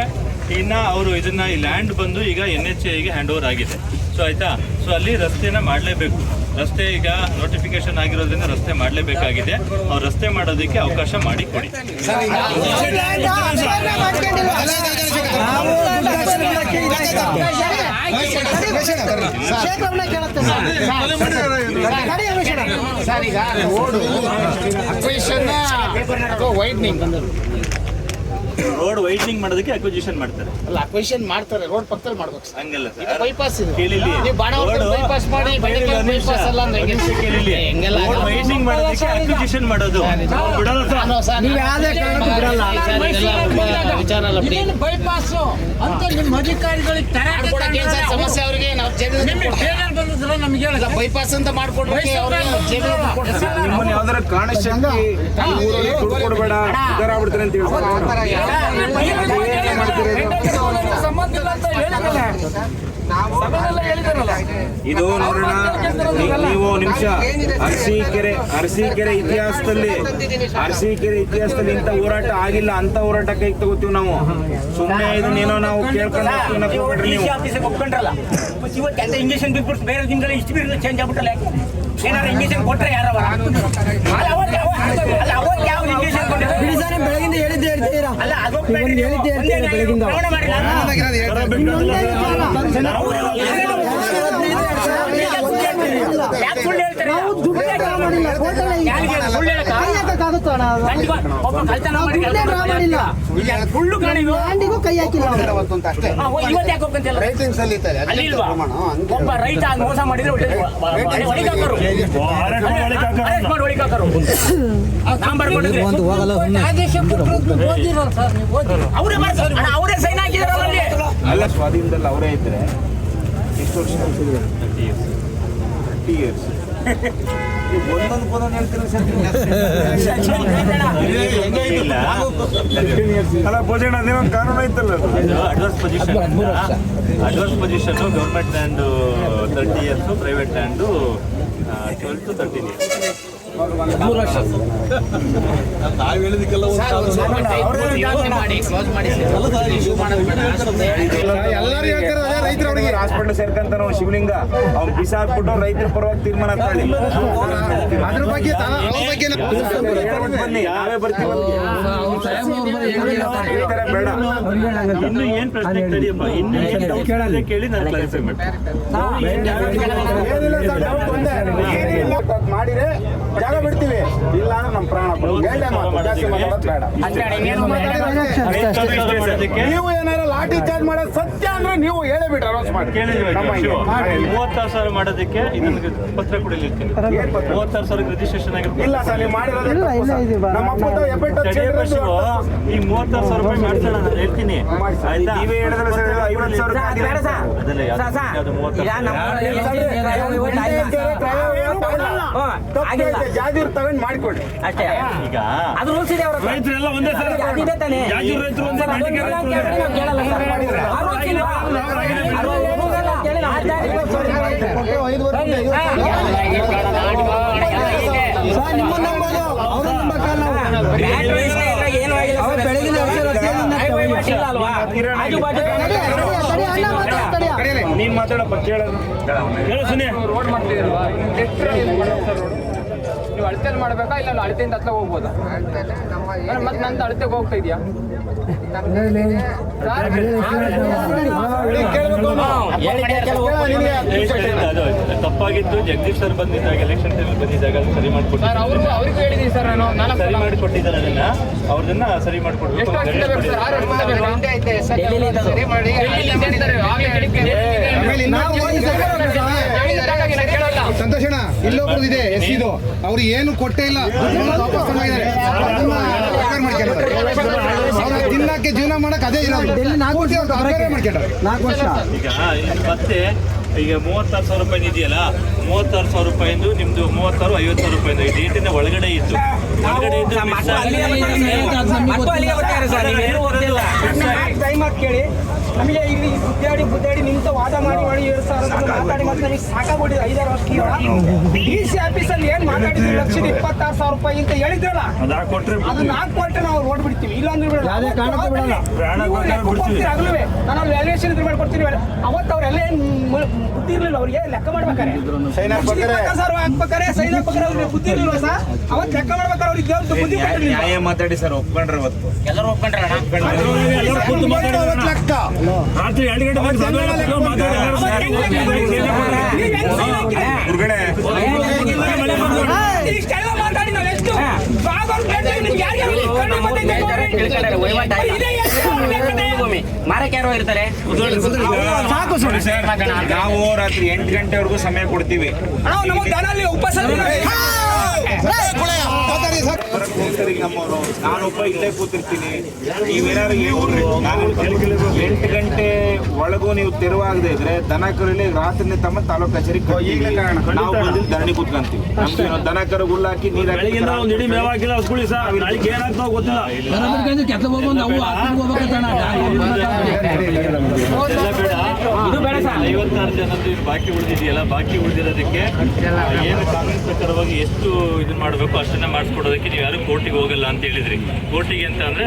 ಇನ್ನ ಅವರು ಇದನ್ನ ಈ ಲ್ಯಾಂಡ್ ಬಂದು ಈಗ NHAಗೆ ಹ್ಯಾಂಡ್ ಓವರ್ ಆಗಿದೆ. ಸೊ ಆಯ್ತಾ. ಸೊ ಅಲ್ಲಿ ರಸ್ತೆನ ಮಾಡಲೇಬೇಕು. ರಸ್ತೆ ಈಗ ನೋಟಿಫಿಕೇಶನ್ ಆಗಿರೋದ್ರಿಂದ ರಸ್ತೆ ಮಾಡಲೇಬೇಕಾಗಿದೆ. ಅವ್ರು ರಸ್ತೆ ಮಾಡೋದಕ್ಕೆ ಅವಕಾಶ ಮಾಡಿ ಕೊಡಿ. ರೋಡ್ ವೈಡ್ನಿಂಗ್ ಮಾಡೋದಕ್ಕೆ ಅಕ್ವಿಜಿಷನ್ ಮಾಡ್ತಾರೆ. ಅಲ್ಲ, ಅಕ್ವಿಷನ್ ಮಾಡ್ತಾರೆ, ರೋಡ್ ಪಕ್ಕದಲ್ಲಿ ಮಾಡ್ಬೇಕು ಸರ್. ಹಂಗಲ್ಲ ಇದು ಸರ್, ಬೈಪಾಸ್ ಇದೆ. ಕೇಳಿಲಿ ನೀವು ಬಾಣಾವರ ಬೈಪಾಸ್ ಮಾಡಿ, ಬೈಪಾಸ್ ಅಲ್ಲ ಅಂದ್ರೆ ಕೇಳಿಲಿ. ಹೆಂಗೆಲ್ಲ ರೋಡ್ ವೈಡ್ನಿಂಗ್ ಮೀಟಿಂಗ್ ಮಾಡೋದಕ್ಕೆ ಅಕ್ವಿಜಿಷನ್ ಮಾಡೋದು ಅವ್ರು ಬಿಡಲ್ಲ ಸರ್. ನೀವು ಯಾವುದೇ ಕಾರಣಕ್ಕೂ ಬಿಡಲ್ಲ. ಬೈಪಾಸ್ ಅಂತ ನಿಮ್ಮ ಅಧಿಕಾರಿಗಳಿಗೆ ಸಮಸ್ಯೆ ಅವ್ರಿಗೆ ನಾವು ಬಂದಿದ್ರೆ ನಮ್ಗೆ ಹೇಳಿ ಬೈಪಾಸ್ ಅಂತ ಮಾಡ್ಕೊಡ್ಬೇಕು. ನಿಮ್ಮನ್ನ ಯಾವ್ದಾರ ಕಾಣಶಕ್ತಿ ಊರಲ್ಲಿ ದುಡ್ಡು ಕೊಡಬೇಡ ಉದ್ದಾರ ಆಗ್ಬಿಡ್ತಾರೆ ಅಂತ ಸಂಬಂಧ ಇಲ್ಲ ಅಂತ ಹೇಳಿದ್ರಲ್ಲ. ಇದು ನೋಡೋಣ. ನೀವು ನಿಮಿಷ ಅರಸೀಕೆರೆ ಇತಿಹಾಸದಲ್ಲಿ ಇಂಥ ಹೋರಾಟ ಆಗಿಲ್ಲ. ಅಂತ ಹೋರಾಟ ಕೈ ತಗೋತೀವಿ ನಾವು. ಸುಮ್ಮನೆ ಇದನ್ನೇನೋ ನಾವು ಕೇಳ್ಕೊಂಡು ಒಪ್ಕೊಂಡ್ರಲ್ಲ ಇವತ್ತು ಇಂಜೆಕ್ಷನ್ ಬಿಟ್ಬಿಟ್ಟು ಬೇರೆ ದಿನದಲ್ಲಿ ಇಷ್ಟು ಬೀರ್ ಚೇಂಜ್ ಆಗ್ಬಿಟ್ಟಲ್ಲ. ಏನಾದ್ರು ಇಂಜೆಕ್ಷನ್ ಕೊಟ್ರೆ ಯಾರವ ಯಾವ ಇಂಜೆಕ್ಷನ್ ಕೊಟ್ಟಿದ್ದಾರೆ ಬೆಳಗಿಂದ ಹೇಳಿದ್ದೆ ಹೇಳ್ತೀರಾ? ಅಲ್ಲ ಅದು ಹೇಳಿದ್ದೆ ಹೇಳ್ತೀರಾ ಬೆಳಗಿಂದ ಕೈ ಹಾಕಿಲ್ಲ. ಒಬ್ಬ ರೈತ ಮೋಸ ಮಾಡಿದ್ರೆ ಅವರೇ ಸೈನ್ ಹಾಕಿದಾರೆ. ಅಲ್ಲ ಸ್ವಾಧೀನದಲ್ಲಿ ಅವರೇ ಇದ್ರೆ ಎಷ್ಟು ವರ್ಷ? 30 years. ಒಂದೊಂದು ಪದ ಹೇಳ್ತೀರಿ ಅಲ್ಲ ಭೋಜನ ಅದೇನೊಂದು ಕಾನೂನು ಐತಲ್ಲ. Advance position government land 30 years, private land 12 to 13 years. 3 ವರ್ಷ ನಾವು ಹೇಳಿದಕ್ಕೆಲ್ಲ ಎಲ್ಲರೂ ಹೇಳ್ತಾರೆ ಅದೇ ರೈತರು ಅವ್ರಿಗೆ ಹಾಸ್ಪಿಟಲ್ ಸೇರ್ಕಂತ ನಾವು ಶಿವಲಿಂಗ ಅವ್ನು ಬಿಸಾಕ್ಬಿಟ್ಟು ರೈತರ ಪರವಾಗಿ ತೀರ್ಮಾನ ತಗೊಳ್ಳಿ. ಅದ್ರ ಬಗ್ಗೆ ಬನ್ನಿ ನಾವೇ ಬರ್ತೀವಿ. ಬೇಡ ಇನ್ನು ಏನ್ ಪ್ರಶ್ನೆ ತಡಿಯಪ್ಪ, ಇನ್ನು ಕೇಳಿ ನಾನು ಕ್ಲಾರಿಫೈ ಮಾಡಿದ್ರೆ ಜಾಗ ಬಿಡ್ತೀವಿ, ಇಲ್ಲ ಅಂದ್ರೆ ನಮ್ಮ ಪ್ರಾಣ ಜಾಸ್ತಿ ಮಾತಾಡೋದು ಬೇಡ. ನೀವು ಏನಾರ ಲಾಠಿ ಚಾರ್ಜ್ ಮಾಡೋದು ಸತ್ಯ ಅಂದ್ರೆ ನೀವು ಹೇಳೇ ಬಿಟ್ಟು ಅನೌನ್ಸ್ ಮಾಡಿ. 36,000 ಮಾಡೋದಕ್ಕೆ ಇದನ್ನ ಪತ್ರ ಕೊಡಲಿರ್ತೀನಿ. 36,000 ರಿಜಿಸ್ಟ್ರೇಷನ್ ಆಗಿರ್ತೀನಿ. ಇಲ್ಲ ಸರ್, ನೀವು ಮಾಡಿರೋದು ನಮ್ಮ ಅಪ್ಪದ ಎಬ್ಬೆಟ್ಟು ಈ 36,000 ರೂಪಾಯಿ ಮಾಡ್ಸೋಣ ನಾನು ಹೇಳ್ತೀನಿ. ಆಯ್ತಾ? ನೀವೇ ಹೇಳಿದ್ರೆ ಸರ್ 50,000 ಅದೆಲ್ಲ ಯಾವ್ದು 36,000 ಜಾಜೂರ್ ತಗೊಂಡು ಮಾಡಿಕೊಡಿ ಅಷ್ಟೇ. ಈಗ ಅದು ರೂಲ್ಸ್ ಇದೆ ಅವ್ರ ರೈತರೆಲ್ಲ ಒಂದೇ ಸರ್. ಅದಿದೆ ತಾನೇ. ಜಾಜೂರು ರೈತರು ಒಂದೇ, ಬೇಡಿಕೆ ರೈತರು ಒಂದೇ. ಕೇಳಲ್ಲ ಸರ್. ಆ ರೂಲ್ಸ್ ಇಲ್ವಾ? ನೀನ್ ಮಾತಾಡಪ್ಪ ಕೇಳೋದು ರೋಡ್ ಮಾಡ್ತಿದ್ದೀರಲ್ವಾ, ನೀವು ಅಳತೆಯಲ್ಲಿ ಮಾಡಬೇಕಾ ಇಲ್ಲ ಅಳತೆಯಿಂದ ಹತ್ರ ಹೋಗ್ಬೋದಾ? ಮತ್ತೆ ನಂದು ಅಳತೆಗೆ ಹೋಗ್ತಾ ಇದೆಯಾ? ತಪ್ಪಾಗಿತ್ತು. ಜಗದೀಶ್ ಸರ್ ಬಂದಿದ್ದಾಗ ಎಲೆಕ್ಷನ್ ಟೈಮಲ್ಲಿ ಬಂದಿದ್ದಾಗ ಅದು ಸರಿ ಮಾಡಿಕೊಟ್ಟು ಸರ್ ಅವ್ರಿಗೂ ಹೇಳಿದ್ದೀನಿ ಸರ್ ನಾನು ಸರಿ ಮಾಡಿಕೊಟ್ಟಿದ್ದಾರೆ. ಅವ್ರನ್ನ ಸರಿ ಮಾಡಿಕೊಡ್ಬೇಕು. ಎಷ್ಟು ವರ್ಷದಿಂದ ಬೇಕು ಸರ್? 6 ವರ್ಷದಿಂದ ಬೇಕು. ಸರಿ ಮಾಡಿ ಸಂತೋಷಣ. ಇಲ್ಲೊಬ್ರದ್ದು ಇದೆ ಎಸ್ ಇದು, ಅವ್ರು ಏನು ಕೊಟ್ಟೇ ಇಲ್ಲ, ವಾಪಸ್ ತಗೊಂಡಿದ್ದಾರೆ. ತಿನ್ನಕ್ಕೆ ಜೀವನ ಮಾಡಕ್ ಅದೇ ಇರೋದು. 4 ವರ್ಷ ಈಗ ಮತ್ತೆ ಈಗ 36,000 ರೂಪಾಯಿ ಇದೆಯಲ್ಲ, 36,000 ರೂಪಾಯಿಂದು ನಿಮ್ದು 36, 50,000 ರೂಪಾಯಿಂದ ಈ ಡೇಟಿನ ಒಳಗಡೆ ಇತ್ತು. ಒಳಗಡೆ ಇದ್ದು ಕೇಳಿ ನಮಗೆ ಇಲ್ಲಿ ಬುದ್ದಾಡಿ ನಿಂತ ವಾದ ಮಾಡಿ 7,000 ಮಾತಾಡಿ ಮತ್ತೆ ನನಗೆ ಸಾಕಾಗ್ಬಿಟ್ಟಿದೆ. 5-6 ವರ್ಷ ಡಿಸಿ ಆಫೀಸಲ್ಲಿ ಏನ್ ಮಾತಾಡಿದ್ವಿ, 1,26,000 ರೂಪಾಯಿ ಅಂತ ಹೇಳಿದ್ರಲ್ಲ, ಅದನ್ನ ಹಾಕೊಟ್ರೆ ನಾವು ಓಡ್ಬಿಡ್ತೀವಿ. ಇಲ್ಲ ಅಂದ್ರೆ ನಾನು ವ್ಯಾಲ್ಯೂಯೇಷನ್ ಇದ್ರ ಮೇಲೆ ಕೊಡ್ತೀನಿ. ಅವತ್ತು ಅವ್ರೆಲ್ಲ ಏನ್ ಬುದ್ಧಿ ಇರ್ಲಿಲ್ಲ, ಅವ್ರಿಗೆ ಲೆಕ್ಕ ಮಾಡ್ಬೇಕಾರೆ 20,000 ಹಾಕ್ಬೇಕಾರೆ ಸೈನ್ ಹಾಕ್ಬೇಕಾರೆ ಅವ್ರಿಗೆ ಬುದ್ಧಿ ಇರ್ಲಿಲ್ಲ ಸರ್. ಅವತ್ತು ಲೆಕ್ಕ ಮಾಡ್ಬೇಕಾರೆ ಅವ್ರಿಗೆ ದೇವ್ರ ಬುದ್ಧಿ ನ್ಯಾಯ ಮಾತಾಡಿ ಸರ್. ಒಪ್ಕೊಂಡ್ರೆ ಅವತ್ತು ಎಲ್ಲರೂ ಒಪ್ಕೊಂಡ್ರೆ ಲೆಕ್ಕ ರಾತ್ರಿ 2 ಗಂಟೆ ಇಷ್ಟೆಲ್ಲ ಮಾತಾಡಿ ನಾವು ಎಷ್ಟು ಮಾರಕ್ಕೆ ಯಾರೋ ಇರ್ತಾರೆ. ನಾವು ರಾತ್ರಿ 8 ಗಂಟೆವರೆಗೂ ಸಮಯ ಕೊಡ್ತೀವಿ. ನಮ್ಮ ದನಲ್ಲಿ ಉಪವಾಸ ಆಫೀಸರಿಗೆ ನಮ್ಮವರು, ನಾನೊಬ್ಬ ಇಲ್ಲೇ ಕೂತಿರ್ತೀನಿ. ನೀವೇನಾದ್ರು ನಾನು 8 ಗಂಟೆ ಒಳಗೂ ನೀವು ತೆರವಾಗದೆ ಇದ್ರೆ ದನ ಕರುಲಿ ರಾತ್ರಿನೇ ತಮ್ಮ ತಾಲೂಕು ಕಚೇರಿ ನಾವು ಬಂದು ಧರಣಿ ಕೂತ್ಕೊಂತೀವಿ. ನಮ್ಗೆ ದನ ಕರು ಹುಲ್ಲು ಹಾಕಿ ನೀರು ಹಾಕಿ ಇದು ಬೇಡ ಸರ್. 56 ಜನದ್ದು ಬಾಕಿ ಉಳಿದಿದೆಯಲ್ಲ, ಬಾಕಿ ಉಳಿದಿರೋದಕ್ಕೆ ಏನು ಕಾನೂನು ಪ್ರಕಾರವಾಗಿ ಎಷ್ಟು ಇದನ್ನ ಮಾಡಬೇಕು ಅಷ್ಟನ್ನ ಮಾಡಿಸ್ಕೊಡೋದಕ್ಕೆ ನೀವು ಯಾರು ಕೋರ್ಟಿಗೆ ಹೋಗಲ್ಲ ಅಂತ ಹೇಳಿದ್ರಿ. ಕೋರ್ಟಿಗೆ ಅಂತ ಅಂದ್ರೆ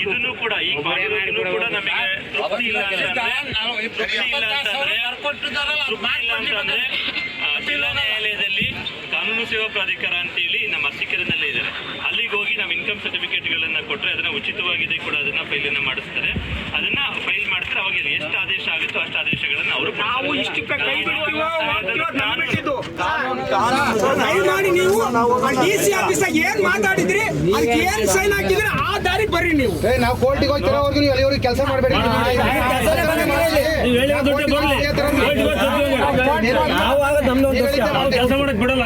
ಇದನ್ನು ಕೂಡ ಈಗ ಮಾಡಿರೋದನ್ನು ಕೂಡ ನಮಗೆ ತೃಪ್ತಿ ಇಲ್ಲ ಅಂತಂದ್ರೆ ಜಿಲ್ಲಾ ನ್ಯಾಯಾಲಯದಲ್ಲಿ ಕಾನೂನು ಸೇವಾ ಪ್ರಾಧಿಕಾರ ಅಂತೇಳಿ ನಮ್ಮ ಅರಸೀಕೆರೆನಲ್ಲೇ ಇದ್ದಾರೆ. ಅಲ್ಲಿಗೆ ಹೋಗಿ ನಾವು ಇನ್ಕಮ್ ಸರ್ಟಿಫಿಕೇಟ್ಗಳನ್ನು ಕೊಟ್ಟರೆ ಅದನ್ನ ಉಚಿತವಾಗಿದೆ ಕೂಡ ಅದನ್ನ ಫೈಲನ್ನು ಮಾಡಿಸ್ತಾರೆ. ಅದನ್ನ ಫೈಲ್ ಮಾಡ್ತಾರೆ. ಅವಾಗ ಎಷ್ಟು ಆದೇಶ ಆಗುತ್ತೋ ಅಷ್ಟು ಆದೇಶಗಳನ್ನು ಅವರು ನಾವು ಇಷ್ಟಕ್ಕೆ ಕೈ ಬಿಡ್ತೀವೋ ದಯಮಾಡಿ ನೀವು DC ಆಫೀಸಾಗ ಏನ್ ಮಾತಾಡಿದ್ರಿ ಅದಕ್ಕೆ ಏನ್ ಸೈನ್ ಹಾಕಿದ್ರೆ ಆ ದಾರಿ ಬರ್ರಿ ನೀವು. ನಾವು ಕೋರ್ಟಿಗೆ ಹೋಗ್ತಿರೋವರೆಗೂ ನೀವು ಎಲ್ಲಿವರೆಗೂ ಕೆಲಸ ಮಾಡಬೇಡಿ. ಕೆಲಸ ಮಾಡಕ್ ಬಿಡಲ್ಲ.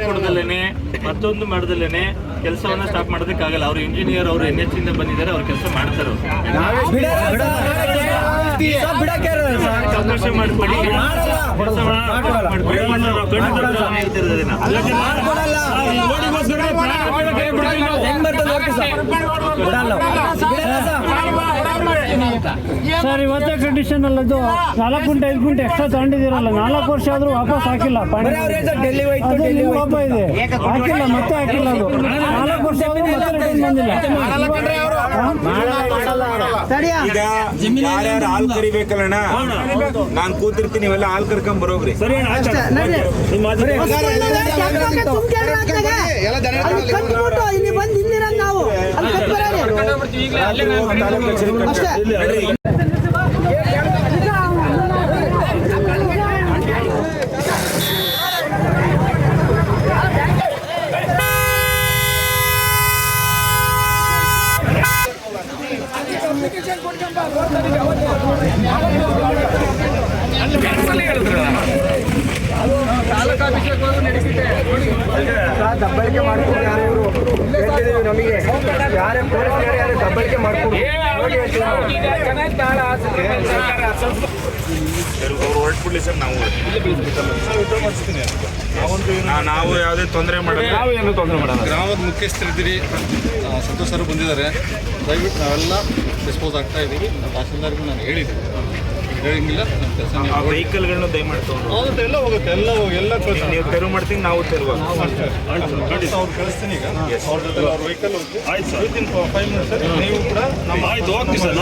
ಕೊಡದಲ್ಲೇನೆ ಮತ್ತೊಂದು ಮಾಡದಲ್ಲೇನೆ ಕೆಲಸವನ್ನ ಸ್ಟಾಪ್ ಮಾಡೋದಕ್ಕಾಗಲ್ಲ. ಅವರು ಇಂಜಿನಿಯರ್, ಅವರು NH ಇಂದ ಬಂದಿದ್ದಾರೆ, ಅವ್ರು ಕೆಲಸ ಮಾಡ್ತಾರೆ. ಅವಕಾಶ ಮಾಡಿಕೊಡಿ. ಸರ್ ಇವತ್ತೇ ಕಂಡೀಷನ್ ಅಲ್ಲ, ಅದು 4 ಗುಂಟೆ 5 ಗುಂಟೆ ಎಕ್ಸ್ಟ್ರಾ ತಗೊಂಡಿದ್ದೀರಲ್ಲ, 4 ವರ್ಷ ಆದ್ರೂ ವಾಪಸ್ ಹಾಕಿಲ್ಲ. ಪಾಪ ಇದೆ ಹಾಕಿಲ್ಲ, ಮತ್ತೆ ಹಾಕಿಲ್ಲ. ಅದು 4 ವರ್ಷ ಆದ್ರೂ ಮತ್ತೆ ರಿಟರ್ನ್ ಬಂದಿಲ್ಲ. ಈಗ ಯಾರ್ಯಾರು ಹಾಲು ಕರಿಬೇಕಲ್ಲಣ್ಣ, ನಾನ್ ಕೂತಿರ್ತೀನಿ, ಇವೆಲ್ಲ ಹಾಲು ಕರ್ಕೊಂಡ್ ಬರೋಗ್ರಿ. ದಬ್ಬಳಿಕೆ ಮಾಡ್ಕೊಂಡು ಯಾರು ಇವರು ನಮಗೆ ಯಾರೇ ಪೊಲೀಸ್ ಯಾರು ದಬ್ಬಳಿಕೆ ಮಾಡ್ಕೊಂಡು ಹೊರಟ್ಬಿಡ್ಲಿ ಸರ್. ನಾವು ಯಾವುದೇ ತೊಂದರೆ ಮಾಡಲ್ಲ. ಗ್ರಾಮದ ಮುಖ್ಯಸ್ಥರಿದ್ದೀರಿ, ಸಂತೋಷ್ ಸರ್ ಬಂದಿದ್ದಾರೆ. ದಯವಿಟ್ಟು ನಾವೆಲ್ಲ ಡಿಸ್ಪೋಸ್ ಆಗ್ತಾ ಇದ್ದೀವಿ. ತಹಸೀಲ್ದಾರ್ಗೂ ನಾನು ಹೇಳಿದ್ದೆ, ಹೇಳಂಗಿಲ್ಲ ನಮ್ಮ ಕೆಲಸ. ಆ ವೆಹಿಕಲ್ಗಳನ್ನ ದಯಮಾಡಿ ಹೋಗುತ್ತೆ, ಎಲ್ಲ ಹೋಗುತ್ತೆ, ಎಲ್ಲ ಕಳಿಸಿ. ನೀವು ತೆರವು ಮಾಡ್ತೀನಿ, ನಾವು ತೆರವು ಅವ್ರು ಕಳಿಸ್ತೀನಿ. ಈಗ ಅವ್ರ ಜೊತೆ ಅವ್ರ ವೆಹಿಕಲ್ ಆಯ್ತು ಸರ್, 5 ಮಿನಿಟ್ಸ್ ನೀವು ಕೂಡ ನಮ್ಮ ಆಯ್ತು ಹೋಗ್ತೀವಿ ಸರ್.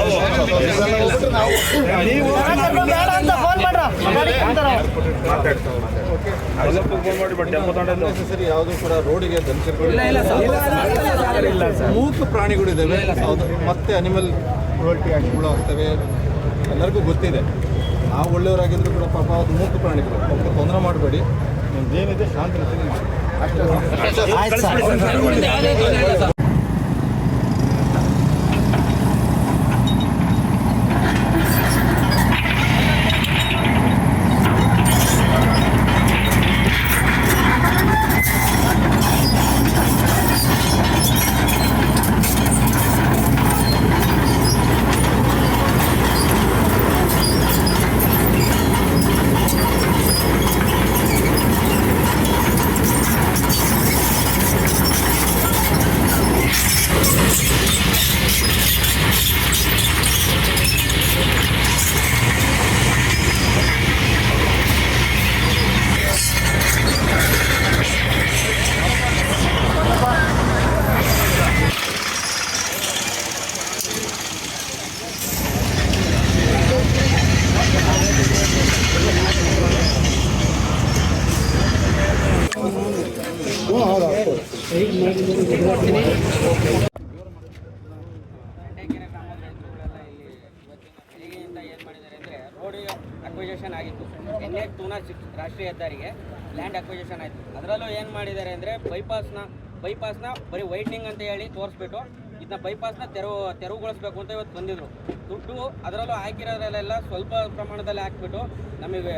ಸರಿ, ಯಾವುದೂ ಕೂಡ ರೋಡಿಗೆ ಮೂಕ ಪ್ರಾಣಿಗಳಿದ್ದಾವೆ, ಅದು ಮತ್ತೆ ಅನಿಮಲ್ ಕ್ರೂಯಲ್ಟಿ ಆ್ಯಕ್ಟ್ಗಳು ಆಗ್ತವೆ. ಎಲ್ಲರಿಗೂ ಗೊತ್ತಿದೆ. ನಾವು ಒಳ್ಳೆಯವರಾಗಿದ್ರು ಕೂಡ ಪಾಪ ಅದು ಮೂಕ ಪ್ರಾಣಿಗಳು, ಅವ್ರಿಗೆ ತೊಂದರೆ ಮಾಡಬೇಡಿ. ನಿಮ್ದೇನಿದೆ ಶಾಂತಿ ರೀತಿಯಲ್ಲಿ ಮಾಡಿ ಅಷ್ಟೇ. ಅಕ್ವಿಜೇಷನ್ ಆಗಿತ್ತು. NH 206 ರಾಷ್ಟ್ರೀಯ ಹೆದ್ದಾರಿಗೆ ಲ್ಯಾಂಡ್ ಅಕ್ವಿಜೇಷನ್ ಆಯಿತು. ಅದರಲ್ಲೂ ಏನು ಮಾಡಿದ್ದಾರೆ ಅಂದರೆ ಬೈಪಾಸ್ನ ಬರೀ ವೈಟ್ನಿಂಗ್ ಅಂತ ಹೇಳಿ ತೋರಿಸ್ಬಿಟ್ಟು ಇದನ್ನ ಬೈಪಾಸ್ನ ತೆರವುಗೊಳಿಸ್ಬೇಕು ಅಂತ ಇವತ್ತು ಬಂದಿದ್ರು. ದುಡ್ಡು ಅದರಲ್ಲೂ ಹಾಕಿರೋದ್ರಲ್ಲೆಲ್ಲ ಸ್ವಲ್ಪ ಪ್ರಮಾಣದಲ್ಲಿ ಹಾಕ್ಬಿಟ್ಟು ನಮಗೆ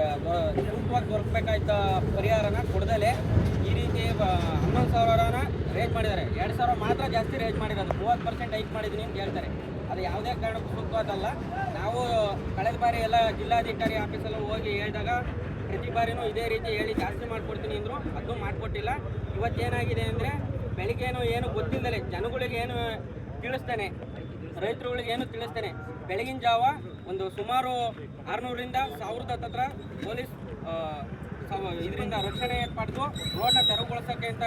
ಸೂಕ್ತವಾಗಿ ದೊರಕಬೇಕಾಯ್ತ ಪರಿಹಾರನ ಕೊಡದಲೇ ಈ ರೀತಿ 11,000ನ ರೇಟ್ ಮಾಡಿದ್ದಾರೆ. 2,000 ಮಾತ್ರ ಜಾಸ್ತಿ ರೇಟ್ ಮಾಡಿರೋದು, 30% ಹೈಕ್ ಮಾಡಿದ್ದೀನಿ ಅಂತ ಹೇಳ್ತಾರೆ. ಅದು ಯಾವುದೇ ಕಾರಣಕ್ಕೂ ಸೂಕ್ತವಾದಲ್ಲ. ನಾವು ಕಳೆದ ಬಾರಿ ಎಲ್ಲ ಜಿಲ್ಲಾಧಿಕಾರಿ ಆಫೀಸಲ್ಲಿ ಹೋಗಿ ಹೇಳಿದಾಗ ಪ್ರತಿ ಬಾರಿನೂ ಇದೇ ರೀತಿ ಹೇಳಿ ಜಾಸ್ತಿ ಮಾಡಿಕೊಡ್ತೀನಿ ಅಂದರು, ಅದು ಮಾಡಿಕೊಟ್ಟಿಲ್ಲ. ಇವತ್ತೇನಾಗಿದೆ ಅಂದರೆ ಬೆಳಿಗ್ಗೆನೂ ಏನು ಗೊತ್ತಿಲ್ಲದೆ ಜನಗಳಿಗೆ ಏನು ತಿಳಿಸ್ತಾನೆ, ರೈತರುಗಳಿಗೆ ಏನು ತಿಳಿಸ್ತಾನೆ. ಬೆಳಗಿನ ಜಾವ ಒಂದು ಸುಮಾರು 600ರಿಂದ 1000 ಹತ್ರ ಪೊಲೀಸ್ ಇದರಿಂದ ರಕ್ಷಣೆ ಪಡೆದು ರೋಡ್ನ ತೆರವುಗೊಳಿಸೋಕ್ಕೆ ಅಂತ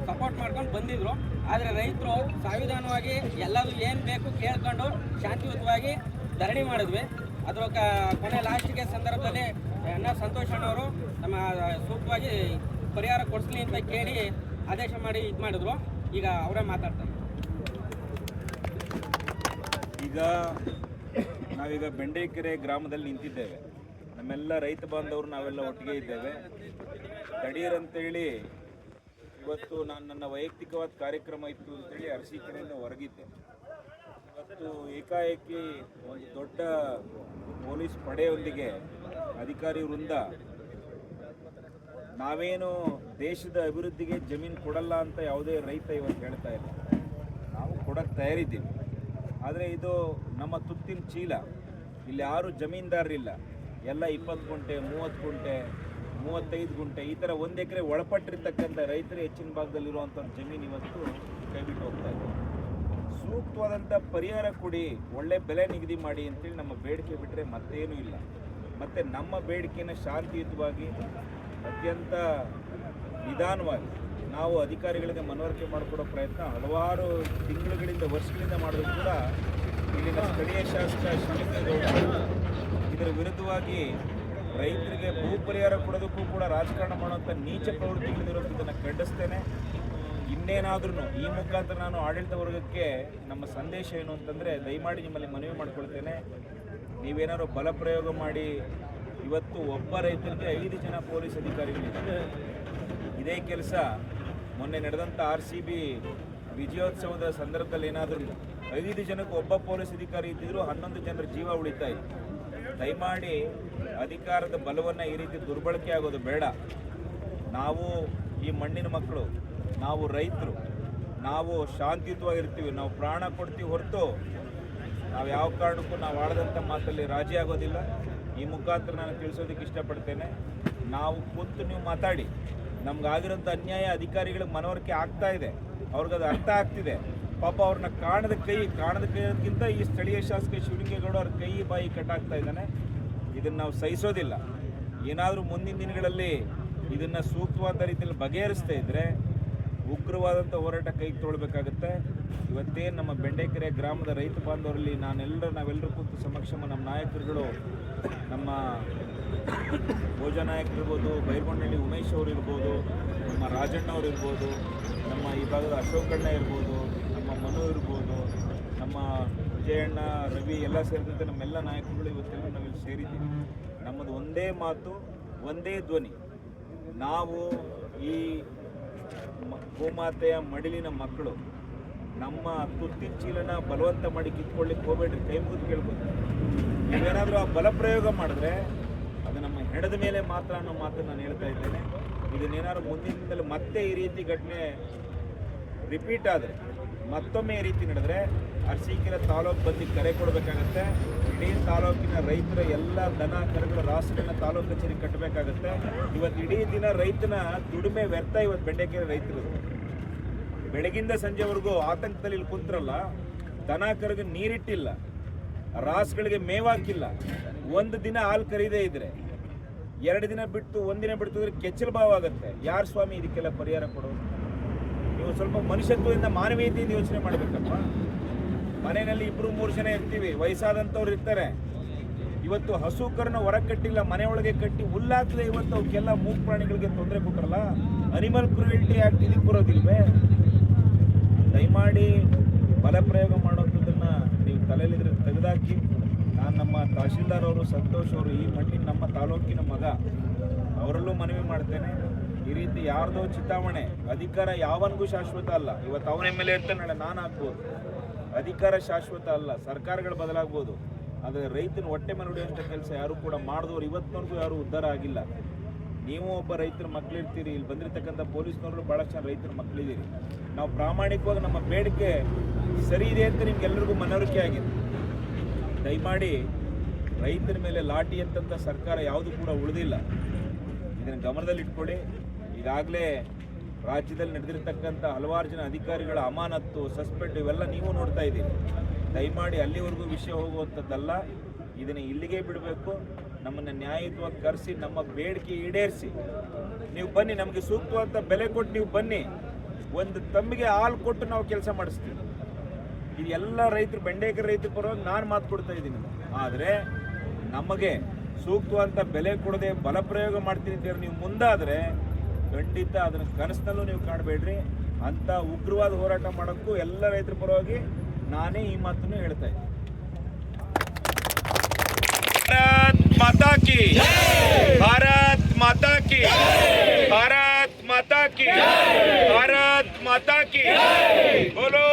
ಸಪೋರ್ಟ್ ಮಾಡ್ಕೊಂಡು ಬಂದಿದ್ರು. ಆದರೆ ರೈತರು ಸಾವಿಧಾನವಾಗಿ ಎಲ್ಲದೂ ಏನು ಬೇಕು ಕೇಳ್ಕೊಂಡು ಶಾಂತಿಯುತವಾಗಿ ಧರಣಿ ಮಾಡಿದ್ವಿ. ಅದರ ಕೊನೆ ಲಾಸ್ಟಿಗೆ ಸಂದರ್ಭದಲ್ಲಿ ಸಂತೋಷಣ್ಣವರು ನಮ್ಮ ಸೂಕ್ತವಾಗಿ ಪರಿಹಾರ ಕೊಡಿಸ್ಲಿ ಅಂತ ಕೇಳಿ ಆದೇಶ ಮಾಡಿ ಇದು ಮಾಡಿದ್ರು. ಈಗ ಅವರೇ ಮಾತಾಡ್ತಾರೆ. ಈಗ ನಾವೀಗ ಬೆಂಡೆಕೆರೆ ಗ್ರಾಮದಲ್ಲಿ ನಿಂತಿದ್ದೇವೆ. ನಮ್ಮೆಲ್ಲ ರೈತ ಬಾಂಧವರು ನಾವೆಲ್ಲ ಒಟ್ಟಿಗೆ ಇದ್ದೇವೆ. ತಡೀರಂತೇಳಿ ಇವತ್ತು ನಾನು ನನ್ನ ವೈಯಕ್ತಿಕವಾದ ಕಾರ್ಯಕ್ರಮ ಇತ್ತು ಅಂತೇಳಿ ಅರಸೀಕೆರೆಯಿಂದ ಹೊರಗಿದ್ದೆ. ಇವತ್ತು ಏಕಾಏಕಿ ಒಂದು ದೊಡ್ಡ ಪೊಲೀಸ್ ಪಡೆಯೊಂದಿಗೆ ಅಧಿಕಾರಿ ವೃಂದ ನಾವೇನು ದೇಶದ ಅಭಿವೃದ್ಧಿಗೆ ಜಮೀನು ಕೊಡಲ್ಲ ಅಂತ ಯಾವುದೇ ರೈತ ಇವತ್ತು ಹೇಳ್ತಾ ಇಲ್ಲ. ನಾವು ಕೊಡೋಕ್ಕೆ ತಯಾರಿದ್ದೀವಿ. ಆದರೆ ಇದು ನಮ್ಮ ತುತ್ತಿನ ಚೀಲ. ಇಲ್ಲಿ ಯಾರು ಜಮೀನ್ದಾರರಿಲ್ಲ. ಎಲ್ಲ 20 ಗುಂಟೆ, 30 ಗುಂಟೆ, 35 ಗುಂಟೆ ಈ ಥರ 1 ಎಕರೆ ಒಳಪಟ್ಟಿರ್ತಕ್ಕಂಥ ರೈತರು ಹೆಚ್ಚಿನ ಭಾಗದಲ್ಲಿರುವಂಥ ಜಮೀನು ಇವತ್ತು ಕೈಬಿಟ್ಟು ಹೋಗ್ತಾ ಇದೆ. ಸೂಕ್ತವಾದಂಥ ಪರಿಹಾರ ಕೊಡಿ, ಒಳ್ಳೆ ಬೆಲೆ ನಿಗದಿ ಮಾಡಿ ಅಂತೇಳಿ ನಮ್ಮ ಬೇಡಿಕೆ ಬಿಟ್ಟರೆ ಮತ್ತೇನೂ ಇಲ್ಲ. ಮತ್ತು ನಮ್ಮ ಬೇಡಿಕೆನ ಶಾಂತಿಯುತವಾಗಿ ಅತ್ಯಂತ ನಿಧಾನವಾಗಿ ನಾವು ಅಧಿಕಾರಿಗಳಿಗೆ ಮನವರಿಕೆ ಮಾಡಿಕೊಡೋ ಪ್ರಯತ್ನ ಹಲವಾರು ತಿಂಗಳುಗಳಿಂದ ವರ್ಷಗಳಿಂದ ಮಾಡಿದ್ರು ಕೂಡ ಇಲ್ಲಿನ ಸ್ಥಳೀಯ ಶಾಸಕ ಶಿವಲಿಂಗೇಗೌಡರು ಇದರ ವಿರುದ್ಧವಾಗಿ ರೈತರಿಗೆ ಭೂ ಪರಿಹಾರ ಕೊಡೋದಕ್ಕೂ ಕೂಡ ರಾಜಕಾರಣ ಮಾಡುವಂಥ ನೀಚ ಪ್ರವೃತ್ತಿಗಳಿರೋದನ್ನು ಖಂಡಿಸ್ತೇನೆ. ಇನ್ನೇನಾದ್ರೂ ಈ ಮುಖಾಂತರ ನಾನು ಆಡಳಿತ ವರ್ಗಕ್ಕೆ ನಮ್ಮ ಸಂದೇಶ ಏನು ಅಂತಂದರೆ, ದಯಮಾಡಿ ನಿಮ್ಮಲ್ಲಿ ಮನವಿ ಮಾಡ್ಕೊಳ್ತೇನೆ, ನೀವೇನಾದ್ರು ಬಲ ಪ್ರಯೋಗ ಮಾಡಿ ಇವತ್ತು ಒಬ್ಬ ರೈತರಿಗೆ 5 ಜನ ಪೊಲೀಸ್ ಅಧಿಕಾರಿಗಳಿದ್ದಾರೆ. ಇದೇ ಕೆಲಸ ಮೊನ್ನೆ ನಡೆದಂಥ RCB ವಿಜಯೋತ್ಸವದ ಸಂದರ್ಭದಲ್ಲಿ ಏನಾದರೂ 5 ಜನಕ್ಕೆ ಒಬ್ಬ ಪೊಲೀಸ್ ಅಧಿಕಾರಿ ಇದ್ದಿದ್ರು 11 ಜನರ ಜೀವ ಉಳಿತಾ ಇದೆ. ದಯಮಾಡಿ ಅಧಿಕಾರದ ಬಲವನ್ನು ಈ ರೀತಿ ದುರ್ಬಳಕೆ ಆಗೋದು ಬೇಡ. ನಾವು ಈ ಮಣ್ಣಿನ ಮಕ್ಕಳು, ನಾವು ರೈತರು, ನಾವು ಶಾಂತಿಯುತವಾಗಿರ್ತೀವಿ, ನಾವು ಪ್ರಾಣ ಕೊಡ್ತೀವಿ ಹೊರತು ನಾವು ಯಾವ ಕಾರಣಕ್ಕೂ ನಾವು ಆಡದಂಥ ಮಾತಲ್ಲಿ ರಾಜಿ ಆಗೋದಿಲ್ಲ. ಈ ಮುಖಾಂತರ ನಾನು ತಿಳಿಸೋದಕ್ಕೆ ಇಷ್ಟಪಡ್ತೇನೆ, ನಾವು ಕೂತು ನೀವು ಮಾತಾಡಿ, ನಮಗಾಗಿರೋಂಥ ಅನ್ಯಾಯ ಅಧಿಕಾರಿಗಳಿಗೆ ಮನವರಿಕೆ ಆಗ್ತಾ ಇದೆ, ಅವ್ರಿಗದು ಅರ್ಥ ಆಗ್ತಿದೆ. ಪಾಪ ಅವ್ರನ್ನ ಕಾಣದ ಕೈಯೋದಕ್ಕಿಂತ ಈ ಸ್ಥಳೀಯ ಶಾಸಕ ಶಿವಲಿಂಗೇಗೌಡ ಅವ್ರ ಕೈ ಬಾಯಿ ಕಟ್ಟಾಗ್ತಾ ಇದ್ದಾನೆ. ಇದನ್ನು ನಾವು ಸಹಿಸೋದಿಲ್ಲ. ಏನಾದರೂ ಮುಂದಿನ ದಿನಗಳಲ್ಲಿ ಇದನ್ನು ಸೂಕ್ತವಾದ ರೀತಿಯಲ್ಲಿ ಬಗೆಹರಿಸ್ತಾ ಇದ್ದರೆ ಉಗ್ರವಾದಂಥ ಹೋರಾಟ ಕೈಗೆ ತೊಗೊಳ್ಬೇಕಾಗುತ್ತೆ. ಇವತ್ತೇನು ನಮ್ಮ ಬೆಂಡೆಕೆರೆ ಗ್ರಾಮದ ರೈತ ಬಾಂಧವರಲ್ಲಿ ನಾವೆಲ್ಲರೂ ಕೂತು ಸಮಕ್ಷಮ ನಮ್ಮ ನಾಯಕರುಗಳು, ನಮ್ಮ ಭೋಜ ನಾಯಕರಿರ್ಬೋದು, ಬೈರ್ಗೊಂಡಳ್ಳಿ ಉಮೇಶ್ ಅವರು ಇರ್ಬೋದು, ನಮ್ಮ ರಾಜಣ್ಣ ಅವರು ಇರ್ಬೋದು, ನಮ್ಮ ಈ ಭಾಗದ ಅಶೋಕಣ್ಣ ಇರ್ಬೋದು, ನಮ್ಮ ಮನು ಇರ್ಬೋದು, ನಮ್ಮ ವಿಜಯಣ್ಣ, ರವಿ ಎಲ್ಲ ಸೇರಿದಂತೆ ನಮ್ಮೆಲ್ಲ ನಾಯಕರುಗಳು ಇವತ್ತೆಲ್ಲ ನಾವಿಲ್ಲಿ ಸೇರಿದ್ದೀವಿ. ನಮ್ಮದು ಒಂದೇ ಮಾತು, ಒಂದೇ ಧ್ವನಿ. ನಾವು ಈ ಗೋಮಾತೆಯ ಮಡಿಲಿನ ಮಕ್ಕಳು. ನಮ್ಮ ತುತ್ತಿನ ಚೀಲನ ಬಲವಂತ ಮಾಡಿ ಕಿತ್ಕೊಳ್ಳಿಕ್ಕೆ ಹೋಗ್ಬೇಡ್ರಿ, ಕೈ ಮುಗಿದು ಕೇಳ್ಬೋದು. ನೀವೇನಾದರೂ ಆ ಬಲ ಪ್ರಯೋಗ ಮಾಡಿದ್ರೆ ಅದು ನಮ್ಮ ಹೆಣದ ಮೇಲೆ ಮಾತ್ರ ಅನ್ನೋ ಮಾತನ್ನು ನಾನು ಹೇಳ್ತಾ ಇದ್ದೇನೆ. ಇದನ್ನೇನಾದ್ರು ಮುಂದಿನ ದಿನದಲ್ಲಿ ಮತ್ತೆ ಈ ರೀತಿ ಘಟನೆ ರಿಪೀಟ್ ಆದರೆ, ಮತ್ತೊಮ್ಮೆ ಈ ರೀತಿ ನಡೆದರೆ ಅರಸೀಕೆರೆ ತಾಲೂಕು ಬಂದು ಕರೆ ಕೊಡಬೇಕಾಗತ್ತೆ. ಇಡೀ ತಾಲೂಕಿನ ರೈತರ ಎಲ್ಲ ದನ ಕರುಗಳ ರಾಸುಗಳನ್ನ ತಾಲೂಕು ಕಚೇರಿ ಕಟ್ಟಬೇಕಾಗತ್ತೆ. ಇವತ್ತು ಇಡೀ ದಿನ ರೈತನ ದುಡಿಮೆ ವ್ಯರ್ಥ. ಇವತ್ತು ಬೆಂಡೆಕೆರೆ ರೈತರು ಬೆಳಗಿಂದ ಸಂಜೆವರೆಗೂ ಆತಂಕದಲ್ಲಿ ಇಲ್ಲಿ ಕುಂತ್ರಲ್ಲ. ದನ ಕರುಗೆ ನೀರಿಟ್ಟಿಲ್ಲ, ರಾಸುಗಳಿಗೆ ಮೇವಾಕಿಲ್ಲ. ಒಂದು ದಿನ ಹಾಲು ಕರೀದೇ ಇದ್ರೆ 2 ದಿನ ಬಿಟ್ಟು 1 ದಿನ ಬಿಟ್ಟು ಕೆಚ್ಚಲು ಭಾವ ಆಗುತ್ತೆ. ಯಾರು ಸ್ವಾಮಿ ಇದಕ್ಕೆಲ್ಲ ಪರಿಹಾರ ಕೊಡೋದು? ನೀವು ಸ್ವಲ್ಪ ಮನುಷ್ಯತ್ವದಿಂದ ಮಾನವೀಯತೆಯಿಂದ ಯೋಚನೆ ಮಾಡಬೇಕಪ್ಪ. ಮನೆಯಲ್ಲಿ 2-3 ಜನ ಇರ್ತೀವಿ, ವಯಸ್ಸಾದಂಥವ್ರು ಇರ್ತಾರೆ. ಇವತ್ತು ಹಸು ಕರನ್ನ ಹೊರಗೆ ಕಟ್ಟಿಲ್ಲ, ಮನೆ ಒಳಗೆ ಕಟ್ಟಿ ಹುಲ್ಲಾಕದೆ ಇವತ್ತು ಅವಕ್ಕೆಲ್ಲ ಮೂಕ್ ಪ್ರಾಣಿಗಳಿಗೆ ತೊಂದರೆ ಕೊಟ್ಟರಲ್ಲ. ಅನಿಮಲ್ ಕ್ರೂಯಲ್ಟಿ ಆ್ಯಕ್ಟ್ ಇದಕ್ಕೆ ಬರೋದಿಲ್ವೇ? ದಯಮಾಡಿ ಬಲ ಪ್ರಯೋಗ ಮಾಡೋದನ್ನು ನೀವು ತಲೆಯಲ್ಲಿದ್ರೆ ತೆಗೆದಾಕಿ. ನಾನು ನಮ್ಮ ತಹಶೀಲ್ದಾರ್ ಅವರು, ಸಂತೋಷ್ ಅವರು, ಈ ಮಣ್ಣಿನ ನಮ್ಮ ತಾಲೂಕಿನ ಮಗ, ಅವರಲ್ಲೂ ಮನವಿ ಮಾಡ್ತೇನೆ. ಈ ರೀತಿ ಯಾರ್ದೋ ಚಿತಾವಣೆ. ಅಧಿಕಾರ ಯಾವನಿಗೂ ಶಾಶ್ವತ ಅಲ್ಲ. ಇವತ್ತು ಅವನ ಮೇಲೆ ಇರ್ತಾನೆ, ನಾಳೆ ನಾನು ಆಗ್ಬೋದು. ಅಧಿಕಾರ ಶಾಶ್ವತ ಅಲ್ಲ. ಸರ್ಕಾರಗಳು ಬದಲಾಗ್ಬೋದು, ಆದರೆ ರೈತನ ಹೊಟ್ಟೆ ಮೇಲೆ ಹೊಡೆಯುವಂಥ ಕೆಲಸ ಯಾರು ಕೂಡ ಮಾಡಿದವರು ಇವತ್ತಿನವರೆಗೂ ಯಾರು ಉದ್ಧಾರ ಆಗಿಲ್ಲ. ನೀವು ಒಬ್ಬ ರೈತರ ಮಕ್ಕಳಿರ್ತೀರಿ, ಇಲ್ಲಿ ಬಂದಿರತಕ್ಕಂಥ ಪೊಲೀಸ್ನವರು ಭಾಳಷ್ಟು ಜನ ರೈತರ ಮಕ್ಕಳಿದ್ದೀರಿ. ನಾವು ಪ್ರಾಮಾಣಿಕವಾಗಿ ನಮ್ಮ ಬೇಡಿಕೆ ಸರಿ ಇದೆ ಅಂತ ನಿಮ್ಗೆಲ್ಲರಿಗೂ ಮನವರಿಕೆ ಆಗಿದೆ. ದಯಮಾಡಿ ರೈತರ ಮೇಲೆ ಲಾಠಿ ಅಂತಂಥ ಸರ್ಕಾರ ಯಾವುದು ಕೂಡ ಉಳಿದಿಲ್ಲ. ಇದನ್ನು ಗಮನದಲ್ಲಿ ಇಟ್ಕೊಳ್ಳಿ. ಈಗಾಗಲೇ ರಾಜ್ಯದಲ್ಲಿ ನಡೆದಿರ್ತಕ್ಕಂಥ ಹಲವಾರು ಜನ ಅಧಿಕಾರಿಗಳ ಅಮಾನತ್ತು, ಸಸ್ಪೆಂಡ್ ಇವೆಲ್ಲ ನೀವು ನೋಡ್ತಾ ಇದ್ದೀರಿ. ದಯಮಾಡಿ ಅಲ್ಲಿವರೆಗೂ ವಿಷಯ ಹೋಗುವಂಥದ್ದಲ್ಲ. ಇದನ್ನು ಇಲ್ಲಿಗೆ ಬಿಡಬೇಕು. ನಮ್ಮನ್ನು ನ್ಯಾಯಯುತವಾಗಿ ಕರೆಸಿ ನಮ್ಮ ಬೇಡಿಕೆ ಈಡೇರಿಸಿ ನೀವು ಬನ್ನಿ. ನಮಗೆ ಸೂಕ್ತವಾದ ಬೆಲೆ ಕೊಟ್ಟು ನೀವು ಬನ್ನಿ. ಒಂದು ತಮ್ಮಿಗೆ ಹಾಲು ಕೊಟ್ಟು ನಾವು ಕೆಲಸ ಮಾಡಿಸ್ತೀವಿ. ಇದು ಎಲ್ಲ ರೈತರು, ಬೆಂಡೆಕಾಯಿ ರೈತರ ಪರವಾಗಿ ನಾನು ಮಾತು ಕೊಡ್ತಾ ಇದ್ದೀನಿ. ಆದರೆ ನಮಗೆ ಸೂಕ್ತವಾದ ಬೆಲೆ ಕೊಡದೆ ಬಲಪ್ರಯೋಗ ಮಾಡ್ತೀನಿ ಅಂತೇಳಿ ನೀವು ಮುಂದಾದರೆ ಖಂಡಿತ ಅದನ್ನು ಕನಸಿನಲ್ಲೂ ನೀವು ಕಾಣಬೇಡ್ರಿ. ಅಂಥ ಉಗ್ರವಾದ ಹೋರಾಟ ಮಾಡೋಕ್ಕೂ ಎಲ್ಲ ರೈತರ ಪರವಾಗಿ ನಾನೇ ಈ ಮಾತನ್ನು ಹೇಳ್ತಾ ಇದ್ದೀನಿ. ಭಾರತ್ ಮಾತಾ ಕಿ, ಭಾರತ್ ಮಾತಾ ಕಿ, ಭಾರತ್ ಮಾತಾ ಕಿ, ಭಾರತ್ ಮಾತಾ ಕಿ, ಬೋಲೋ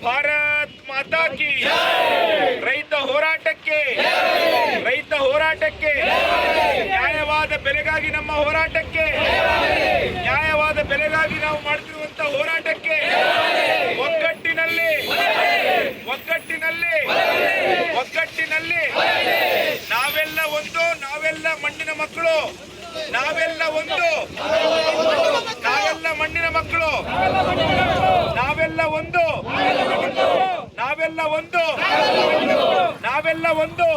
ಭಾರತ್ ಮಾತಾ ಕಿ. ರೈತ ಹೋರಾಟಕ್ಕೆ, ರೈತ ಹೋರಾಟಕ್ಕೆ, ನ್ಯಾಯವಾದ ಬೆಲೆಗಾಗಿ ನಮ್ಮ ಹೋರಾಟಕ್ಕೆ, ನ್ಯಾಯವಾದ ಬೆಲೆಗಾಗಿ ನಾವು ಮಾಡ್ತಿರುವಂತ ಹೋರಾಟಕ್ಕೆ ಒಗ್ಗಟ್ಟಿನಲ್ಲಿ ಒಗ್ಗಟ್ಟಿನಲ್ಲಿ ಒಗ್ಗಟ್ಟಿನಲ್ಲಿ ನಾವೆಲ್ಲ ಒಂದು, ನಾವೆಲ್ಲ ಮಣ್ಣಿನ ಮಕ್ಕಳು, ನಾವೆಲ್ಲ ಒಂದು, ನಾವೆಲ್ಲ ಮಣ್ಣಿನ ಮಕ್ಕಳು, ನಾವೆಲ್ಲ ಒಂದು, ನಾವೆಲ್ಲ ಒಂದು, ನಾವೆಲ್ಲ ಒಂದು.